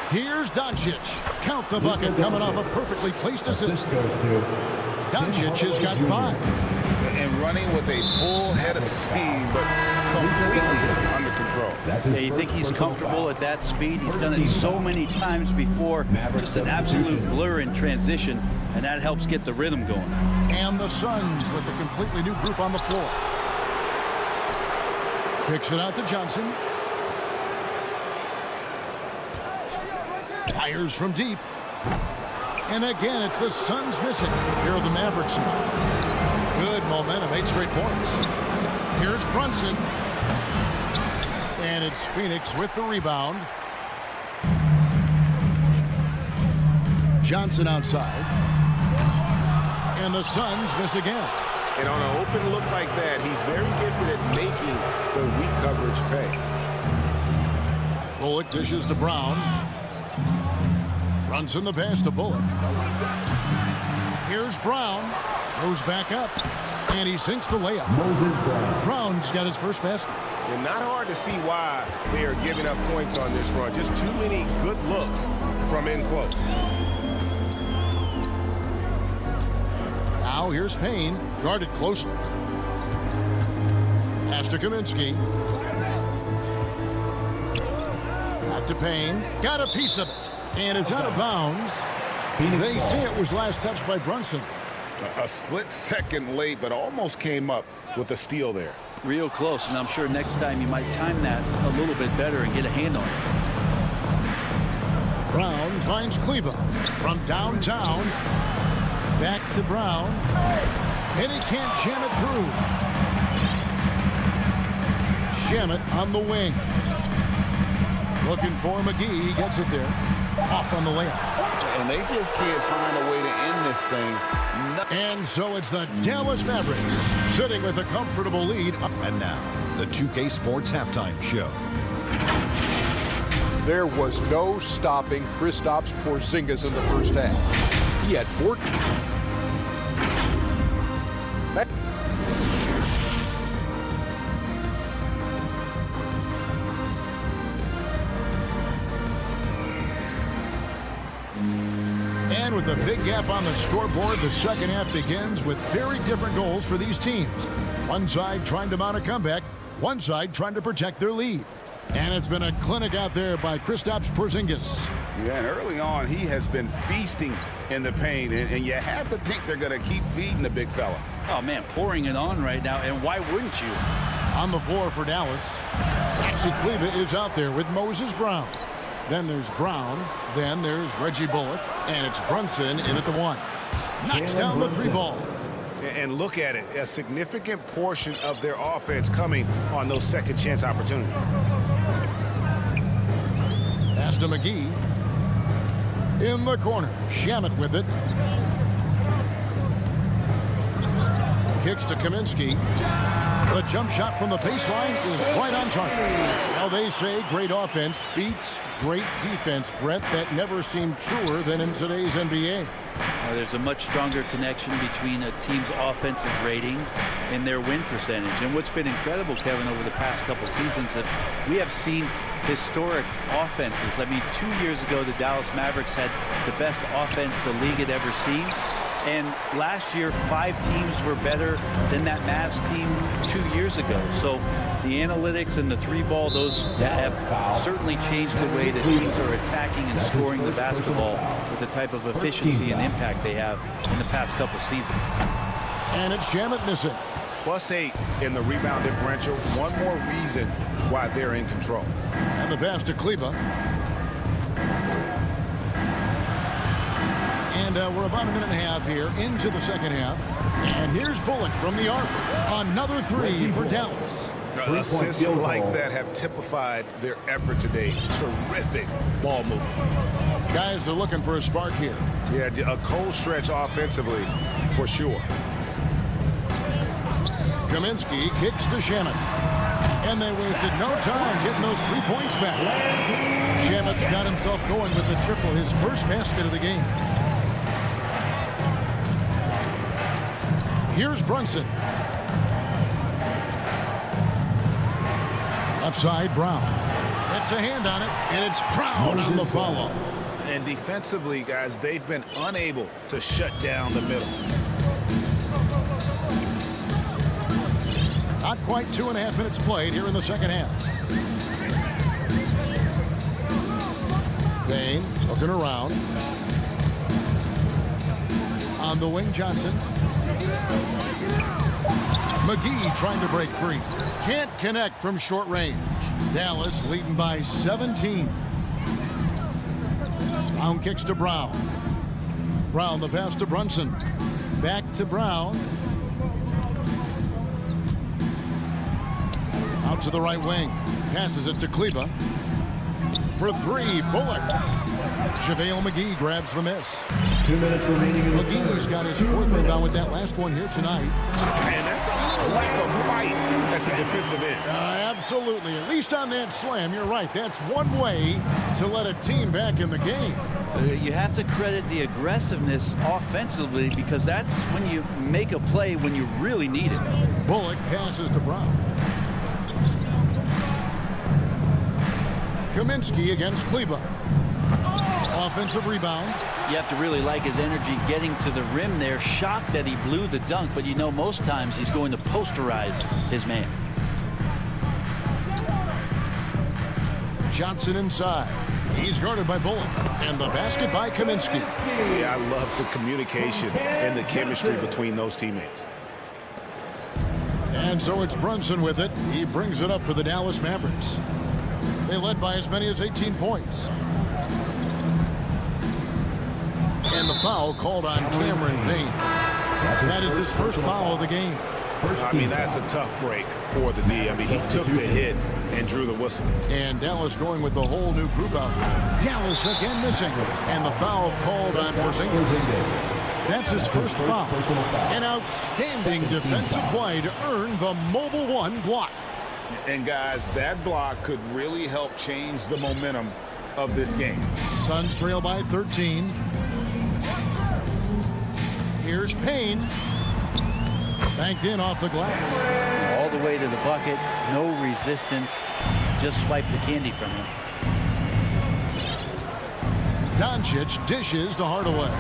Speaker 2: Here's Doncic. Count the bucket coming off a perfectly placed assist. Doncic has got 5.
Speaker 8: And running with a full head of steam, but completely under control.
Speaker 7: Yeah, you think he's comfortable at that speed? He's done it so many times before. Just an absolute blur in transition, and that helps get the rhythm going.
Speaker 2: And the Suns with a completely new group on the floor. Kicks it out to Johnson. Fires from deep. And again, it's the Suns missing. Here are the Mavericks now. Good momentum, 8 straight points. Here's Brunson. And it's Phoenix with the rebound. Johnson outside. And the Suns miss again.
Speaker 8: And on an open look like that, he's very gifted at making the weak coverage pay.
Speaker 2: Bullock dishes to Brown. Runs in the pass to Bullock. Here's Brown. Goes back up. And he sinks the layup. Brown's got his first basket.
Speaker 8: And not hard to see why they are giving up points on this run. Just too many good looks from in close.
Speaker 2: Now here's Payne. Guarded closely. Pass to Kaminsky. Back to Payne. Got a piece of it. And it's out of bounds. They say it was last touched by Brunson.
Speaker 8: A split second late, but almost came up with a steal there.
Speaker 7: Real close, and I'm sure next time you might time that a little bit better and get a hand on it.
Speaker 2: Brown finds Kleba from downtown. Back to Brown. And he can't jam it through. Shamet on the wing. Looking for McGee. He gets it there. Off on the layup.
Speaker 8: And they just can't find a way to end this thing.
Speaker 2: And so it's the Dallas Mavericks sitting with a comfortable lead.
Speaker 9: And now, the 2K Sports Halftime Show.
Speaker 6: There was no stopping Kristaps Porzingis in the first half. He had 14.
Speaker 2: And with a big gap on the scoreboard, the second half begins with very different goals for these teams. One side trying to mount a comeback, one side trying to protect their lead. And it's been a clinic out there by Kristaps Porzingis.
Speaker 12: Yeah, and early on, he has been feasting in the paint, and you have to think they're going to keep feeding the big fella.
Speaker 7: Oh, man, pouring it on right now, and why wouldn't you?
Speaker 2: On the floor for Dallas, Maxi Kleber is out there with Moses Brown. Then there's Brown. Then there's Reggie Bullock. And it's Brunson in at the 1. Knocks down the 3 ball.
Speaker 8: And look at it. A significant portion of their offense coming on those second chance opportunities.
Speaker 2: Pass to McGee. In the corner. Shamet with it. Kicks to Kaminsky. The jump shot from the baseline is right on target. Now they say great offense beats great defense, Brett. That never seemed truer than in today's NBA.
Speaker 7: There's a much stronger connection between a team's offensive rating and their win percentage. And what's been incredible, Kevin, over the past couple seasons, that we have seen historic offenses. I mean, 2 years ago, the Dallas Mavericks had the best offense the league had ever seen. And last year, 5 teams were better than that Mavs team 2 years ago. So the analytics and the 3-ball, those that have certainly changed the way that teams are attacking and scoring the basketball with the type of efficiency and impact they have in the past couple seasons.
Speaker 2: And it's Shamet missing.
Speaker 8: +8 in the rebound differential. One more reason why they're in control.
Speaker 2: And the pass to Kleba. And we're about a minute and a half here into the second half. And here's Bullock from the arc. Another 3 for Dallas.
Speaker 8: Assists like that have typified their effort today. Terrific ball movement.
Speaker 2: Guys are looking for a spark here.
Speaker 8: Yeah, a cold stretch offensively for sure.
Speaker 2: Kaminsky kicks to Shamet. And they wasted no time getting those 3 points back. Shamet's got himself going with the triple, his first basket of the game. Here's Brunson. Left side, Brown. It's a hand on it, and it's Brown on the follow.
Speaker 8: And defensively, guys, they've been unable to shut down the middle.
Speaker 2: Not quite 2.5 minutes played here in the second half. Payne looking around. On the wing, Johnson. McGee trying to break free. Can't connect from short range. Dallas leading by 17. Brown kicks to Brown. Brown the pass to Brunson. Back to Brown. Out to the right wing. Passes it to Kleba. For three, Bullock. JaVale McGee grabs the miss.
Speaker 5: 2 minutes remaining in the
Speaker 2: McGee's got his fourth rebound with that last one here tonight.
Speaker 12: And that's a little lack of fight at the defensive end.
Speaker 2: Absolutely. At least on that slam, you're right. That's one way to let a team back in the game.
Speaker 7: You have to credit the aggressiveness offensively because that's when you make a play when you really need it.
Speaker 2: Bullock passes to Brown. Kaminsky against Kleba. Offensive rebound.
Speaker 7: You have to really like his energy getting to the rim there. Shocked that he blew the dunk, but you know most times he's going to posterize his man.
Speaker 2: Johnson inside. He's guarded by Bullock. And the basket by Kaminsky.
Speaker 8: Yeah, I love the communication and the chemistry between those teammates.
Speaker 2: And so it's Brunson with it. He brings it up for the Dallas Mavericks. They led by as many as 18 points. And the foul called on Cameron Payne. That is his first foul of the game.
Speaker 8: I mean, that's a tough break for the D. I mean, he took the hit and drew the whistle.
Speaker 2: And Dallas going with a whole new group out there. Dallas again missing. And the foul called on Porzingis. That's his first foul. An outstanding defensive play to earn the Mobile One block.
Speaker 12: And guys, that block could really help change the momentum of this game.
Speaker 2: Suns trail by 13. Here's Payne. Banked in off the glass.
Speaker 7: All the way to the bucket. No resistance. Just swipe the candy from him.
Speaker 2: Doncic dishes to Hardaway.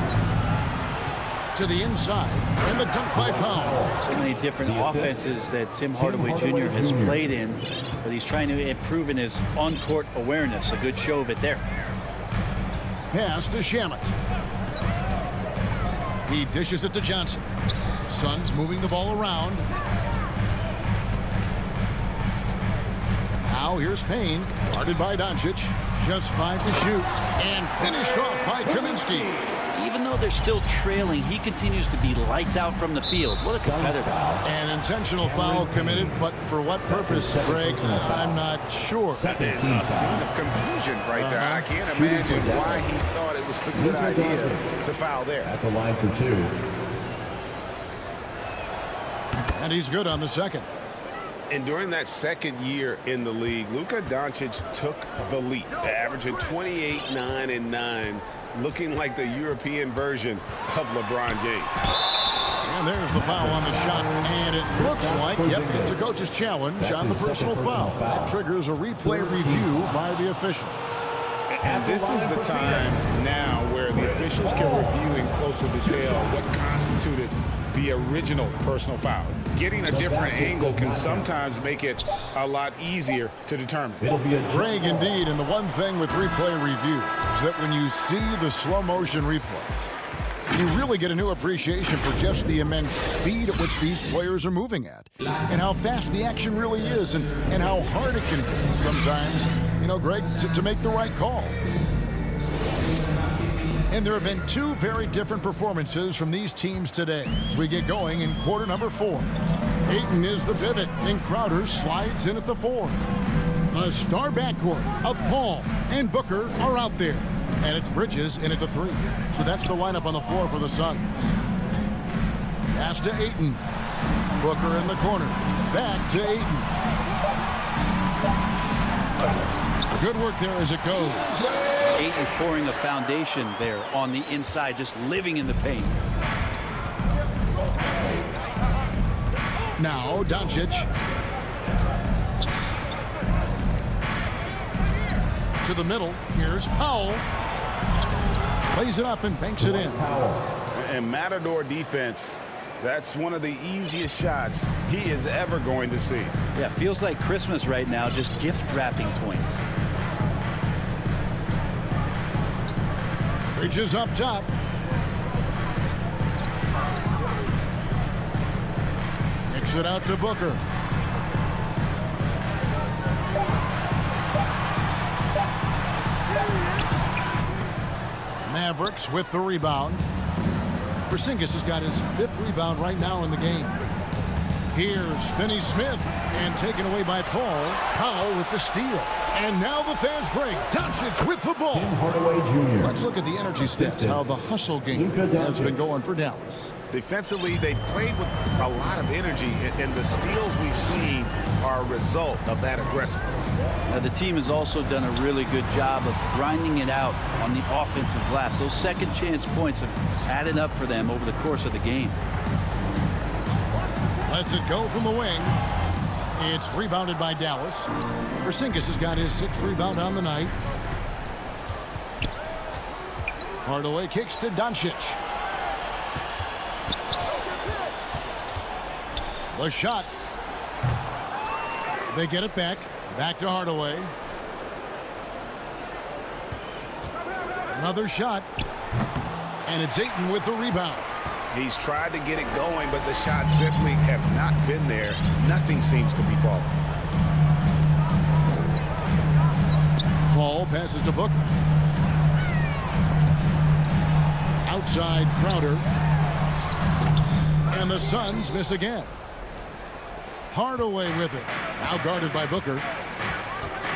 Speaker 2: To the inside. And the dunk by Powell.
Speaker 7: So many different offenses that Tim Hardaway Jr. has played in, but he's trying to improve in his on-court awareness. A good show of it there.
Speaker 2: Pass to Shamet. He dishes it to Johnson. Suns moving the ball around. Now here's Payne. Guarded by Doncic. Just 5 to shoot. And finished off by Kaminsky.
Speaker 7: Even though they're still trailing, he continues to be lights out from the field. What a competitor.
Speaker 2: An intentional foul committed, but for what purpose, Greg? I'm not sure.
Speaker 12: That is a sign of confusion right there. I can't imagine why he thought it was a good idea to foul there.
Speaker 5: At the line for 2.
Speaker 2: And he's good on the second.
Speaker 12: And during that second year in the league, Luka Doncic took the leap, averaging 28, 9, and 9, looking like the European version of LeBron James.
Speaker 2: And there's the foul on the shot, and it looks like, yep, it's a coach's challenge on the personal foul. That triggers a replay review by the official.
Speaker 12: And this is the time now where the officials can review in closer detail what constituted the original personal foul. Getting a different angle can sometimes make it a lot easier to determine.
Speaker 2: Greg, indeed, and the one thing with replay review is that when you see the slow motion replay, you really get a new appreciation for just the immense speed at which these players are moving at, and how fast the action really is, and how hard it can be sometimes, you know, Greg, to make the right call. And there have been two very different performances from these teams today as we get going in quarter number 4. Ayton is the pivot, and Crowder slides in at the 4. The star backcourt of Paul and Booker are out there. And it's Bridges in at the 3. So that's the lineup on the floor for the Suns. Pass to Ayton. Booker in the corner. Back to Ayton. Good work there as it goes.
Speaker 7: Ayton pouring a foundation there on the inside, just living in the paint.
Speaker 2: Now Doncic. To the middle. Here's Powell. Plays it up and banks it in.
Speaker 12: And Matador defense, that's one of the easiest shots he is ever going to see.
Speaker 7: Yeah, feels like Christmas right now, just gift wrapping points.
Speaker 2: Bridges up top. Kicks it out to Booker. Mavericks with the rebound. Porzingis has got his 5th rebound right now in the game. Here's Finney-Smith, and taken away by Paul. Powell with the steal. And now the fast break. Doncic with the ball.
Speaker 5: Tim Hardaway Jr.
Speaker 2: Let's look at the energy stats, how the hustle game has been going for Dallas.
Speaker 8: Defensively, they played with a lot of energy, and the steals we've seen are a result of that aggressiveness.
Speaker 7: Now, the team has also done a really good job of grinding it out on the offensive glass. Those second chance points have added up for them over the course of the game.
Speaker 2: Lets it go from the wing. It's rebounded by Dallas. Porzingis has got his 6th rebound on the night. Hardaway kicks to Doncic. The shot. They get it back. Back to Hardaway. Another shot. And it's Ayton with the rebound.
Speaker 8: He's tried to get it going, but the shots simply have not been there. Nothing seems to be falling.
Speaker 2: Paul passes to Booker. Outside Crowder. And the Suns miss again. Hardaway with it. Now guarded by Booker.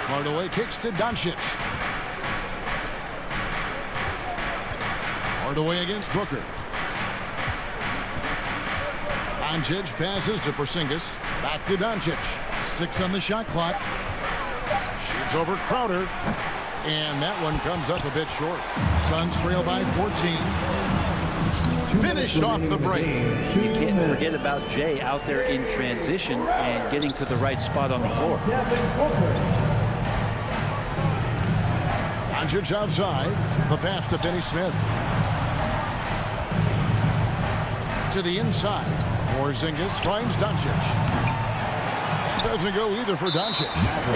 Speaker 2: Hardaway kicks to Doncic. Hardaway against Booker. Doncic passes to Porzingis. Back to Doncic. 6 on the shot clock. Shoots over Crowder. And that one comes up a bit short. Suns trail by 14. Finished off the break.
Speaker 7: You can't forget about Jay out there in transition and getting to the right spot on the floor.
Speaker 2: Doncic outside. The pass to Finney-Smith. To the inside. Porzingis finds Doncic. Doesn't go either for Doncic.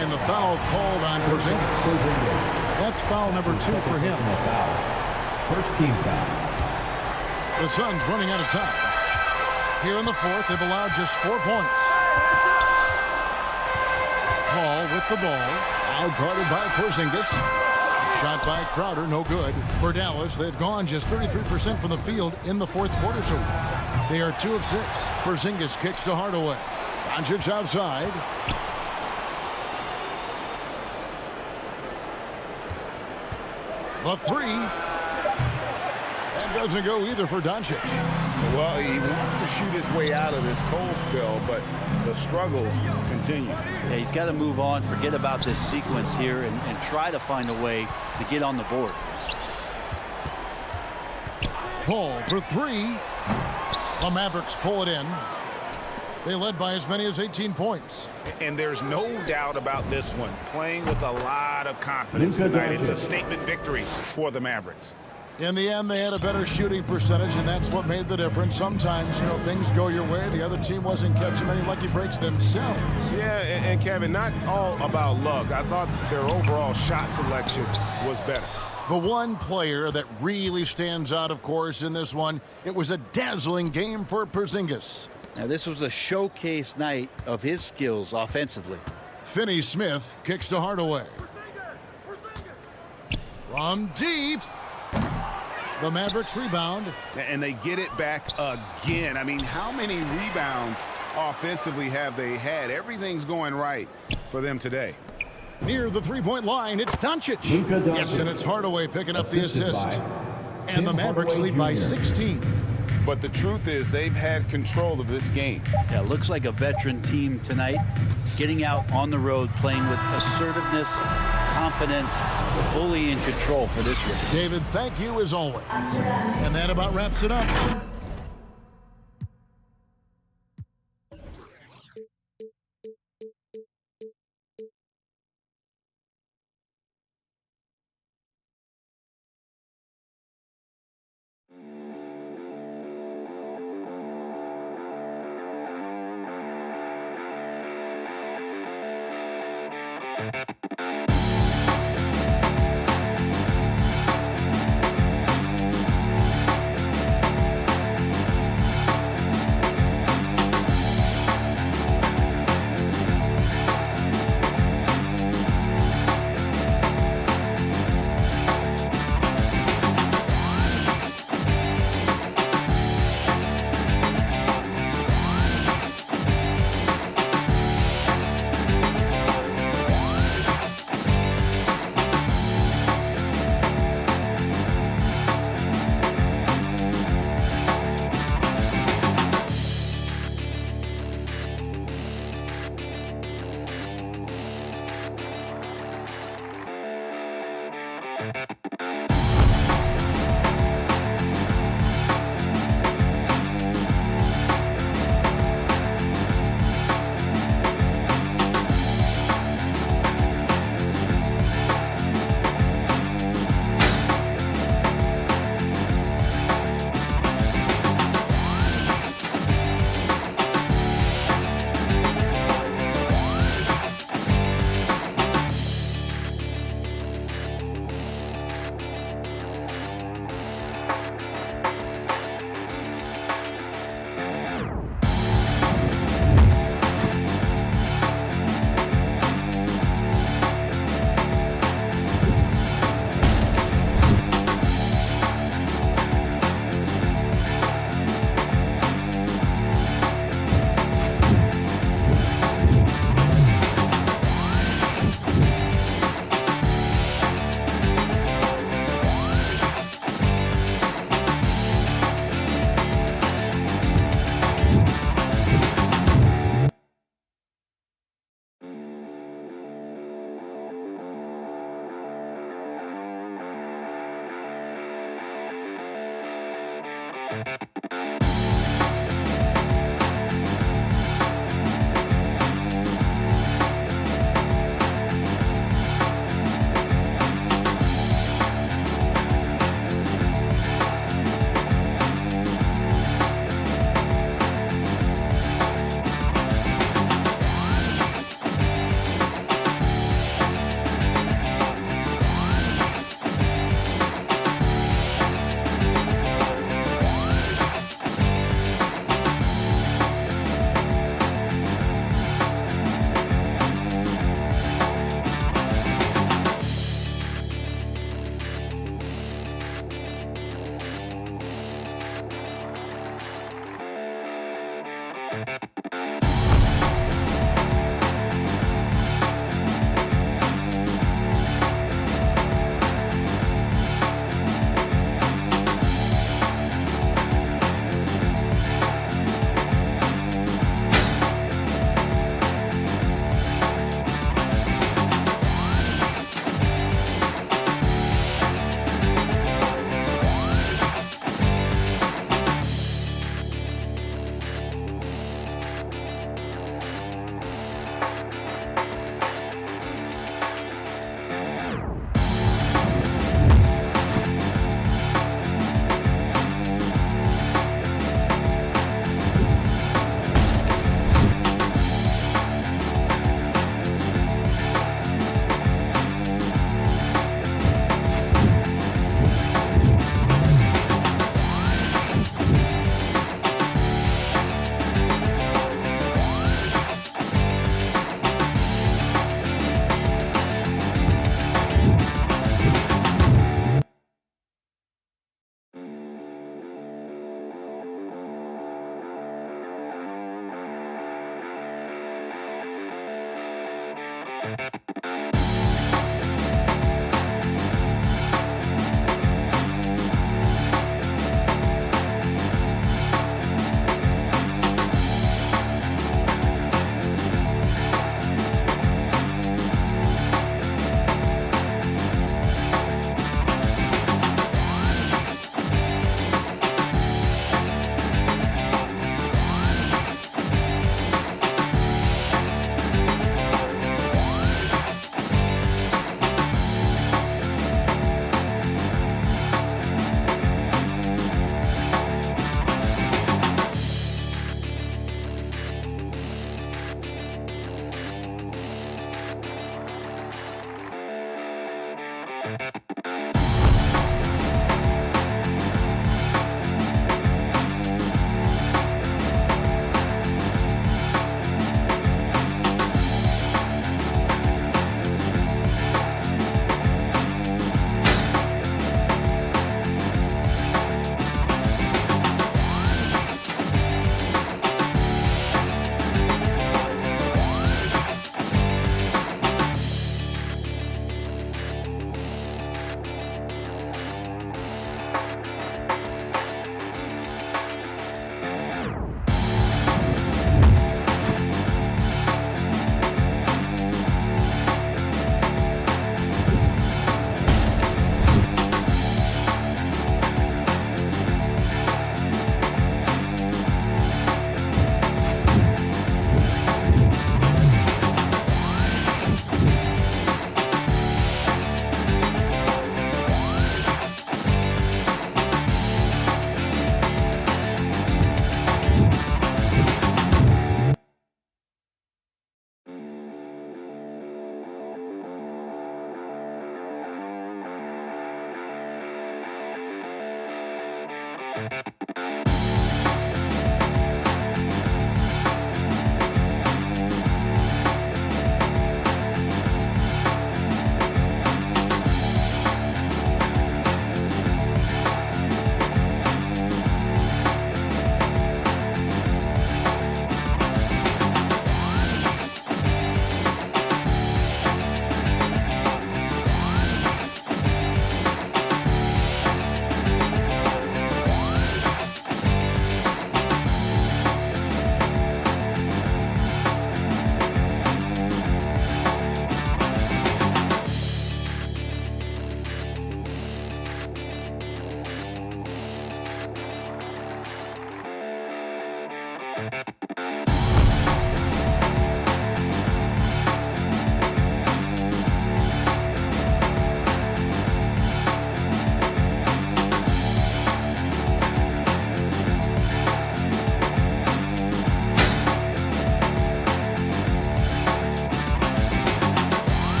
Speaker 2: And the foul called on Porzingis. That's foul number 2 for him.
Speaker 5: First team foul.
Speaker 2: The Suns running out of time. Here in the 4th, they've allowed just 4 points. Paul with the ball. Out guarded by Porzingis. Shot by Crowder, no good. For Dallas, they've gone just 33% from the field in the 4th quarter so far. They are 2 of 6. Porzingis kicks to Hardaway. Doncic outside. The 3. That doesn't go either for Doncic.
Speaker 12: Well, he wants to shoot his way out of this cold spell, but the struggles continue.
Speaker 7: Yeah, he's got to move on, forget about this sequence here, and try to find a way to get on the board.
Speaker 2: Paul for 3. The Mavericks pull it in. They led by as many as 18 points.
Speaker 8: And there's no doubt about this one. Playing with a lot of confidence tonight. It's a statement victory for the Mavericks.
Speaker 2: In the end, they had a better shooting percentage, and that's what made the difference. Sometimes, things go your way. The other team wasn't catching many lucky breaks themselves.
Speaker 12: Yeah, and Kevin, not all about luck. I thought their overall shot selection was better.
Speaker 2: The one player that really stands out, of course, in this one, it was a dazzling game for Porzingis.
Speaker 7: Now, this was a showcase night of his skills offensively.
Speaker 2: Finney-Smith kicks to Hardaway. From deep. The Mavericks rebound.
Speaker 12: And they get it back again. I mean, how many rebounds offensively have they had? Everything's going right for them today.
Speaker 2: Near the three-point line, it's Doncic. Yes, and it's Hardaway picking up the assist. And the Mavericks lead by 16.
Speaker 12: But the truth is they've had control of this game.
Speaker 7: Yeah, looks like a veteran team tonight, getting out on the road, playing with assertiveness, confidence, fully in control for this one.
Speaker 2: David, thank you as always. And that about wraps it up.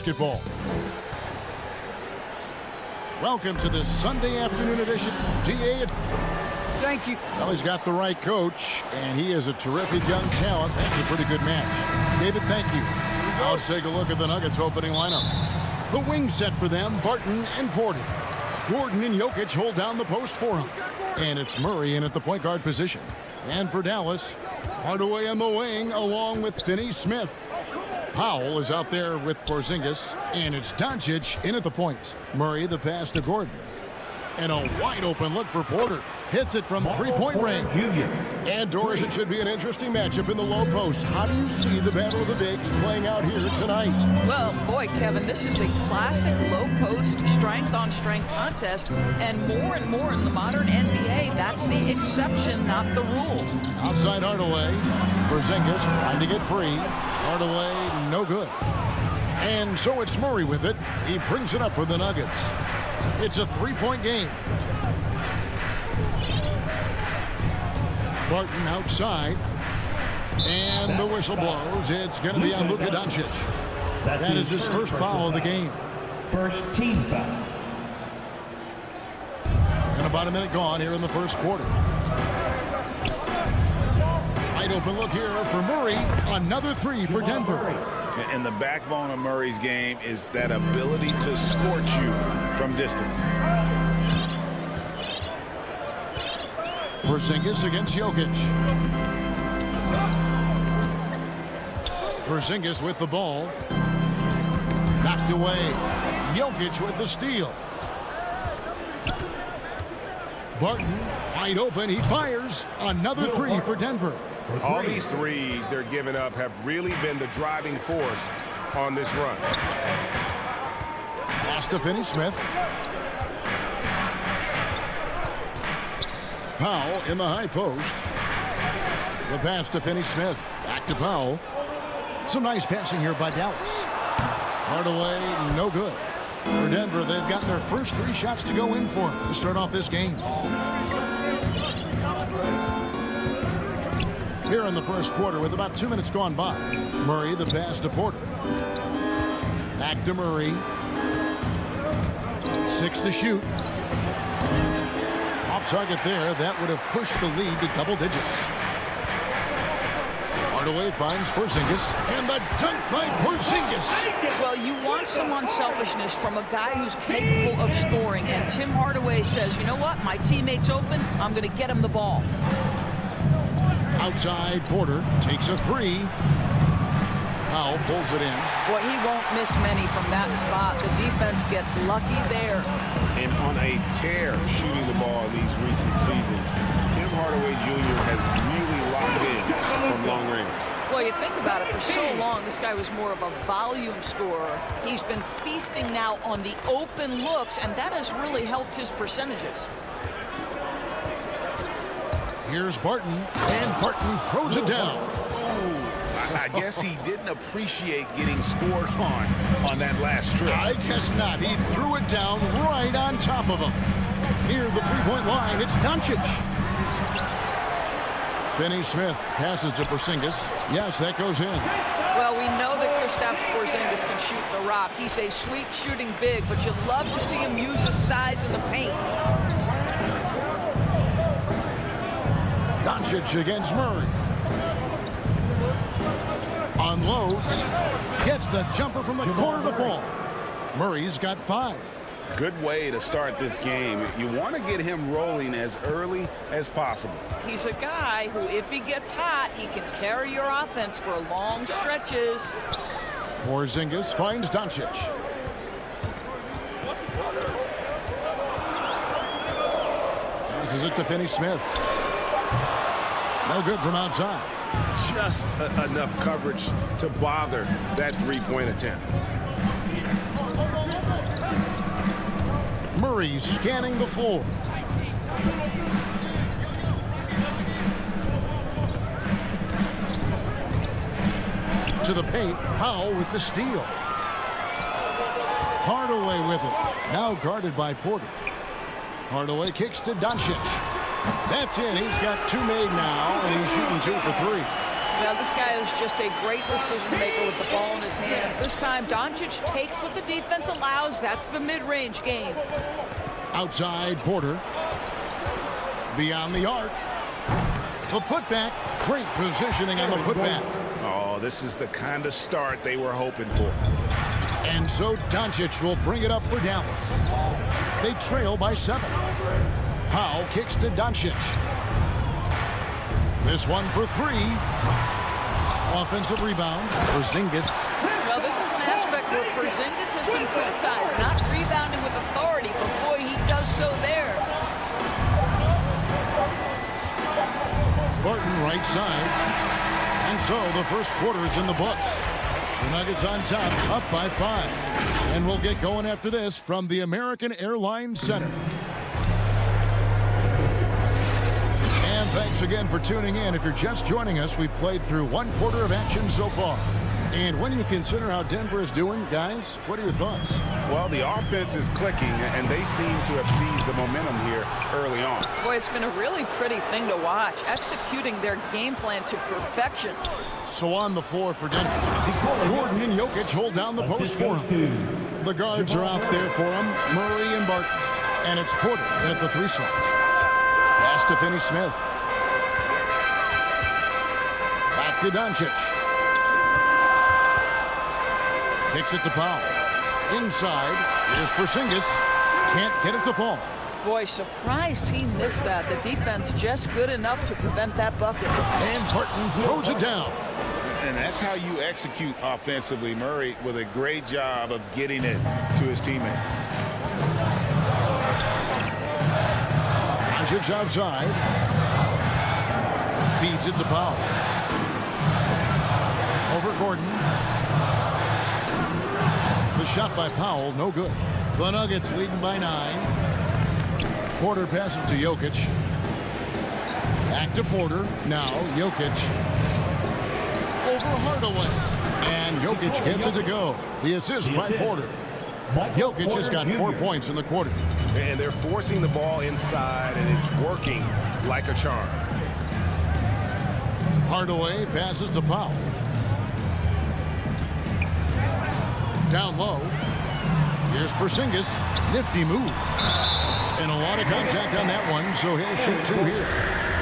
Speaker 2: Basketball. Welcome to this Sunday afternoon edition of DA.
Speaker 4: Thank you.
Speaker 2: Well, he's got the right coach, and he is a terrific young talent. That's a pretty good match. David, thank you. Now let's take a look at the Nuggets opening lineup. The wing set for them, Barton and Porter. Gordon and Jokic hold down the post for him. And it's Murray in at the point guard position. And for Dallas, Hardaway on the wing along with Finney-Smith. Powell is out there with Porzingis. And it's Doncic in at the point. Murray the pass to Gordon. And a wide open look for Porter. Hits it from three-point range. And Doris, it should be an interesting matchup in the low post. How do you see the battle of the bigs playing out here tonight?
Speaker 11: Well, boy, Kevin, this is a classic low post strength-on-strength contest. And more in the modern NBA, that's the exception, not the rule.
Speaker 2: Outside Hardaway. Porzingis trying to get free. Hardaway, no good. And so it's Murray with it. He brings it up for the Nuggets. It's a three-point game. Barton outside. And the whistle blows. It's going to be on Luka Doncic. That is his first foul of the game.
Speaker 5: First team foul.
Speaker 2: And about a minute gone here in the first quarter. Wide open look here for Murray. Another three for Denver.
Speaker 8: And the backbone of Murray's game is that ability to scorch you from distance.
Speaker 2: Porzingis against Jokic. Porzingis with the ball. Knocked away. Jokic with the steal. Barton wide open. He fires. Another three for Denver.
Speaker 12: All these threes they're giving up have really been the driving force on this run.
Speaker 2: Pass to Finney-Smith. Powell in the high post. The pass to Finney-Smith. Back to Powell. Some nice passing here by Dallas. Hardaway, no good. For Denver, they've gotten their first three shots to go in for to start off this game. Here in the first quarter with about 2 minutes gone by. Murray the pass to Porter. Back to Murray. 6 to shoot. Off target there. That would have pushed the lead to double digits. Hardaway finds Porzingis. And the dunk by Porzingis.
Speaker 11: Well, you want some unselfishness from a guy who's capable of scoring. And Tim Hardaway says, you know what? My teammate's open. I'm going to get him the ball.
Speaker 2: Outside, Porter takes a three. Powell pulls it in.
Speaker 11: Boy, he won't miss many from that spot. The defense gets lucky there.
Speaker 12: And on a tear shooting the ball in these recent seasons, Tim Hardaway Jr. has really locked in from long range.
Speaker 11: Well, you think about it, for so long, this guy was more of a volume scorer. He's been feasting now on the open looks, and that has really helped his percentages.
Speaker 2: Here's Barton, and Barton throws it down.
Speaker 8: I guess he didn't appreciate getting scored on that last strip.
Speaker 2: I guess not. He threw it down right on top of him. Near the three-point line, it's Doncic. Finney-Smith passes to Porzingis. Yes, that goes in.
Speaker 11: Well, we know that Kristaps Porzingis can shoot the rock. He's a sweet shooting big, but you love to see him use his size in the paint.
Speaker 2: Doncic against Murray. Unloads. Gets the jumper from the corner to fall. Murray's got 5.
Speaker 12: Good way to start this game. You want to get him rolling as early as possible.
Speaker 11: He's a guy who, if he gets hot, he can carry your offense for long stretches.
Speaker 2: Porzingis finds Doncic. Passes it to Finney-Smith. No good from outside.
Speaker 12: Just enough coverage to bother that three-point attempt.
Speaker 2: Murray scanning the floor. To the paint, Powell with the steal. Hardaway with it. Now guarded by Porter. Hardaway kicks to Doncic. That's in. He's got 2 made now, and he's shooting 2 for 3.
Speaker 11: Well, this guy is just a great decision maker with the ball in his hands. This time, Doncic takes what the defense allows. That's the mid-range game.
Speaker 2: Outside, Porter. Beyond the arc. The putback. Great positioning on the putback.
Speaker 8: Oh, this is the kind of start they were hoping for.
Speaker 2: And so Doncic will bring it up for Dallas. They trail by 7. Powell kicks to Doncic. This one for 3. Offensive rebound. Porzingis.
Speaker 11: Well, this is an aspect where Porzingis has been criticized, not rebounding with authority, but boy, he does so there.
Speaker 2: Barton right side. And so the first quarter is in the books. The Nuggets on top, up by 5. And we'll get going after this from the American Airlines Center. And thanks again for tuning in. If you're just joining us, we played through 1 quarter of action so far. And when you consider how Denver is doing, guys, what are your thoughts?
Speaker 8: Well, the offense is clicking, and they seem to have seized the momentum here early on.
Speaker 11: Boy, it's been a really pretty thing to watch, executing their game plan to perfection.
Speaker 2: So on the floor for Denver, Gordon and Jokic hold down the post for him. The guards are out there for him, Murray and Barton. And it's Porter at the 3 slot. Pass to Finney-Smith. Back to Doncic. Kicks it to Powell. Inside, here's Porzingis. Can't get it to fall.
Speaker 11: Boy, surprised he missed that. The defense just good enough to prevent that bucket.
Speaker 2: And Barton throws it down.
Speaker 8: And that's how you execute offensively. Murray with a great job of getting it to his teammate.
Speaker 2: Doncic outside. Feeds it to Powell. Over Gordon. The shot by Powell, no good. The Nuggets leading by 9. Porter passes to Jokic. Back to Porter. Now Jokic. Over Hardaway. And Jokic gets it to go. The assist by Porter. Jokic has got 4 points in the quarter.
Speaker 8: And they're forcing the ball inside, and it's working like a charm.
Speaker 2: Hardaway passes to Powell. Down low. Here's Porzingis. Nifty move. And a lot of contact on that one, so he'll shoot 2 here.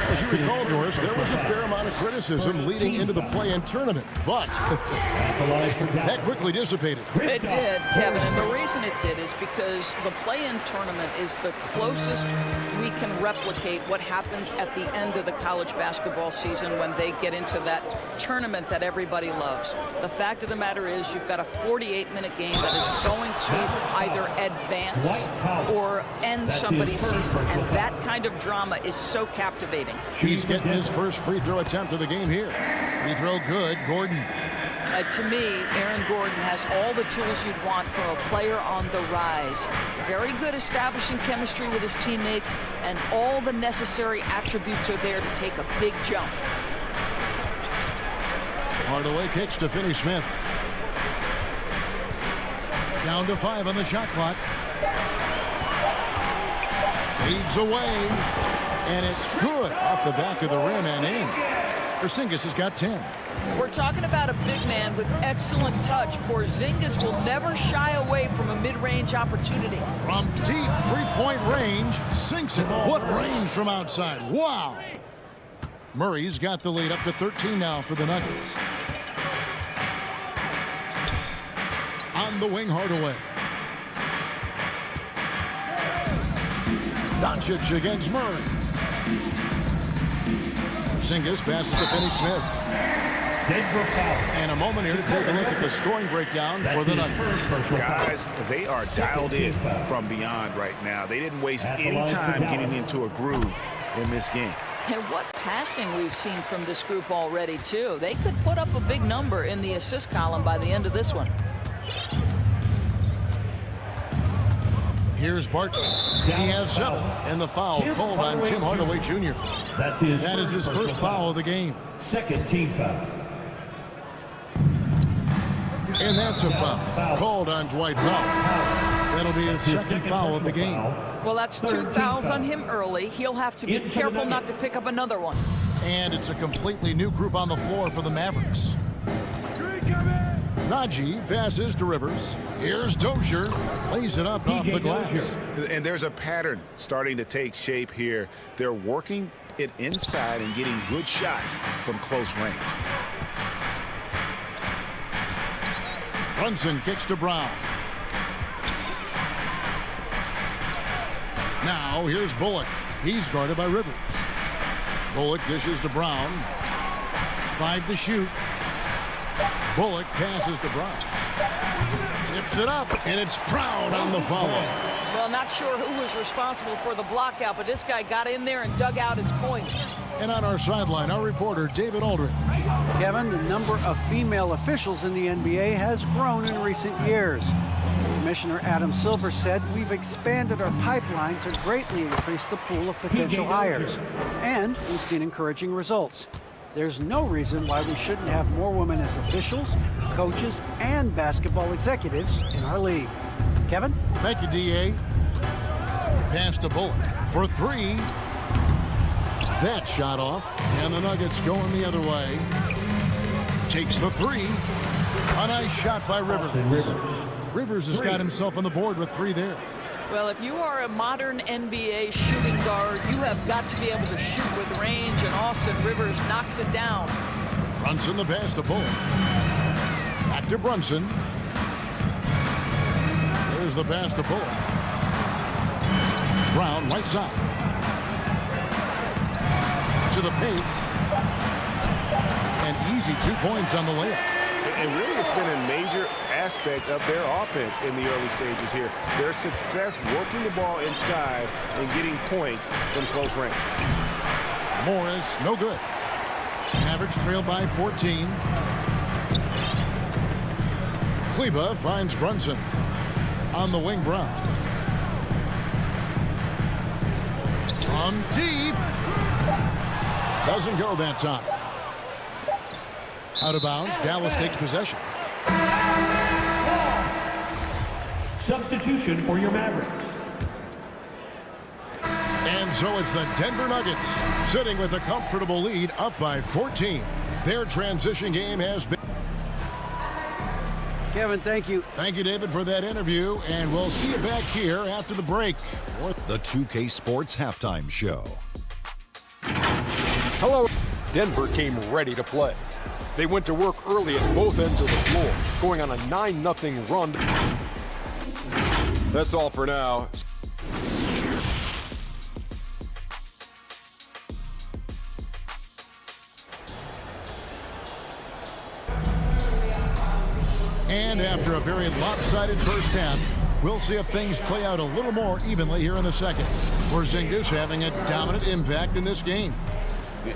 Speaker 2: As you recall, Doris, there was a fair amount of criticism leading into the play-in tournament, but that quickly dissipated.
Speaker 11: It did, Kevin, and the reason it did is because the play-in tournament is the closest we can replicate what happens at the end of the college basketball season when they get into that tournament that everybody loves. The fact of the matter is you've got a 48-minute game that is going to either advance or end somebody's season, and that kind of drama is so captivating.
Speaker 2: He's getting his first free throw attempt of the game here. Free throw good, Gordon.
Speaker 11: To me, Aaron Gordon has all the tools you'd want from a player on the rise. Very good establishing chemistry with his teammates, and all the necessary attributes are there to take a big jump.
Speaker 2: Hardaway kicks to Finney-Smith. Down to 5 on the shot clock. Fades away. And it's good off the back of the rim and in. Porzingis has got 10.
Speaker 11: We're talking about a big man with excellent touch. Porzingis will never shy away from a mid-range opportunity.
Speaker 2: From deep three-point range, sinks it. What range from outside. Wow. Murray's got the lead up to 13 now for the Nuggets. On the wing, Hardaway. Doncic against Murray. Porzingis passes to Finney-Smith. And a moment here to take a look at the scoring breakdown for the Nuggets.
Speaker 8: Guys, they are dialed in from beyond right now. They didn't waste any time getting into a groove in this game.
Speaker 11: And what passing we've seen from this group already, too. They could put up a big number in the assist column by the end of this one.
Speaker 2: Here's Barton. He has 7, and the foul called on Tim Hardaway Jr. That is his first foul of the game.
Speaker 5: Second team foul.
Speaker 2: And that's a foul called on Dwight Powell. That'll be his second foul of the game.
Speaker 11: Well, that's 2 fouls on him early. He'll have to be careful not to pick up another one.
Speaker 2: And it's a completely new group on the floor for the Mavericks. Najee passes to Rivers. Here's Dozier. Lays it up off the glass.
Speaker 8: And there's a pattern starting to take shape here. They're working it inside and getting good shots from close range.
Speaker 2: Brunson kicks to Brown. Now here's Bullock. He's guarded by Rivers. Bullock dishes to Brown. 5 to shoot. Bullock passes to Brown. Tips it up, and it's Brown on the follow.
Speaker 11: Well, not sure who was responsible for the block out, but this guy got in there and dug out his points.
Speaker 2: And on our sideline, our reporter, David Aldridge.
Speaker 10: Kevin, the number of female officials in the NBA has grown in recent years. Commissioner Adam Silver said, "We've expanded our pipeline to greatly increase the pool of potential hires, and we've seen encouraging results. There's no reason why we shouldn't have more women as officials, coaches, and basketball executives in our league." Kevin?
Speaker 2: Thank you, D.A. Pass to Bullock for 3. That shot off, and the Nuggets going the other way. Takes the 3. A nice shot by Rivers. Rivers has got himself on the board with 3 there.
Speaker 11: Well, if you are a modern NBA shooting guard, you have got to be able to shoot with range, and Austin Rivers knocks it down.
Speaker 2: Brunson the pass to Bullock. Back to Brunson. There's the pass to Bullock. Brown right side. To the paint. And easy 2 points on the layup.
Speaker 6: And really, it's been a major aspect of their offense in the early stages here. Their success working the ball inside and getting points from close range.
Speaker 2: Morris, no good. Mavericks trail by 14. Kleba finds Brunson. On the wing, Brown. From deep. Doesn't go that time. Out of bounds. Dallas takes possession.
Speaker 5: Substitution for your Mavericks.
Speaker 2: And so it's the Denver Nuggets sitting with a comfortable lead up by 14. Their transition game has been...
Speaker 10: Kevin, thank you.
Speaker 2: Thank you, David, for that interview. And we'll see you back here after the break.
Speaker 9: The 2K Sports Halftime Show.
Speaker 6: Hello. Denver came ready to play. They went to work early at both ends of the floor, going on a 9-0 run. That's all for now.
Speaker 2: And after a very lopsided first half, we'll see if things play out a little more evenly here in the second. Porzingis having a dominant impact in this game.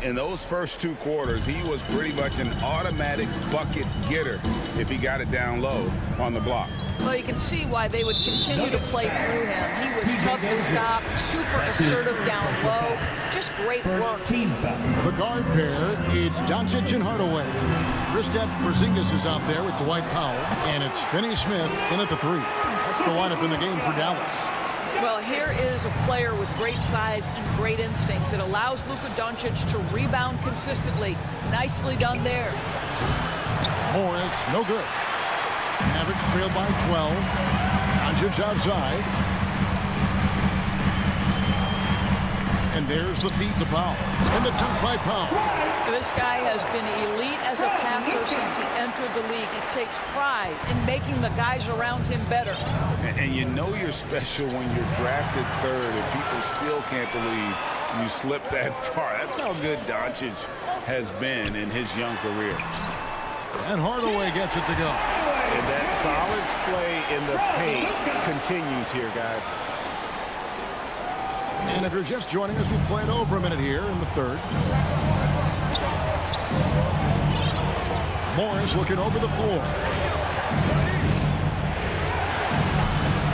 Speaker 8: In those first 2 quarters, he was pretty much an automatic bucket getter if he got it down low on the block.
Speaker 11: Well, you can see why they would continue to play through him. He was tough to stop, super assertive down low. Just great work.
Speaker 2: The guard pair, it's Doncic and Hardaway. Kristaps Porzingis is out there with Dwight Powell, and it's Finney-Smith in at the 3. That's the lineup in the game for Dallas.
Speaker 11: Well, here is a player with great size and great instincts. It allows Luka Doncic to rebound consistently. Nicely done there.
Speaker 2: Morris, no good. Mavericks trailed by 12. Doncic outside. And there's the feed to Powell. And the dunk by Powell.
Speaker 11: This guy has been elite as a passer since he entered the league. He takes pride in making the guys around him better.
Speaker 8: And you know you're special when you're drafted 3rd and people still can't believe you slipped that far. That's how good Doncic has been in his young career.
Speaker 2: And Hardaway gets it to go.
Speaker 6: And that solid play in the paint continues here, guys.
Speaker 2: And if you're just joining us, we played over a minute here in the 3rd. Morris looking over the floor.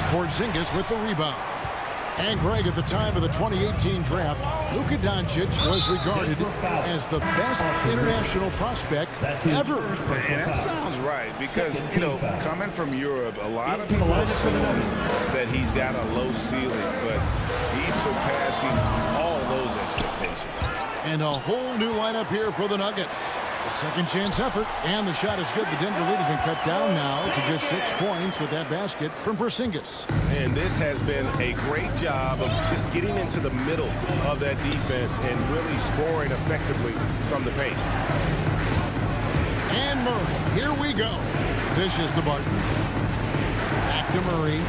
Speaker 2: Porzingis with the rebound. And Greg, at the time of the 2018 draft, Luka Doncic was regarded as the best international prospect ever.
Speaker 8: And that sounds right because, you know, coming from Europe, a lot of people assume that he's got a low ceiling, but he's surpassing all those expectations.
Speaker 2: And a whole new lineup here for the Nuggets. A second chance effort, and the shot is good. The Denver lead has been cut down now to just 6 points with that basket from Porzingis.
Speaker 6: And this has been a great job of just getting into the middle of that defense and really scoring effectively from the paint.
Speaker 2: And Murray, here we go. Dishes to Barton. Back to Murray.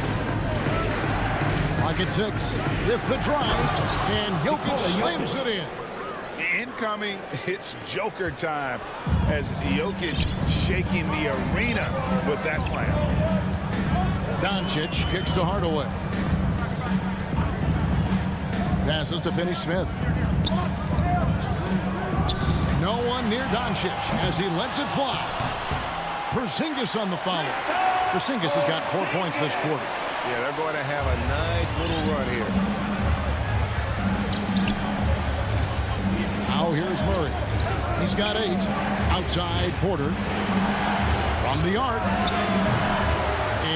Speaker 2: Clock at 6. With the drive, and Jokic slams it in.
Speaker 12: Incoming, it's Joker time as Jokic shaking the arena with that slam.
Speaker 2: Doncic kicks to Hardaway. Passes to Finney-Smith. No one near Doncic as he lets it fly. Porzingis on the foul. Porzingis has got 4 points this quarter.
Speaker 6: Yeah, they're going to have a nice little run here.
Speaker 2: Now here's Murray. He's got 8. Outside Porter. From the arc.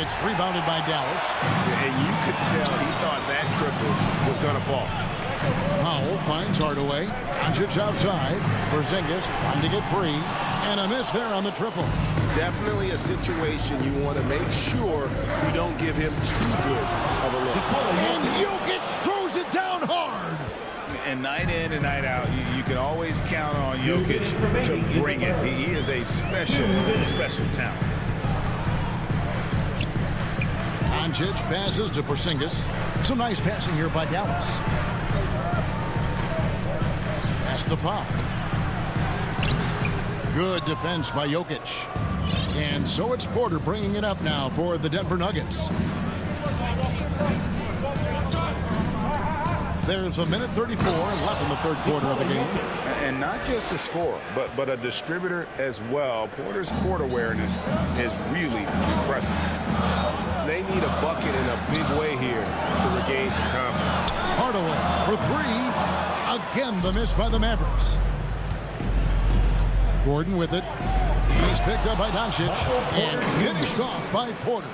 Speaker 2: It's rebounded by Dallas.
Speaker 6: And you could tell he thought that triple was going to fall.
Speaker 2: Powell finds Hardaway. Doncic outside. Porzingis trying to get free. And a miss there on the triple.
Speaker 6: Definitely a situation you want to make sure you don't give him too good of a look.
Speaker 2: And Jokic throws it down hard.
Speaker 12: And night in and night out, you can always count on Jokic to bring it. He is a special talent.
Speaker 2: Doncic passes to Porzingis. Some nice passing here by Dallas. Pass to Powell. Good defense by Jokic. And so it's Porter bringing it up now for the Denver Nuggets. There's a minute 34 left in the third quarter of the game.
Speaker 12: And not just a scorer, but a distributor as well. Porter's court awareness is really impressive.
Speaker 6: They need a bucket in a big way here to regain some confidence.
Speaker 2: Hardaway for 3. Again, the miss by the Mavericks. Gordon with it. He's picked up by Doncic and finished off by Porter.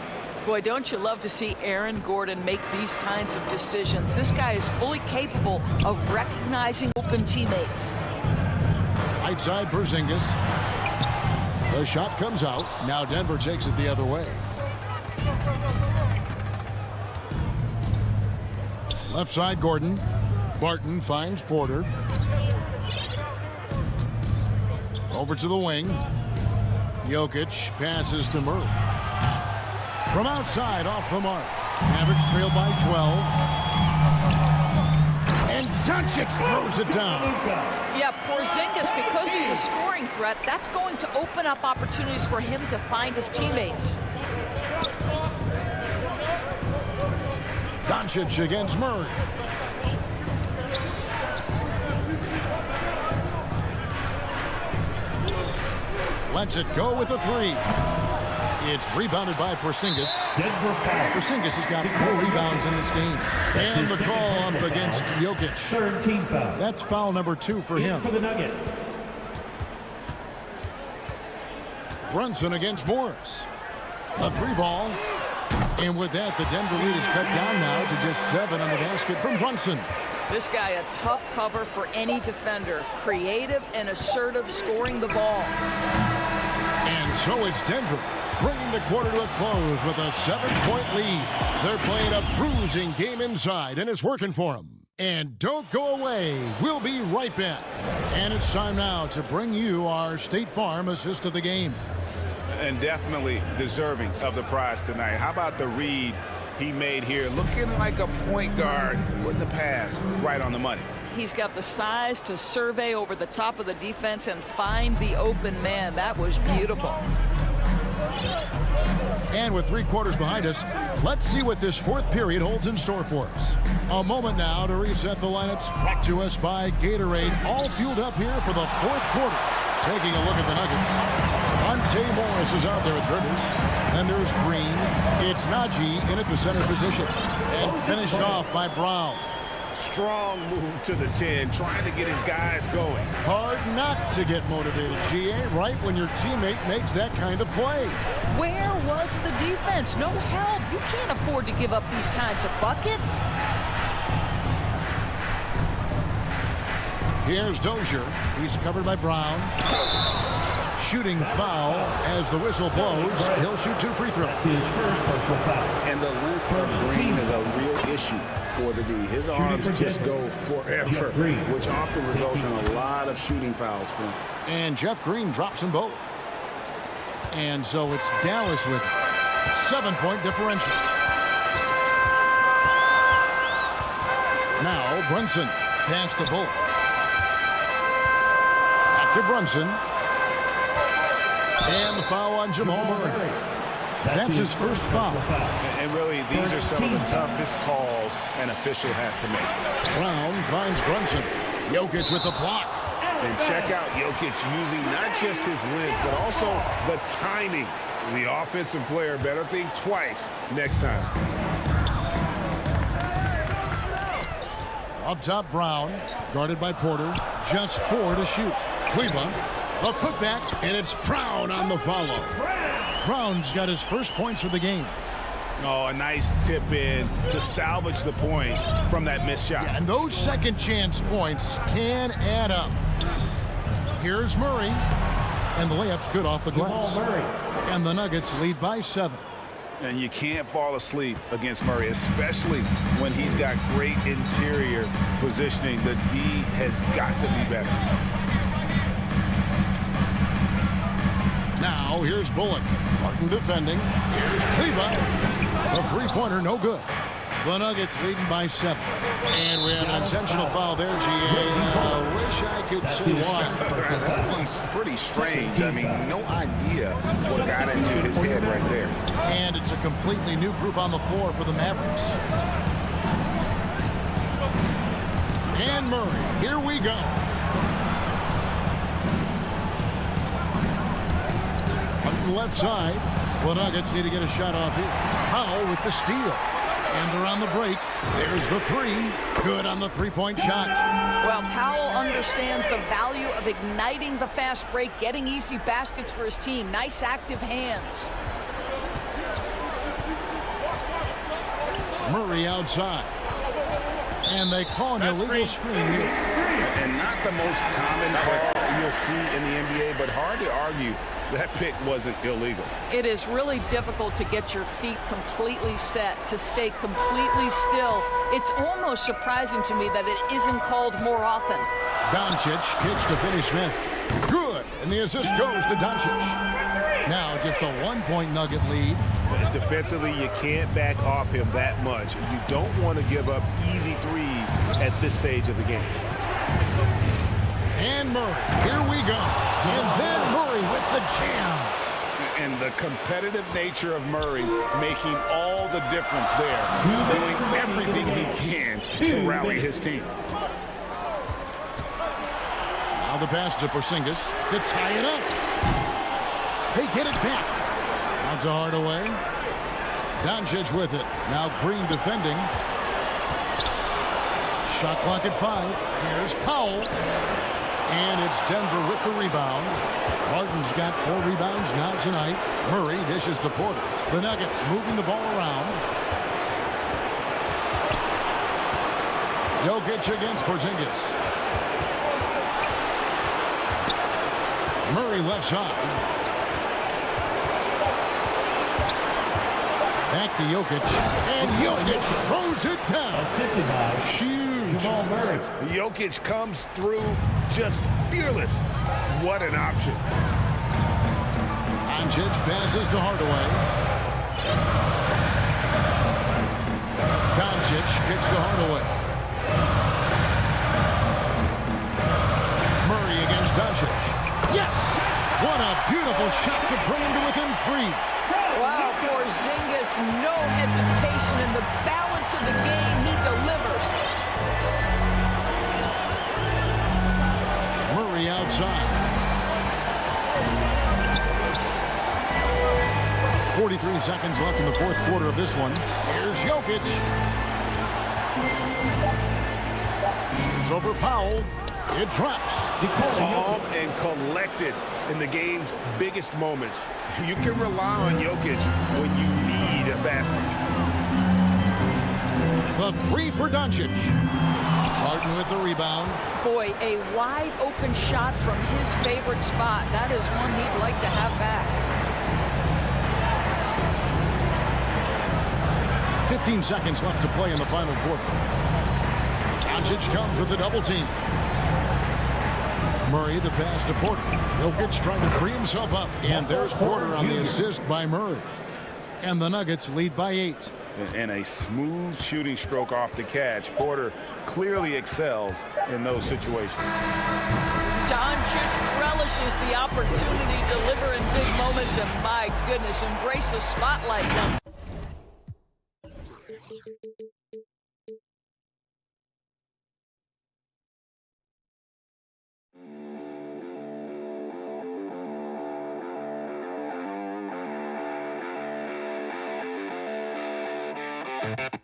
Speaker 11: Boy, don't you love to see Aaron Gordon make these kinds of decisions. This guy is fully capable of recognizing open teammates.
Speaker 2: Right side Porzingis. The shot comes out. Now Denver takes it the other way. Left side Gordon. Barton finds Porter. Over to the wing. Jokic passes to Murray. From outside, off the mark. Mavericks trail by 12. And Doncic throws it down.
Speaker 11: Yeah, Porzingis, because he's a scoring threat, that's going to open up opportunities for him to find his teammates.
Speaker 2: Doncic against Murray. Lets it go with a 3. It's rebounded by Porzingis. Porzingis has got 4 rebounds in this game. And the call up against Jokic. That's foul number 2 for him.
Speaker 5: For the Nuggets.
Speaker 2: Brunson against Morris. A 3 ball. And with that, the Denver lead is cut down now to just 7 on the basket from Brunson.
Speaker 11: This guy, a tough cover for any defender. Creative and assertive scoring the ball.
Speaker 2: And so it's Denver bringing the quarter to a close with a 7-point lead. They're playing a bruising game inside, and it's working for them. And don't go away. We'll be right back. And it's time now to bring you our State Farm assist of the game.
Speaker 12: And definitely deserving of the prize tonight. How about the read he made here? Looking like a point guard with the pass right on the money.
Speaker 11: He's got the size to survey over the top of the defense and find the open man. That was beautiful.
Speaker 2: And with 3 quarters behind us, let's see what this 4th period holds in store for us. A moment now to reset the lineups, brought to us by Gatorade, all fueled up here for the 4th quarter. Taking a look at the Nuggets. Monte Morris is out there with Rivers. And there's Green. It's Najee in at the center position. And finished off by Brown.
Speaker 12: Strong move to the 10, trying to get his guys going.
Speaker 2: Hard not to get motivated, GA, right when your teammate makes that kind of play.
Speaker 11: Where was the defense? No help. You can't afford to give up these kinds of buckets.
Speaker 2: Here's Dozier. He's covered by Brown. Shooting foul as the whistle blows. He'll shoot 2 free throws.
Speaker 8: And the length of Green is a real issue for the D. His arms just go forever, which often results in a lot of shooting fouls for him.
Speaker 2: And Jeff Green drops them both. And so it's Dallas with 7-point differential. Now Brunson. Pass to Bullock. Back to Brunson. And the foul on Jamal Murray. That's his first foul.
Speaker 8: And really, these are some of the toughest calls an official has to make.
Speaker 2: Brown finds Brunson. Jokic with the block.
Speaker 6: And check out Jokic using not just his length, but also the timing. The offensive player better think twice next time.
Speaker 2: Up top, Brown. Guarded by Porter. Just 4 to shoot. Cleveland. A putback, and it's Brown on the follow. Brown's got his first points of the game.
Speaker 6: Oh, a nice tip in to salvage the points from that missed shot.
Speaker 2: Yeah, and those second chance points can add up. Here's Murray. And the layup's good off the glass. And the Nuggets lead by 7.
Speaker 8: And you can't fall asleep against Murray, especially when he's got great interior positioning. The D has got to be better.
Speaker 2: Now, here's Bullock. Martin defending. Here's Kleba. The three-pointer, no good. The Nuggets leading by 7. And we have an intentional foul there, G.A. Wish I could say why.
Speaker 8: That one's pretty strange. I mean, no idea what got into his head right there.
Speaker 2: And it's a completely new group on the floor for the Mavericks. And Murray, here we go. On the left side, the Nuggets need to get a shot off here. Powell with the steal. And they're on the break. There's the 3. Good on the three-point shot.
Speaker 11: Well, Powell understands the value of igniting the fast break, getting easy baskets for his team. Nice active hands.
Speaker 2: Murray outside. And they call an illegal screen here.
Speaker 8: And not the most common call you'll see in the NBA, but hard to argue that pick wasn't illegal.
Speaker 11: It is really difficult to get your feet completely set, to stay completely still. It's almost surprising to me that it isn't called more often.
Speaker 2: Doncic kicks to Finney Smith. Good. And the assist goes to Doncic. Now just a 1-point Nugget lead.
Speaker 6: Defensively, you can't back off him that much. You don't want to give up easy threes at this stage of the game.
Speaker 2: And Murray, here we go. And then Murray with the jam.
Speaker 8: And the competitive nature of Murray making all the difference there, doing everything he can to rally his team.
Speaker 2: Now the pass to Porzingis to tie it up. They get it back. Out to Hardaway. Doncic with it. Now Green defending. Shot clock at 5. Here's Powell. And it's Denver with the rebound. Martin's got 4 rebounds now tonight. Murray dishes to Porter. The Nuggets moving the ball around. Jokic against Porzingis. Murray left side. Back to Jokic. And Jokic throws it down.
Speaker 5: Assisted by
Speaker 2: Huge.
Speaker 5: Jamal Murray.
Speaker 6: Jokic comes through just fearless. What an option.
Speaker 2: Doncic passes to Hardaway. Doncic kicks to Hardaway. Murray against Doncic. Yes! What a beautiful shot to bring him to within 3.
Speaker 11: Wow, Porzingis, no hesitation in the balance of the game. He delivers.
Speaker 2: Murray outside. 43 seconds left in the fourth quarter of this one. Here's Jokic. Shoots over Powell. It drops.
Speaker 6: Calm and collected in the game's biggest moments. You can rely on Jokic when you need a basket.
Speaker 2: The 3 for Doncic. Harden with the rebound.
Speaker 11: Boy, a wide open shot from his favorite spot. That is one he'd like to have back.
Speaker 2: 15 seconds left to play in the final quarter. Doncic comes with a double team. Murray the pass to Porter. Jokic trying to free himself up. And there's Porter on the assist by Murray. And the Nuggets lead by 8.
Speaker 12: And a smooth shooting stroke off the catch. Porter clearly excels in those situations.
Speaker 11: Doncic relishes the opportunity to deliver in big moments. And my goodness, embrace the spotlight.
Speaker 5: Thank you.